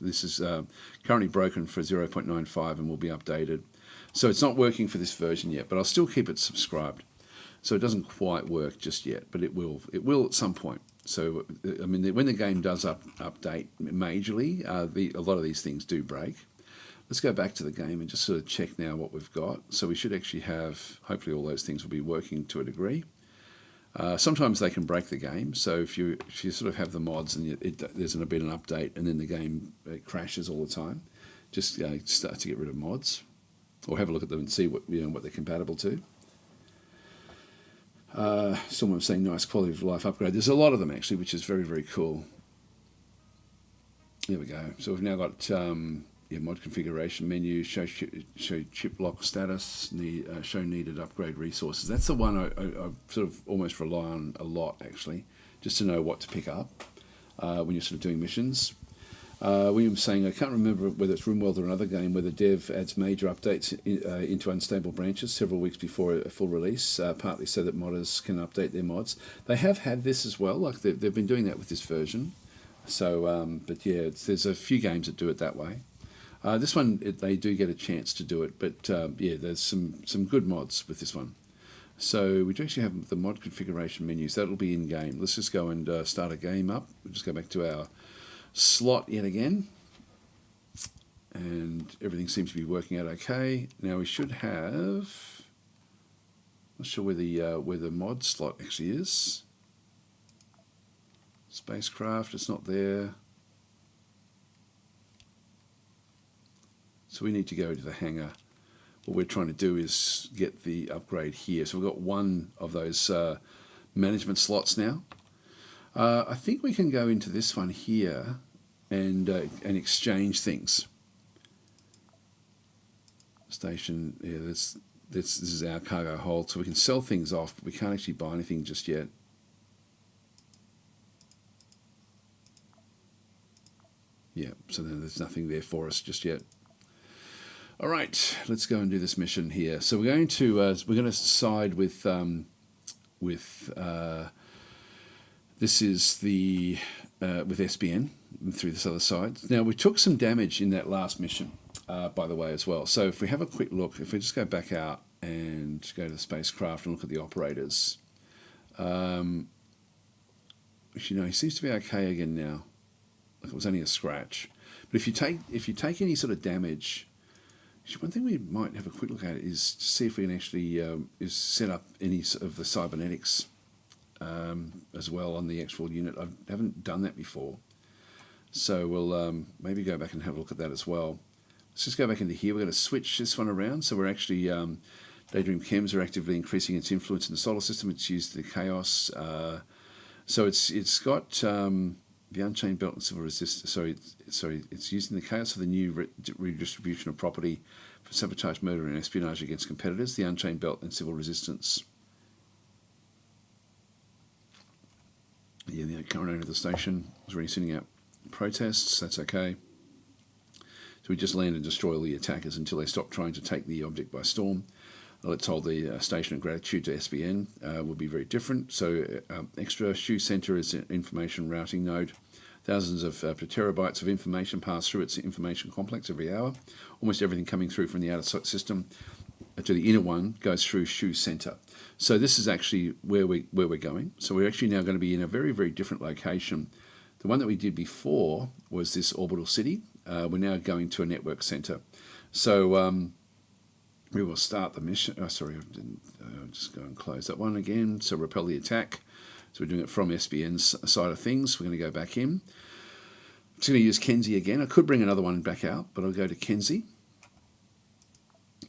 This is currently broken for 0.95 and will be updated. So it's not working for this version yet, but I'll still keep it subscribed. So it doesn't quite work just yet, but it will at some point. So, I mean, when the game does update majorly, a lot of these things do break. Let's go back to the game and just sort of check now what we've got. So we should actually have, hopefully all those things will be working to a degree. Sometimes they can break the game. So if you sort of have the mods and there's been an update and then the game crashes all the time, just start to get rid of mods or have a look at them and see what they're compatible to. Someone was saying nice quality of life upgrade. There's a lot of them actually, which is very, very cool. There we go. So we've now got mod configuration menu, show chip lock status, show needed upgrade resources. That's the one I sort of almost rely on a lot actually, just to know what to pick up when you're sort of doing missions. William's saying, I can't remember whether it's RimWorld or another game where the dev adds major updates into unstable branches several weeks before a full release, partly so that modders can update their mods. They have had this as well, like they've been doing that with this version. So, but yeah, there's a few games that do it that way. This one, they do get a chance to do it, but yeah, there's some good mods with this one. So we do actually have the mod configuration menus. That'll be in-game. Let's just go and start a game up. We'll just go back to our slot yet again, and everything seems to be working out okay. Now we should have, not sure where the mod slot actually is. Spacecraft, it's not there. So we need to go to the hangar. What we're trying to do is get the upgrade here. So we've got one of those management slots now. I think we can go into this one here and exchange things. Station, yeah, this is our cargo hold, so we can sell things off, but we can't actually buy anything just yet. Yeah, so there's nothing there for us just yet. All right, let's go and do this mission here. So we're going to side with this is the with SBN through this other side. Now we took some damage in that last mission, by the way, as well. So if we have a quick look, if we just go back out and go to the spacecraft and look at the operators, which, you know, he seems to be okay again now. Like it was only a scratch. But if you take any sort of damage, one thing we might have a quick look at is to see if we can actually is set up any of the cybernetics as well on the actual unit. I haven't done that before, so we'll maybe go back and have a look at that as well. Let's just go back into here. We're going to switch this one around. So we're actually Daydream Chems are actively increasing its influence in the solar system. It's used the chaos. So it's got the Unchained Belt and Civil Resistance. Sorry, it's using the chaos of the new redistribution of property for sabotage, murder, and espionage against competitors. The Unchained Belt and Civil Resistance. Yeah, the current owner of the station is already sending out protests. That's okay. So we just land and destroy all the attackers until they stop trying to take the object by storm. Let's hold the station of gratitude to SBN will be very different. So extra Shoe Center is an information routing node. Thousands of terabytes of information pass through its information complex every hour. Almost everything coming through from the outer system to the inner one goes through Shoe Center. So this is actually where we're going. So we're actually now going to be in a very, very different location. The one that we did before was this orbital city. We're now going to a network center. So we will start the mission. Oh, sorry, I didn't. Just go and close that one again. So repel the attack. So we're doing it from SBN's side of things. We're going to go back in. I'm just going to use Kenzie again. I could bring another one back out, but I'll go to Kenzie.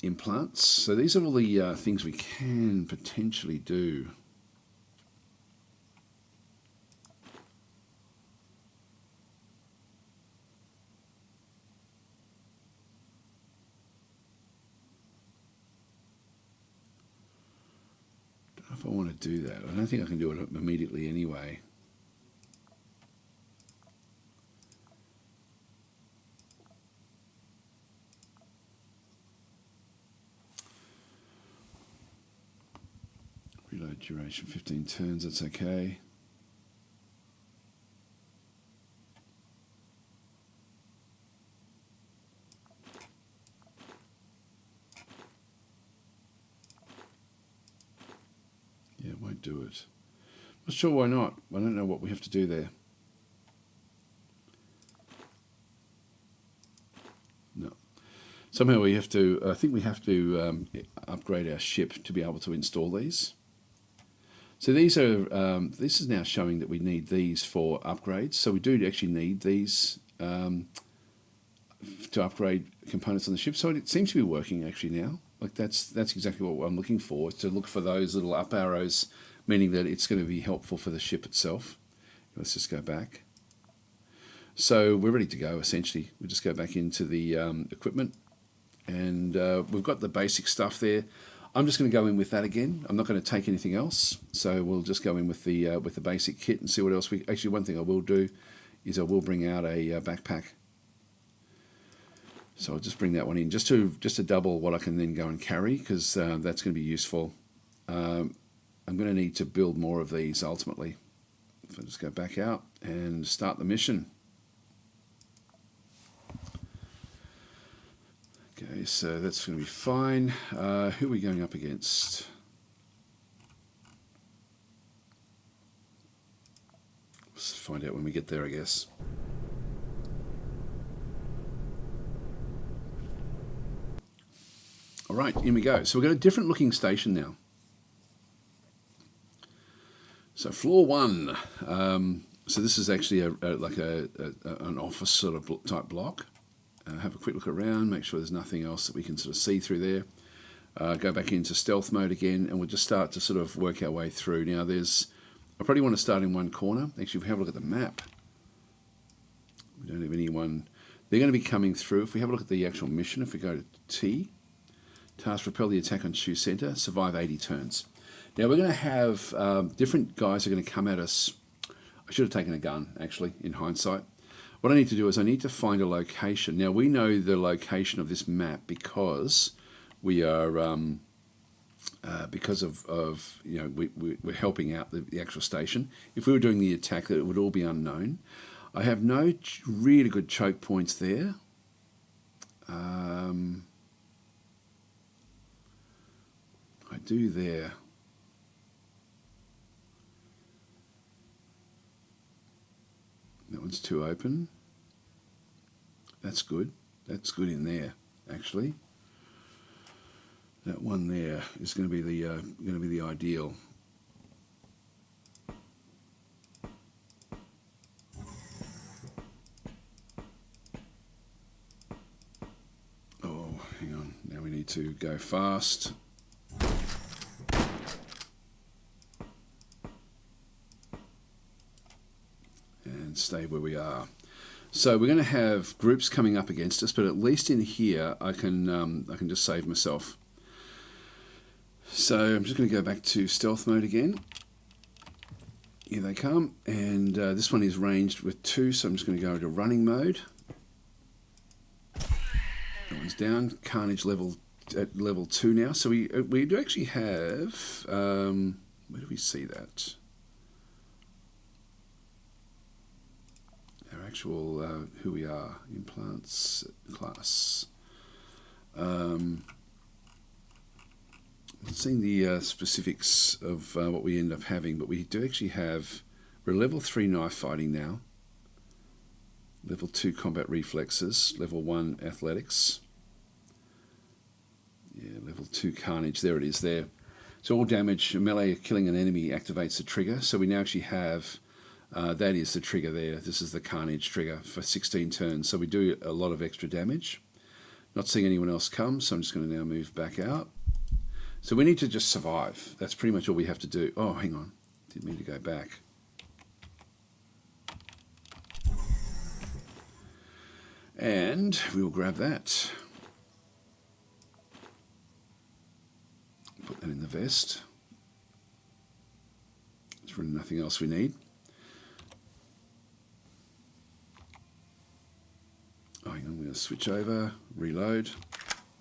Implants. So these are all the things we can potentially do. If I want to do that, I don't think I can do it immediately anyway. Reload duration 15 turns, that's okay. Yeah, it won't do it. Not sure why not. I don't know what we have to do there. No. Somehow we have to, I think we have to upgrade our ship to be able to install these. So these are, this is now showing that we need these for upgrades. So we do actually need these to upgrade components on the ship. So it seems to be working actually now. Like that's exactly what I'm looking for, to look for those little up arrows, meaning that it's going to be helpful for the ship itself. Let's just go back. So we're ready to go, essentially. We'll just go back into the equipment, and we've got the basic stuff there. I'm just going to go in with that again. I'm not going to take anything else, so we'll just go in with the basic kit and see what else we... Actually, one thing I will do is I will bring out a backpack. So I'll just bring that one in, just to double what I can then go and carry, because that's going to be useful. I'm going to need to build more of these ultimately. So I'll just go back out and start the mission. Okay, so that's going to be fine. Who are we going up against? Let's find out when we get there, I guess. All right, in we go. So we've got a different looking station now. So floor 1. So this is actually like an office sort of type block. Have a quick look around, make sure there's nothing else that we can sort of see through there. Go back into stealth mode again, and we'll just start to sort of work our way through. Now I probably want to start in one corner. Actually, if we have a look at the map, we don't have anyone. They're going to be coming through. If we have a look at the actual mission, if we go to T, task repel the attack on Shoe Center, survive 80 turns. Now we're going to have different guys are going to come at us. I should have taken a gun, actually, in hindsight. what I need to do is I need to find a location. Now we know the location of this map because we are because of you know we're helping out the actual station. If we were doing the attack, it would all be unknown. I have no really good choke points there. I do there. That one's too open. That's good. That's good in there, actually. That one there is going to be the ideal. Oh, hang on. Now we need to go fast. And stay where we are. So we're going to have groups coming up against us, but at least in here I can just save myself. So I'm just going to go back to stealth mode again. Here they come, and this one is ranged with 2, so I'm just going to go into running mode. That one's down. Carnage level at level 2 now. So we do actually have where do we see that? Our actual who we are, implants class. Not seeing the specifics of what we end up having, but we do actually have, we're level 3 knife fighting now, level 2 combat reflexes, level 1 athletics, yeah, level 2 carnage, there it is there. So all damage, melee killing an enemy activates the trigger, so we now actually have, that is the trigger there, this is the carnage trigger for 16 turns, so we do a lot of extra damage. Not seeing anyone else come, so I'm just going to now move back out. So we need to just survive. That's pretty much all we have to do. Oh, hang on. Didn't mean to go back. And we will grab that. Put that in the vest. There's really nothing else we need. Oh, hang on. I'm going to switch over, reload.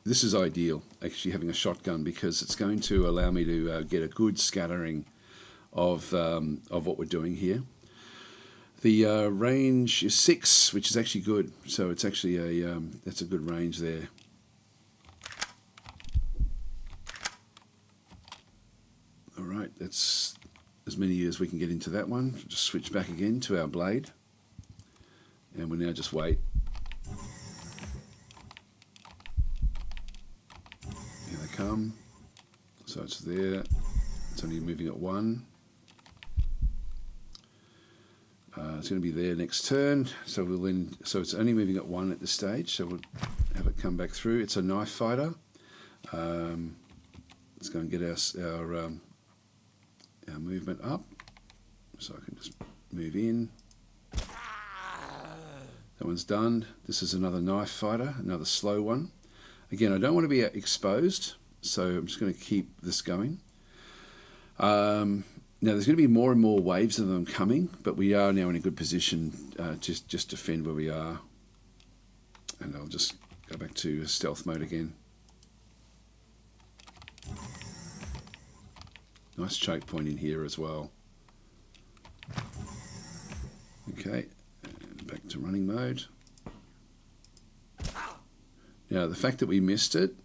This is ideal, actually having a shotgun, because it's going to allow me to get a good scattering of what we're doing here. The range is 6, which is actually good. So it's actually that's a good range there. All right, that's as many as we can get into that one. Just switch back again to our blade, and we'll now just wait. Come, so it's there. It's only moving at 1. It's going to be there next turn. So we'll then. So it's only moving at 1 at this stage. So we'll have it come back through. It's a knife fighter. Let's go and get our movement up. So I can just move in. That one's done. This is another knife fighter, another slow one. Again, I don't want to be exposed, so I'm just going to keep this going. Now, there's going to be more and more waves of them coming, but we are now in a good position just defend where we are. And I'll just go back to stealth mode again. Nice choke point in here as well. Okay, and back to running mode. Now, the fact that we missed it,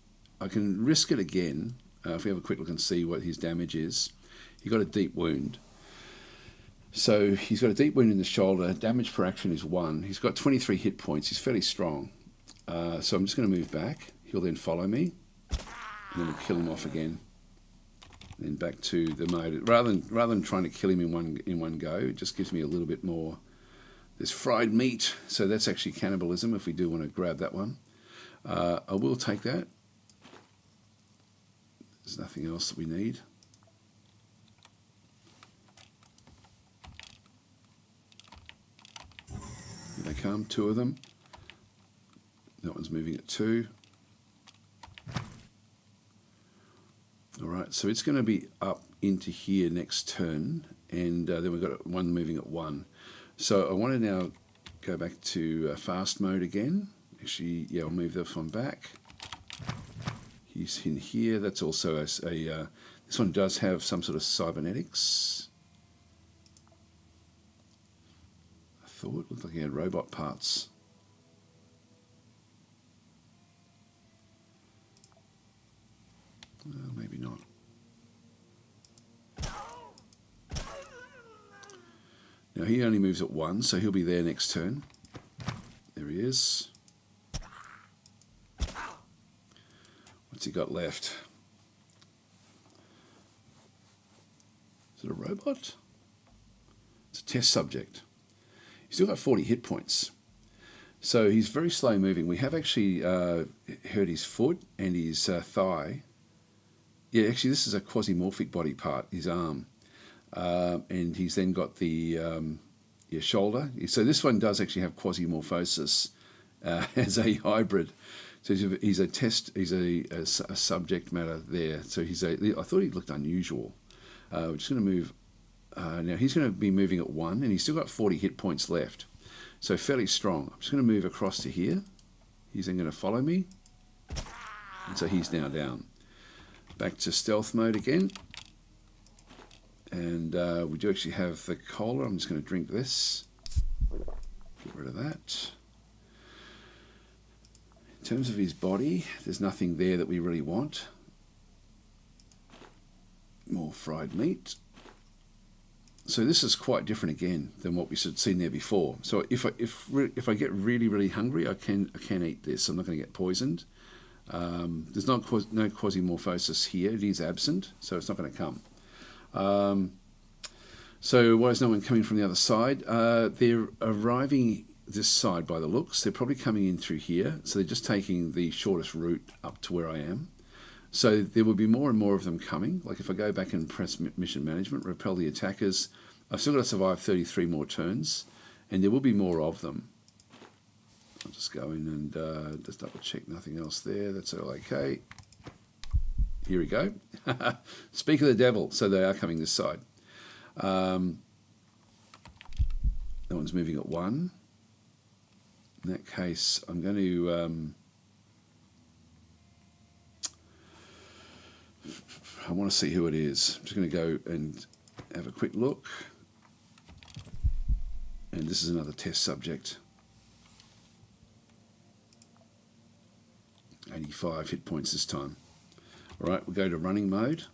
I can risk it again. If we have a quick look and see what his damage is. He got a deep wound. So he's got a deep wound in the shoulder. Damage per action is 1. He's got 23 hit points. He's fairly strong. So I'm just going to move back. He'll then follow me. And then we'll kill him off again. Then back to the mode. Rather than trying to kill him in one go, it just gives me a little bit more. There's fried meat. So that's actually cannibalism if we do want to grab that one. I will take that. There's nothing else that we need. Here they come, 2 of them. That one's moving at 2. All right, so it's going to be up into here next turn, and then we've got one moving at 1. So I want to now go back to fast mode again. Actually, yeah, I'll move this one back. He's in here. That's also this one does have some sort of cybernetics. I thought it looked like he had robot parts. Maybe not. Now he only moves at 1, so he'll be there next turn. There he is. What's he got left? Is it a robot? It's a test subject. He's still got 40 hit points. So he's very slow moving. We have actually hurt his foot and his thigh. Yeah, actually this is a quasimorphic body part, his arm. And he's then got the shoulder. So this one does actually have quasimorphosis as a hybrid. So he's a subject matter there. So I thought he looked unusual. We're just going to move. Now he's going to be moving at 1, and he's still got 40 hit points left. So fairly strong. I'm just going to move across to here. He's then going to follow me. And so he's now down. Back to stealth mode again. And we do actually have the cola. I'm just going to drink this. Get rid of that. In terms of his body, there's nothing there that we really want. More fried meat. So this is quite different again than what we had seen there before. So if I get really hungry, I can eat this. I'm not going to get poisoned. There's no quasimorphosis here. It is absent, so it's not going to come. So why is no one coming from the other side? They're arriving this side by the looks. They're probably coming in through here. So they're just taking the shortest route up to where I am. So there will be more and more of them coming. Like if I go back and press mission management, repel the attackers, I've still got to survive 33 more turns, and there will be more of them. I'll just go in and just double check nothing else there. That's all okay. Here we go. Speak of the devil. So they are coming this side. That one's moving at 1. In that case, I'm going to... I want to see who it is. I'm just going to go and have a quick look. And this is another test subject. 85 hit points this time. All right, we'll go to running mode.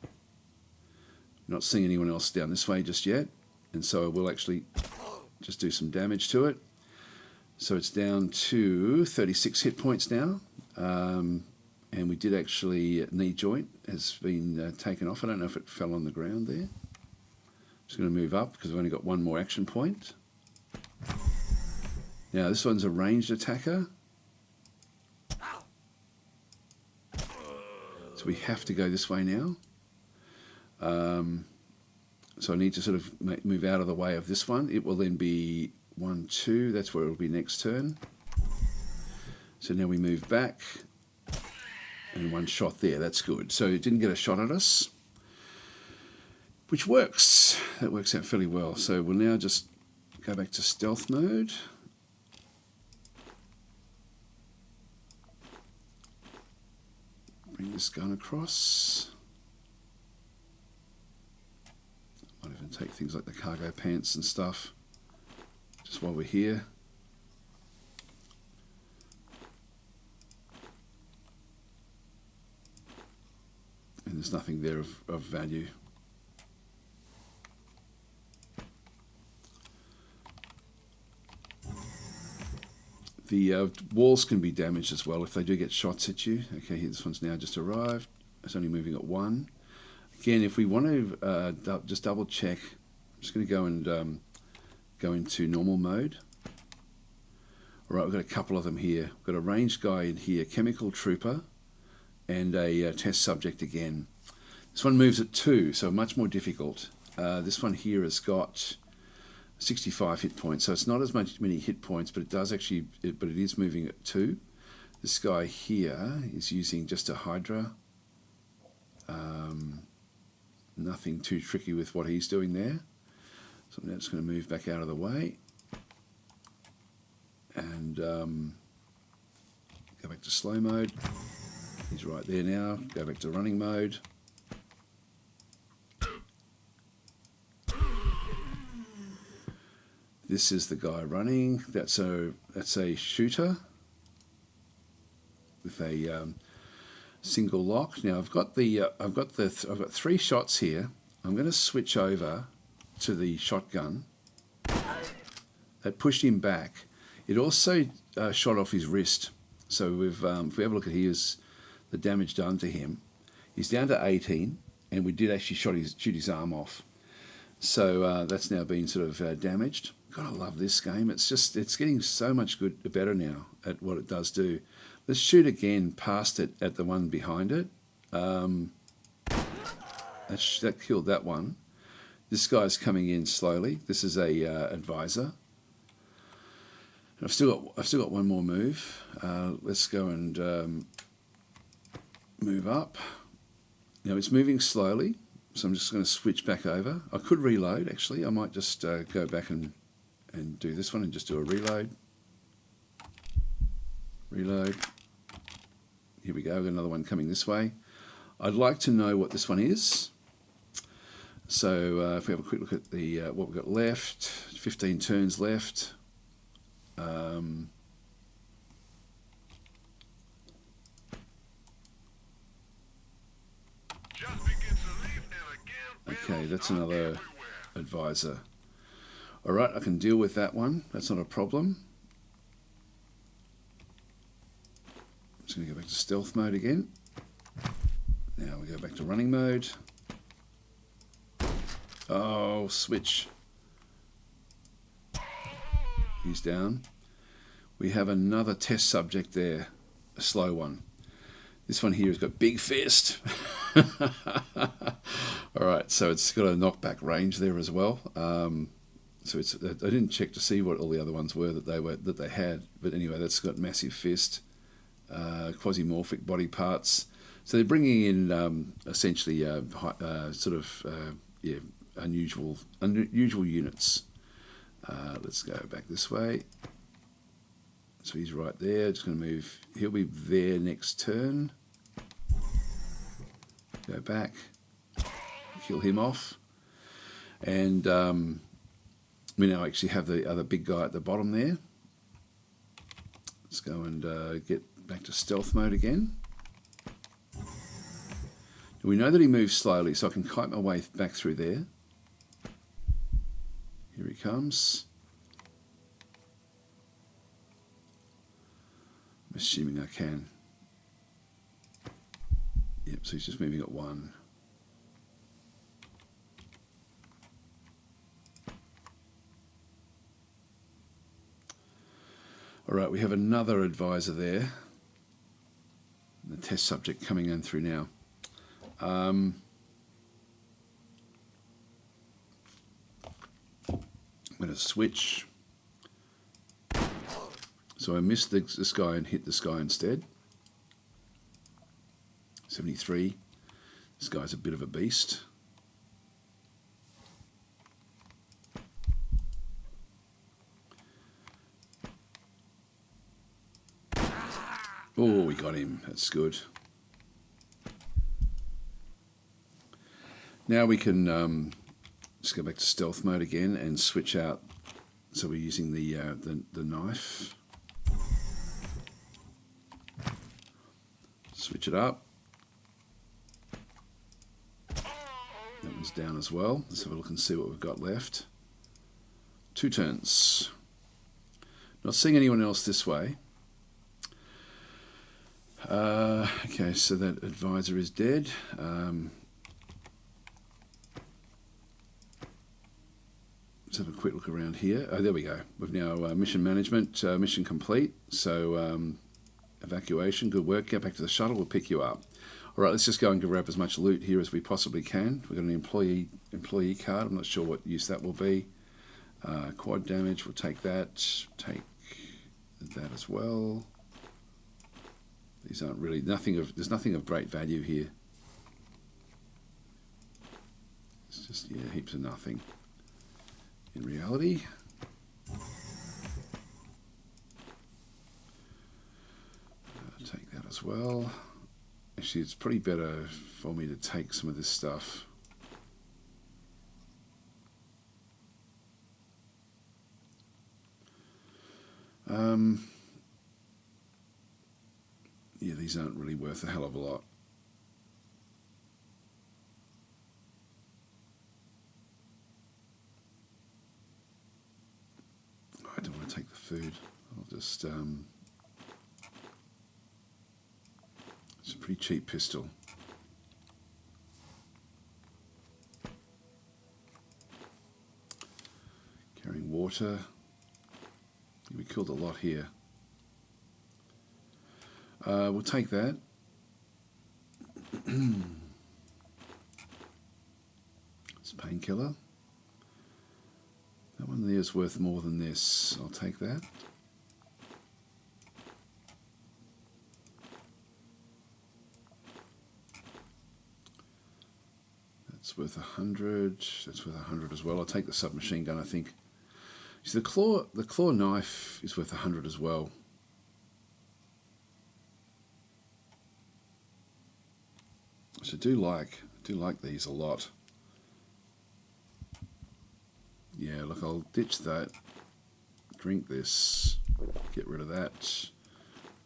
Not seeing anyone else down this way just yet. And so we'll actually just do some damage to it. So it's down to 36 hit points now. And we did actually, knee joint has been taken off. I don't know if it fell on the ground there. Just going to move up because I've only got one more action point. Now this one's a ranged attacker. So we have to go this way now. So I need to sort of move out of the way of this one. It will then be 1, 2. That's where it will be next turn. So now we move back. And one shot there, that's good. So it didn't get a shot at us, which works. That works out fairly well. So we'll now just go back to stealth mode. Bring this gun across. Might even take things like the cargo pants and stuff, just while we're here. And there's nothing there of value. The walls can be damaged as well if they do get shots at you. Okay, this one's now just arrived. It's only moving at 1. Again, if we want to just double check, I'm just going to go and go into normal mode. All right, we've got a couple of them here. We've got a ranged guy in here, chemical trooper, and a test subject again. This one moves at 2, so much more difficult. This one here has got 65 hit points, so it's not as many hit points, but it does actually, but it is moving at 2. This guy here is using just a Hydra. Nothing too tricky with what he's doing there. So I'm now just going to move back out of the way. and go back to slow mode. He's right there now. Go back to running mode. This is the guy running. That's a shooter with a single lock. Now I've got 3 shots here. I'm going to switch over to the shotgun. That pushed him back. It also shot off his wrist. So if we have a look at here's the damage done to him. He's down to 18, and we did actually shoot his arm off. So that's now been sort of damaged. God, I love this game. It's getting so much better now at what it does do. Let's shoot again past it at the one behind it. That killed that one. This guy's coming in slowly. This is a advisor. I've still got one more move. Let's go and move up. Now it's moving slowly, so I'm just going to switch back over. I could reload actually. I might just go back and do this one and just do a reload. Reload. Here we go. Got another one coming this way. I'd like to know what this one is. So if we have a quick look at the what we've got left, 15 turns left. Okay, that's another advisor. All right, I can deal with that one. That's not a problem. I'm just going to go back to stealth mode again. Now we go back to running mode. Oh, switch. He's down. We have another test subject there, a slow one. This one here has got big fist. All right, so it's got a knockback range there as well. So I didn't check to see what all the other ones were that they had, but anyway, that's got massive fist, quasimorphic body parts. So they're bringing in essentially unusual units. Let's go back this way. So he's right there. Just going to move. He'll be there next turn. Go back. Kill him off. And we now actually have the other big guy at the bottom there. Let's go and get back to stealth mode again. We know that he moves slowly, so I can kite my way back through there. Here he comes. I'm assuming I can. Yep, so he's just moving at 1. All right, we have another advisor there. The test subject coming in through now. I'm going to switch. So I missed this guy and hit this guy instead. 73. This guy's a bit of a beast. Oh, we got him. That's good. Now we can just go back to stealth mode again and switch out. So we're using the knife. Switch it up. That one's down as well. Let's have a look and see what we've got left. 2 turns. Not seeing anyone else this way. Okay, so that advisor is dead. Let's have a quick look around here. Oh, there we go. We've now mission management, mission complete. So evacuation, good work. Get back to the shuttle. We'll pick you up. All right, let's just go and grab as much loot here as we possibly can. We've got an employee card. I'm not sure what use that will be. Quad damage. We'll take that. Take that as well. These aren't really there's nothing of great value here. It's just, yeah, heaps of nothing. In reality. as well. Actually, it's pretty better for me to take some of this stuff. Yeah, these aren't really worth a hell of a lot. I don't want to take the food. I'll just... it's a pretty cheap pistol. Carrying water. We killed a lot here. We'll take that. It's a painkiller. That one there is worth more than this. I'll take that. That's worth 100. That's worth 100 as well. I'll take the submachine gun, I think. See, the claw knife is worth 100 as well. So I do like these a lot. Yeah, look, I'll ditch that, drink this, get rid of that,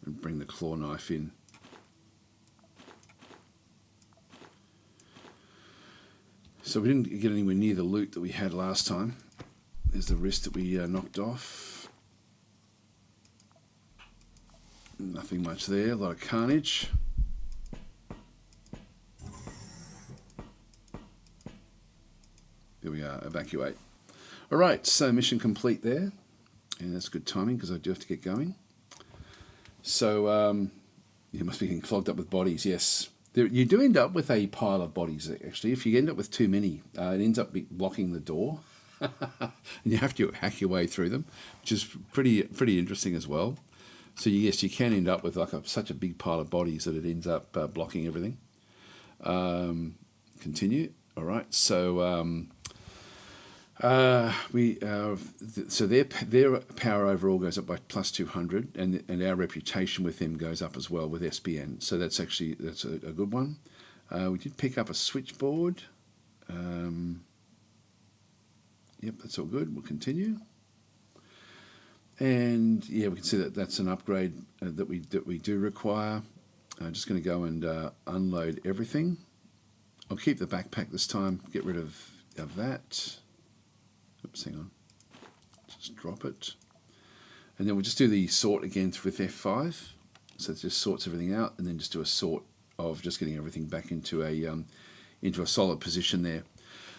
and bring the claw knife in. So we didn't get anywhere near the loot that we had last time. There's the wrist that we knocked off. Nothing much there, a lot of carnage. There we are, evacuate. Alright, so mission complete there. And that's good timing because I do have to get going. So, you must be getting clogged up with bodies, yes. You do end up with a pile of bodies, actually. If you end up with too many, it ends up blocking the door. And you have to hack your way through them, which is pretty interesting as well. So yes, you can end up with like such a big pile of bodies that it ends up blocking everything. Continue. All right. So so their power overall goes up by plus 200, and our reputation with them goes up as well with SBN. So that's a good one. We did pick up a switchboard. Yep, that's all good. We'll continue. And yeah, we can see that that's an upgrade that we do require. I'm just going to go and unload everything. I'll keep the backpack this time. Get rid of that. Oops, hang on. Just drop it. And then we'll just do the sort again with F5. So it just sorts everything out, and then just do a sort of just getting everything back into a solid position there.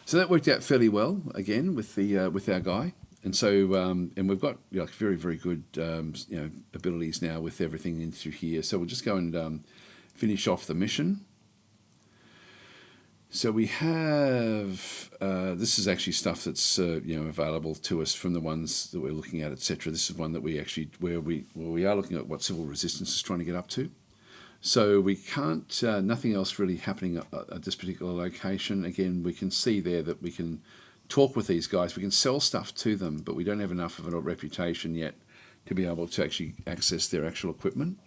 So that worked out fairly well again with our guy, and so and we've got very good abilities now with everything in through here. So we'll just go and finish off the mission. So we have this is actually stuff that's available to us from the ones that we're looking at, etc. This is one that we actually where we are looking at what civil resistance is trying to get up to. So we can't, nothing else really happening at this particular location. Again, we can see there that we can talk with these guys. We can sell stuff to them, but we don't have enough of a reputation yet to be able to actually access their actual equipment.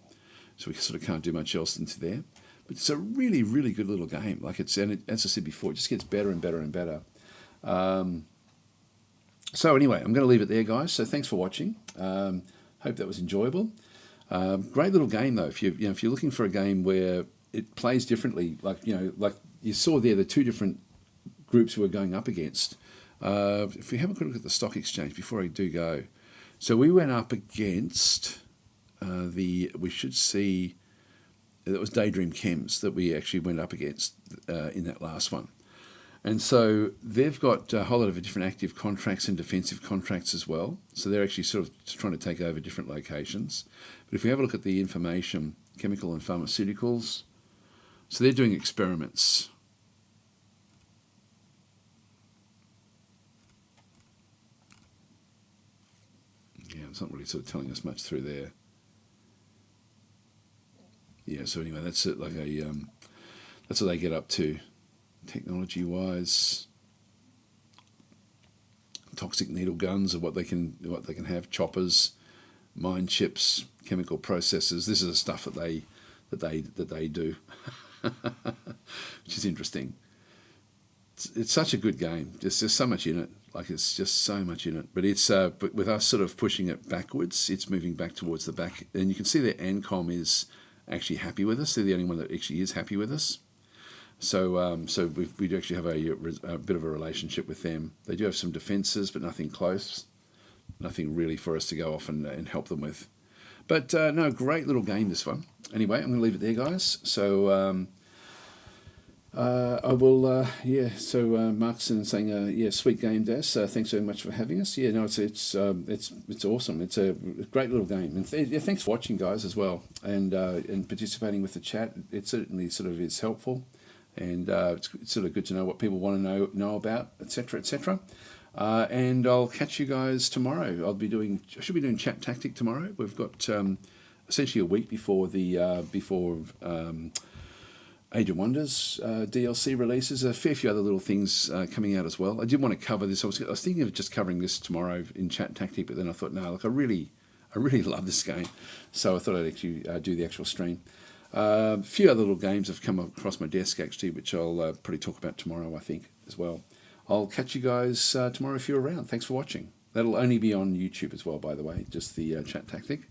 So we sort of can't do much else into there. But it's a really, really good little game. Like as I said before, it just gets better and better and better. So anyway, I'm going to leave it there, guys. So thanks for watching. Hope that was enjoyable. Great little game though. If you're looking for a game where it plays differently, like you saw there, the two different groups we were going up against. If we have a quick look at the stock exchange before I do go, so we went up against we should see that was Daydream Chems that we actually went up against in that last one. And so they've got a whole lot of different active contracts and defensive contracts as well. So they're actually sort of trying to take over different locations. But if we have a look at the information, chemical and pharmaceuticals, so they're doing experiments. Yeah, it's not really sort of telling us much through there. Yeah, so anyway, that's it. Like that's what they get up to. Technology-wise, toxic needle guns are what they can have. Choppers, mine chips, chemical processes. This is the stuff that that they do, which is interesting. It's such a good game. There's just so much in it. Like, it's just so much in it. But it's but with us sort of pushing it backwards, it's moving back towards the back. And you can see that ANCOM is actually happy with us. They're the only one that actually is happy with us. So we do actually have a bit of a relationship with them. They do have some defences, but nothing close. Nothing really for us to go off and help them with. But no, great little game, this one. Anyway, I'm going to leave it there, guys. So I will, So Markson saying, yeah, sweet game, Des. Thanks very much for having us. Yeah, no, it's awesome. It's a great little game, and thanks for watching, guys, as well, and participating with the chat. It certainly sort of is helpful, and it's sort of good to know what people want to know about, etc., etc. And I'll catch you guys tomorrow. I should be doing Chat Tactic tomorrow. We've got essentially a week before the Age of Wonders DLC releases. A fair few other little things coming out as well. I did want to cover this. I was thinking of just covering this tomorrow in Chat Tactic, but then I thought, no, look, I really love this game, so I thought I'd actually do the actual stream. A few other little games have come across my desk actually, which I'll probably talk about tomorrow, I think, as well. I'll catch you guys tomorrow if you're around. Thanks for watching. That'll only be on YouTube as well, by the way, just the Chat Tactic.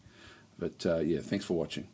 But yeah, thanks for watching.